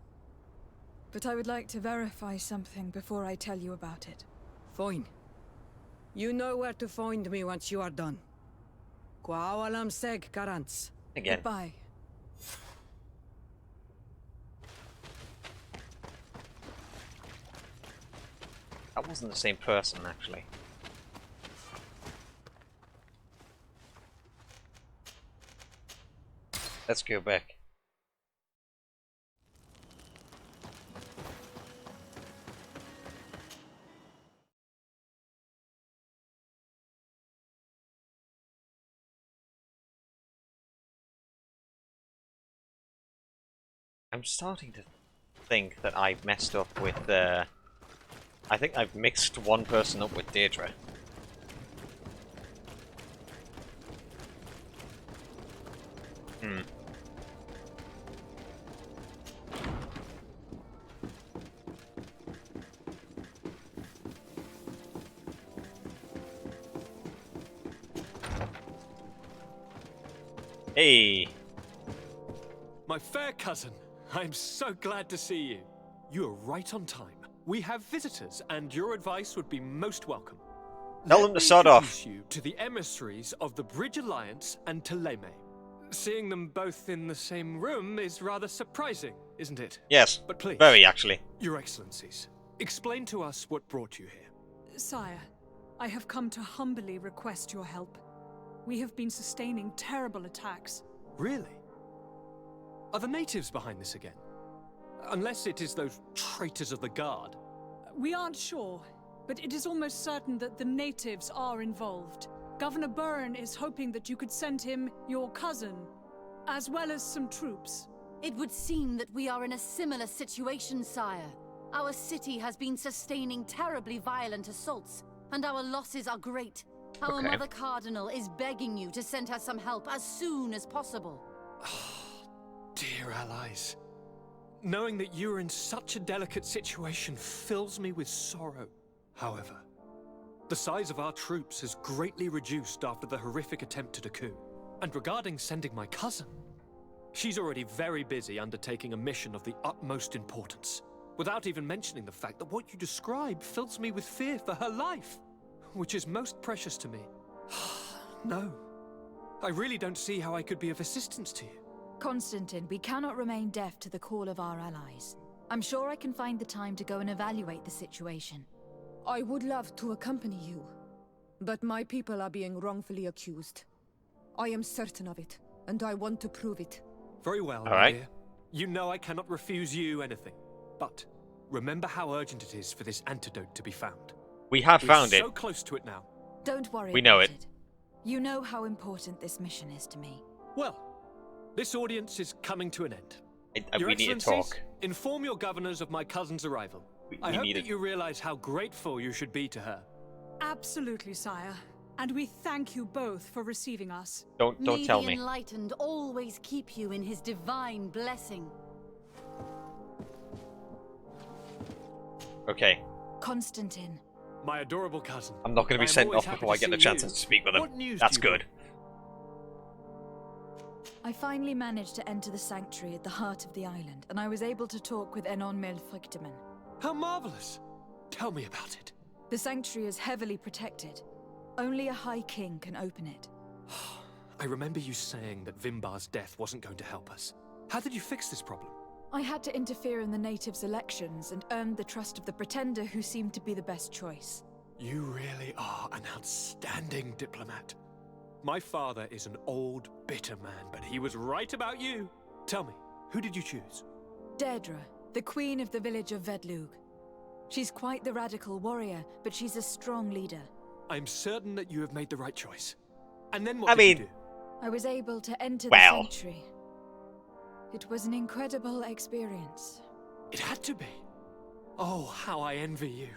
S4: But I would like to verify something before I tell you about it.
S9: Fine. You know where to find me once you are done. Quawalam seg karants.
S1: Again.
S4: Goodbye.
S1: That wasn't the same person, actually. Let's go back. I'm starting to think that I messed up with I think I've mixed one person up with Deirdre. Hey!
S16: My fair cousin, I'm so glad to see you. You are right on time. We have visitors, and your advice would be most welcome.
S1: Tell them to sod off.
S16: Let me introduce you to the emissaries of the Bridge Alliance and Teleme. Seeing them both in the same room is rather surprising, isn't it?
S1: Yes,
S16: but please,
S1: very actually.
S16: Your Excellencies, explain to us what brought you here.
S17: Sire, I have come to humbly request your help. We have been sustaining terrible attacks.
S16: Really? Are the natives behind this again? Unless it is those traitors of the Guard.
S17: We aren't sure, but it is almost certain that the natives are involved. Governor Byrne is hoping that you could send him your cousin, as well as some troops.
S14: It would seem that we are in a similar situation, sire. Our city has been sustaining terribly violent assaults, and our losses are great. Our Mother Cardinal is begging you to send her some help as soon as possible.
S16: Dear allies, knowing that you are in such a delicate situation fills me with sorrow. However, the size of our troops has greatly reduced after the horrific attempt at a coup. And regarding sending my cousin, she's already very busy undertaking a mission of the utmost importance, without even mentioning the fact that what you describe fills me with fear for her life, which is most precious to me. No, I really don't see how I could be of assistance to you.
S4: Constantine, we cannot remain deaf to the call of our allies. I'm sure I can find the time to go and evaluate the situation.
S14: I would love to accompany you, but my people are being wrongfully accused.
S10: I am certain of it, and I want to prove it.
S16: Very well,
S1: All
S16: my
S1: right.
S16: dear. You know I cannot refuse you anything. But remember how urgent it is for this antidote to be found.
S1: We have
S16: We're
S1: found it.
S16: so close to it now.
S4: Don't worry
S1: We know
S4: about
S1: it.
S4: You know how important this mission is to me.
S16: Well, this audience is coming to an end. Your
S1: We need to
S16: Excellencies,
S1: talk.
S16: inform your governors of my cousin's arrival. I
S1: we
S16: hope
S1: need
S16: that
S1: it.
S16: you realize how grateful you should be to her.
S17: Absolutely, sire. And we thank you both for receiving us.
S1: Don't tell
S14: May
S1: me.
S14: the enlightened always keep you in his divine blessing.
S1: Okay.
S4: Constantine.
S16: My adorable cousin.
S1: I'm not going to
S16: I
S1: be
S16: am
S1: sent
S16: always
S1: off
S16: happy
S1: before I
S16: to
S1: get the
S16: see
S1: chance
S16: you.
S1: to speak with him.
S16: What news
S1: That's
S16: do you
S1: good.
S16: bring?
S4: I finally managed to enter the sanctuary at the heart of the island, and I was able to talk with Enon Melfrichtemann.
S16: How marvelous! Tell me about it.
S4: The sanctuary is heavily protected. Only a High King can open it.
S16: I remember you saying that Vimbar's death wasn't going to help us. How did you fix this problem?
S4: I had to interfere in the natives' elections and earned the trust of the Pretender, who seemed to be the best choice.
S16: You really are an outstanding diplomat. My father is an old, bitter man, but he was right about you. Tell me, who did you choose?
S4: Deirdre, the queen of the village of Vedlug. She's quite the radical warrior, but she's a strong leader.
S16: I'm certain that you have made the right choice. And then what
S1: I
S16: did you
S1: mean-
S16: do?
S4: I was able to enter
S1: Well.
S4: the sanctuary. It was an incredible experience.
S16: It had to be. Oh, how I envy you.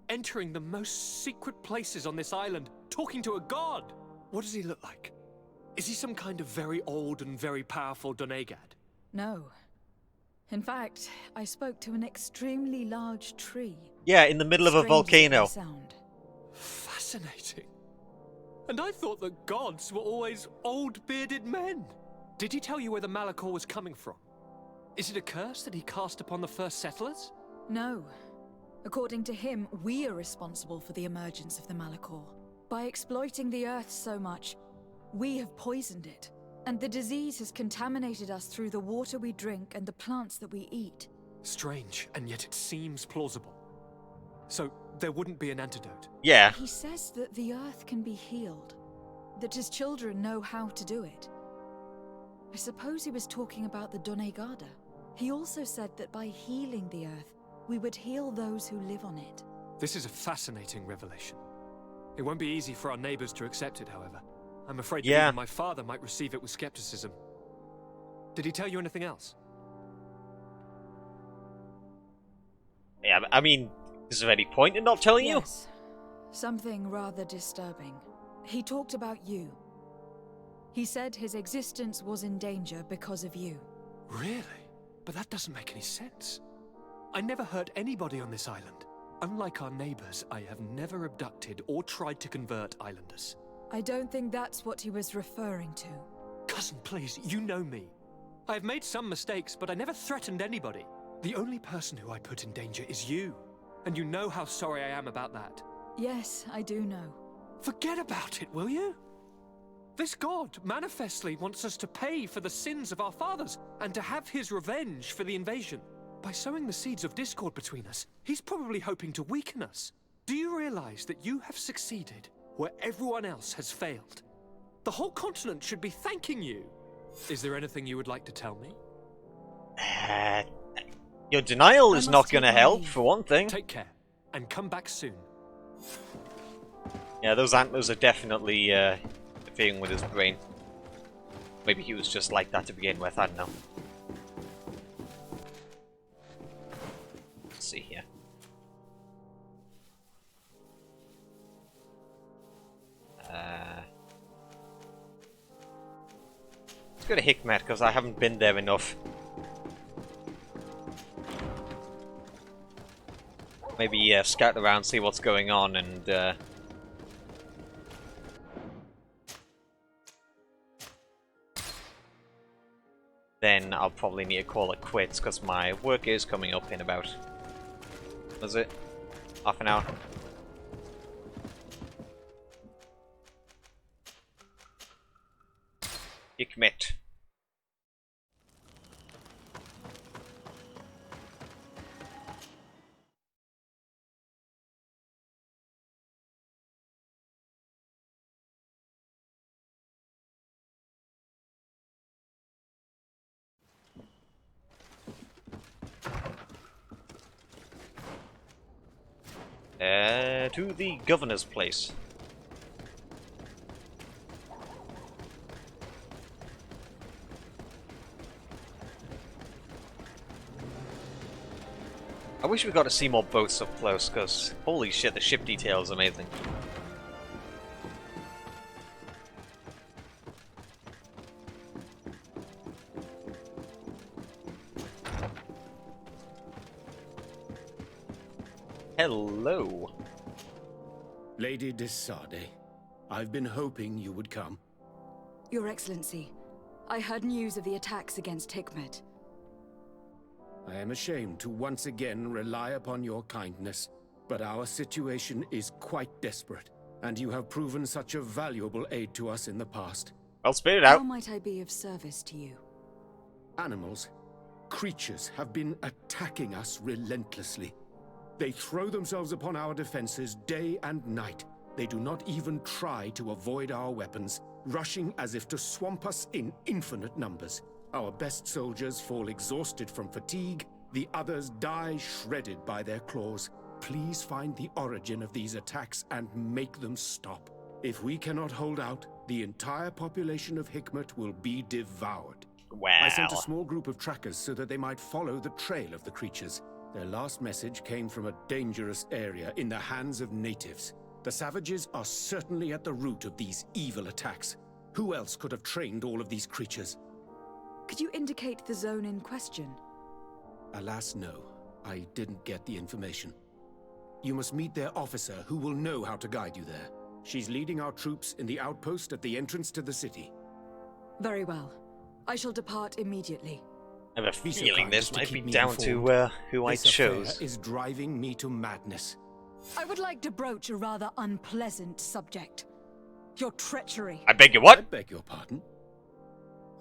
S16: Entering the most secret places on this island, talking to a god. What does he look like? Is he some kind of very old and very powerful Donegad?
S4: No. In fact, I spoke to an extremely large tree.
S1: Yeah, in the middle of a
S4: Strange as it may
S1: volcano.
S4: sound.
S16: Fascinating. And I thought that gods were always old bearded men. Did he tell you where the Malachor was coming from? Is it a curse that he cast upon the first settlers?
S4: No. According to him, we are responsible for the emergence of the Malachor. By exploiting the Earth so much, we have poisoned it. And the disease has contaminated us through the water we drink and the plants that we eat.
S16: Strange, and yet it seems plausible. So, there wouldn't be an antidote?
S1: Yeah.
S4: He says that the Earth can be healed. That his children know how to do it. I suppose he was talking about the Donegada. He also said that by healing the Earth, we would heal those who live on it.
S16: This is a fascinating revelation. It won't be easy for our neighbors to accept it, however. I'm afraid that even my father might receive it with skepticism. Did he tell you anything else?
S1: Yeah, I mean, is there any point in not telling you?
S4: Yes. Something rather disturbing. He talked about you. He said his existence was in danger because of you.
S16: Really? But that doesn't make any sense. I never hurt anybody on this island. Unlike our neighbors, I have never abducted or tried to convert islanders.
S4: I don't think that's what he was referring to.
S16: Cousin, please, you know me. I have made some mistakes, but I never threatened anybody. The only person who I put in danger is you. And you know how sorry I am about that.
S4: Yes, I do know.
S16: Forget about it, will you? This god manifestly wants us to pay for the sins of our fathers and to have his revenge for the invasion. By sowing the seeds of discord between us, he's probably hoping to weaken us. Do you realize that you have succeeded where everyone else has failed? The whole continent should be thanking you. Is there anything you would like to tell me?
S1: Your denial is
S4: must
S1: not
S4: take
S1: going to
S4: my
S1: help,
S4: leave.
S1: for one thing.
S16: Take care, and come back soon.
S1: Yeah, those antlers are definitely interfering with his brain. Maybe he was just like that to begin with, I don't know. Let's see here. Let's go to Hikmet, because I haven't been there enough. Maybe scout around, see what's going on, and then I'll probably need to call it quits, because my work is coming up in about... Was it? Half an hour? Hikmet. To the governor's place. I wish we got to see more boats up close, because holy shit, the ship detail is amazing. Hello.
S5: Lady Desade, I've been hoping you would come.
S4: Your Excellency, I heard news of the attacks against Hikmet.
S5: I am ashamed to once again rely upon your kindness, but our situation is quite desperate, and you have proven such a valuable aid to us in the past.
S1: I'll spit it out.
S4: How might I be of service to you?
S5: Animals, creatures have been attacking us relentlessly. They throw themselves upon our defenses day and night. They do not even try to avoid our weapons, rushing as if to swamp us in infinite numbers. Our best soldiers fall exhausted from fatigue, the others die shredded by their claws. Please find the origin of these attacks and make them stop. If we cannot hold out, the entire population of Hikmet will be devoured.
S1: Wow.
S5: I sent a small group of trackers so that they might follow the trail of the creatures. Their last message came from a dangerous area in the hands of natives. The savages are certainly at the root of these evil attacks. Who else could have trained all of these creatures?
S4: Could you indicate the zone in question?
S5: Alas, no. I didn't get the information. You must meet their officer, who will know how to guide you there. She's leading our troops in the outpost at the entrance to the city.
S4: Very well. I shall depart immediately.
S1: I have a
S5: Be so
S1: feeling
S5: kind
S1: this
S5: as to
S1: might
S5: keep
S1: be
S5: me
S1: down
S5: informed.
S1: to who I
S5: This affair
S1: chose.
S5: is driving me to madness.
S4: I would like to broach a rather unpleasant subject. Your treachery.
S1: I beg your what?
S5: I beg your pardon?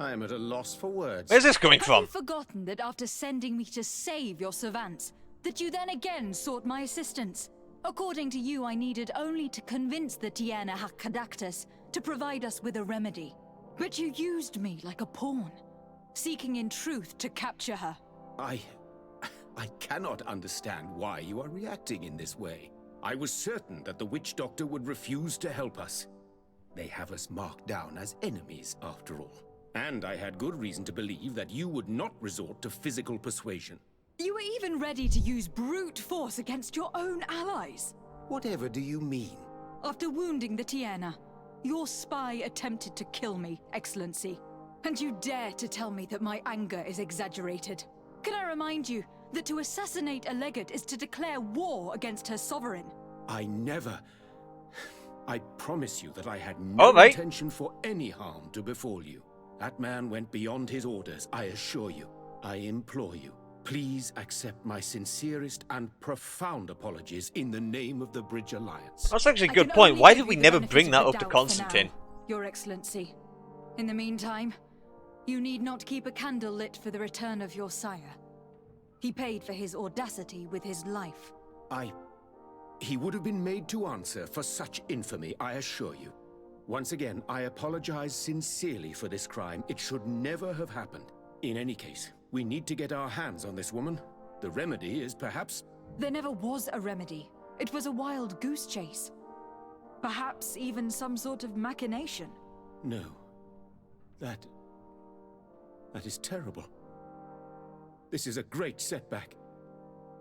S5: I am at a loss for words.
S1: Where's this coming
S4: Have
S1: from?
S4: you forgotten that after sending me to save your servants, that you then again sought my assistance? According to you, I needed only to convince the Tiana Hakkadactus to provide us with a remedy. But you used me like a pawn, seeking in truth to capture her.
S5: I cannot understand why you are reacting in this way. I was certain that the witch doctor would refuse to help us. They have us marked down as enemies, after all. And I had good reason to believe that you would not resort to physical persuasion.
S4: You were even ready to use brute force against your own allies.
S5: Whatever do you mean?
S4: After wounding the Tiana, your spy attempted to kill me, Excellency. And you dare to tell me that my anger is exaggerated. Can I remind you that to assassinate a legate is to declare war against her sovereign?
S5: I never... I promise you that I had no intention for any harm to befall you. That man went beyond his orders, I assure you. I implore you, please accept my sincerest and profound apologies in the name of the Bridge Alliance.
S1: That's actually a good point. Why did we never bring that up to Constantine?
S4: Your Excellency. In the meantime, you need not keep a candle lit for the return of your sire. He paid for his audacity with his life.
S5: He would have been made to answer for such infamy, I assure you. Once again, I apologize sincerely for this crime. It should never have happened. In any case, we need to get our hands on this woman. The remedy is perhaps...
S4: There never was a remedy. It was a wild goose chase. Perhaps even some sort of machination.
S5: No. That is terrible. This is a great setback.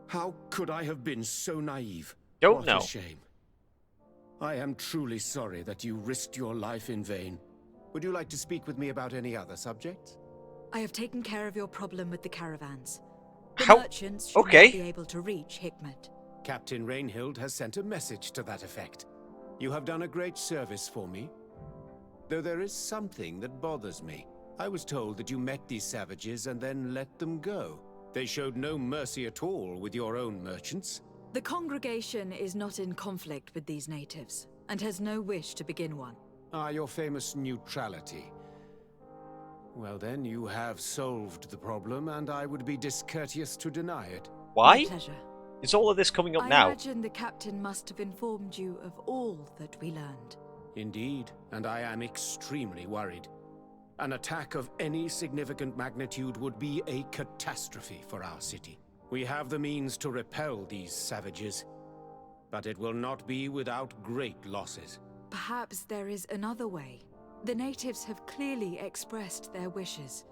S5: How could I have been so naive?
S1: Don't know.
S5: What a shame. I am truly sorry that you risked your life in vain. Would you like to speak with me about any other subjects?
S4: I have taken care of your problem with the caravans. The
S1: How?
S4: merchants should
S1: Okay.
S4: now be able to reach Hikmet.
S5: Captain Rainhild has sent a message to that effect. You have done a great service for me. Though there is something that bothers me. I was told that you met these savages and then let them go. They showed no mercy at all with your own merchants.
S4: The congregation is not in conflict with these natives, and has no wish to begin one.
S5: Your famous neutrality. Well then, you have solved the problem, and I would be discourteous to deny it.
S1: Why?
S4: My pleasure.
S1: Is all of this coming up
S4: I
S1: now?
S4: imagine the captain must have informed you of all that we learned.
S5: Indeed, and I am extremely worried. An attack of any significant magnitude would be a catastrophe for our city. We have the means to repel these savages.
S11: but it will not be without great losses.
S4: Perhaps there is another way. The natives have clearly expressed their wishes.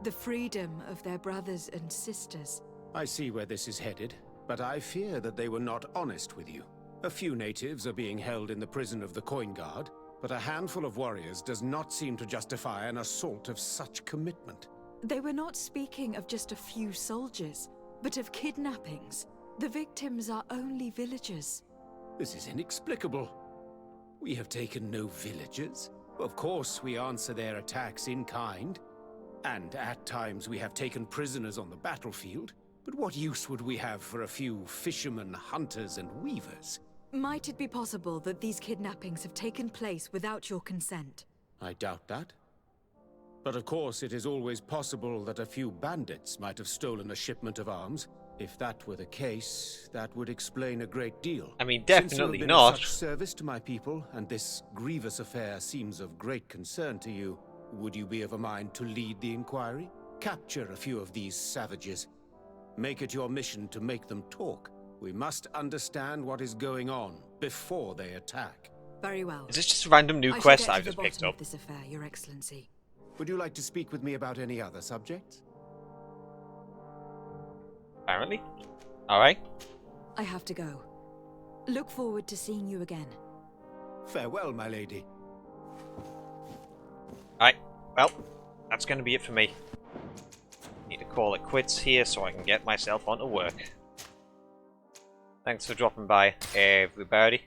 S4: The freedom of their brothers and sisters.
S11: I see where this is headed, but I fear that they were not honest with you. A few natives are being held in the prison of the Coin Guard, but a handful of warriors does not seem to justify an assault of such commitment.
S4: They were not speaking of just a few soldiers, but of kidnappings. The victims are only villagers.
S11: This is inexplicable. We have taken no villagers. Of course, we answer their attacks in kind. And at times we have taken prisoners on the battlefield. But what use would we have for a few fishermen, hunters, and weavers?
S4: Might it be possible that these kidnappings have taken place without your consent?
S11: I doubt that. But of course, it is always possible that a few bandits might have stolen a shipment of arms. If that were the case, that would explain a great deal.
S1: I mean,
S11: Since you
S1: definitely
S11: have been
S1: not.
S11: of such service to my people, and this grievous affair seems of great concern to you, would you be of a mind to lead the inquiry? Capture a few of these savages. Make it your mission to make them talk. We must understand what is going on before they attack.
S4: Very well.
S1: Is this just a random new quest I've just picked up?
S4: This affair, Your Excellency.
S11: Would you like to speak with me about any other subjects?
S1: Apparently. Alright.
S4: I have to go. Look forward to seeing you again.
S11: Farewell, my lady.
S1: Alright, well, that's going to be it for me. Need to call it quits here so I can get myself onto work. Thanks for dropping by, everybody.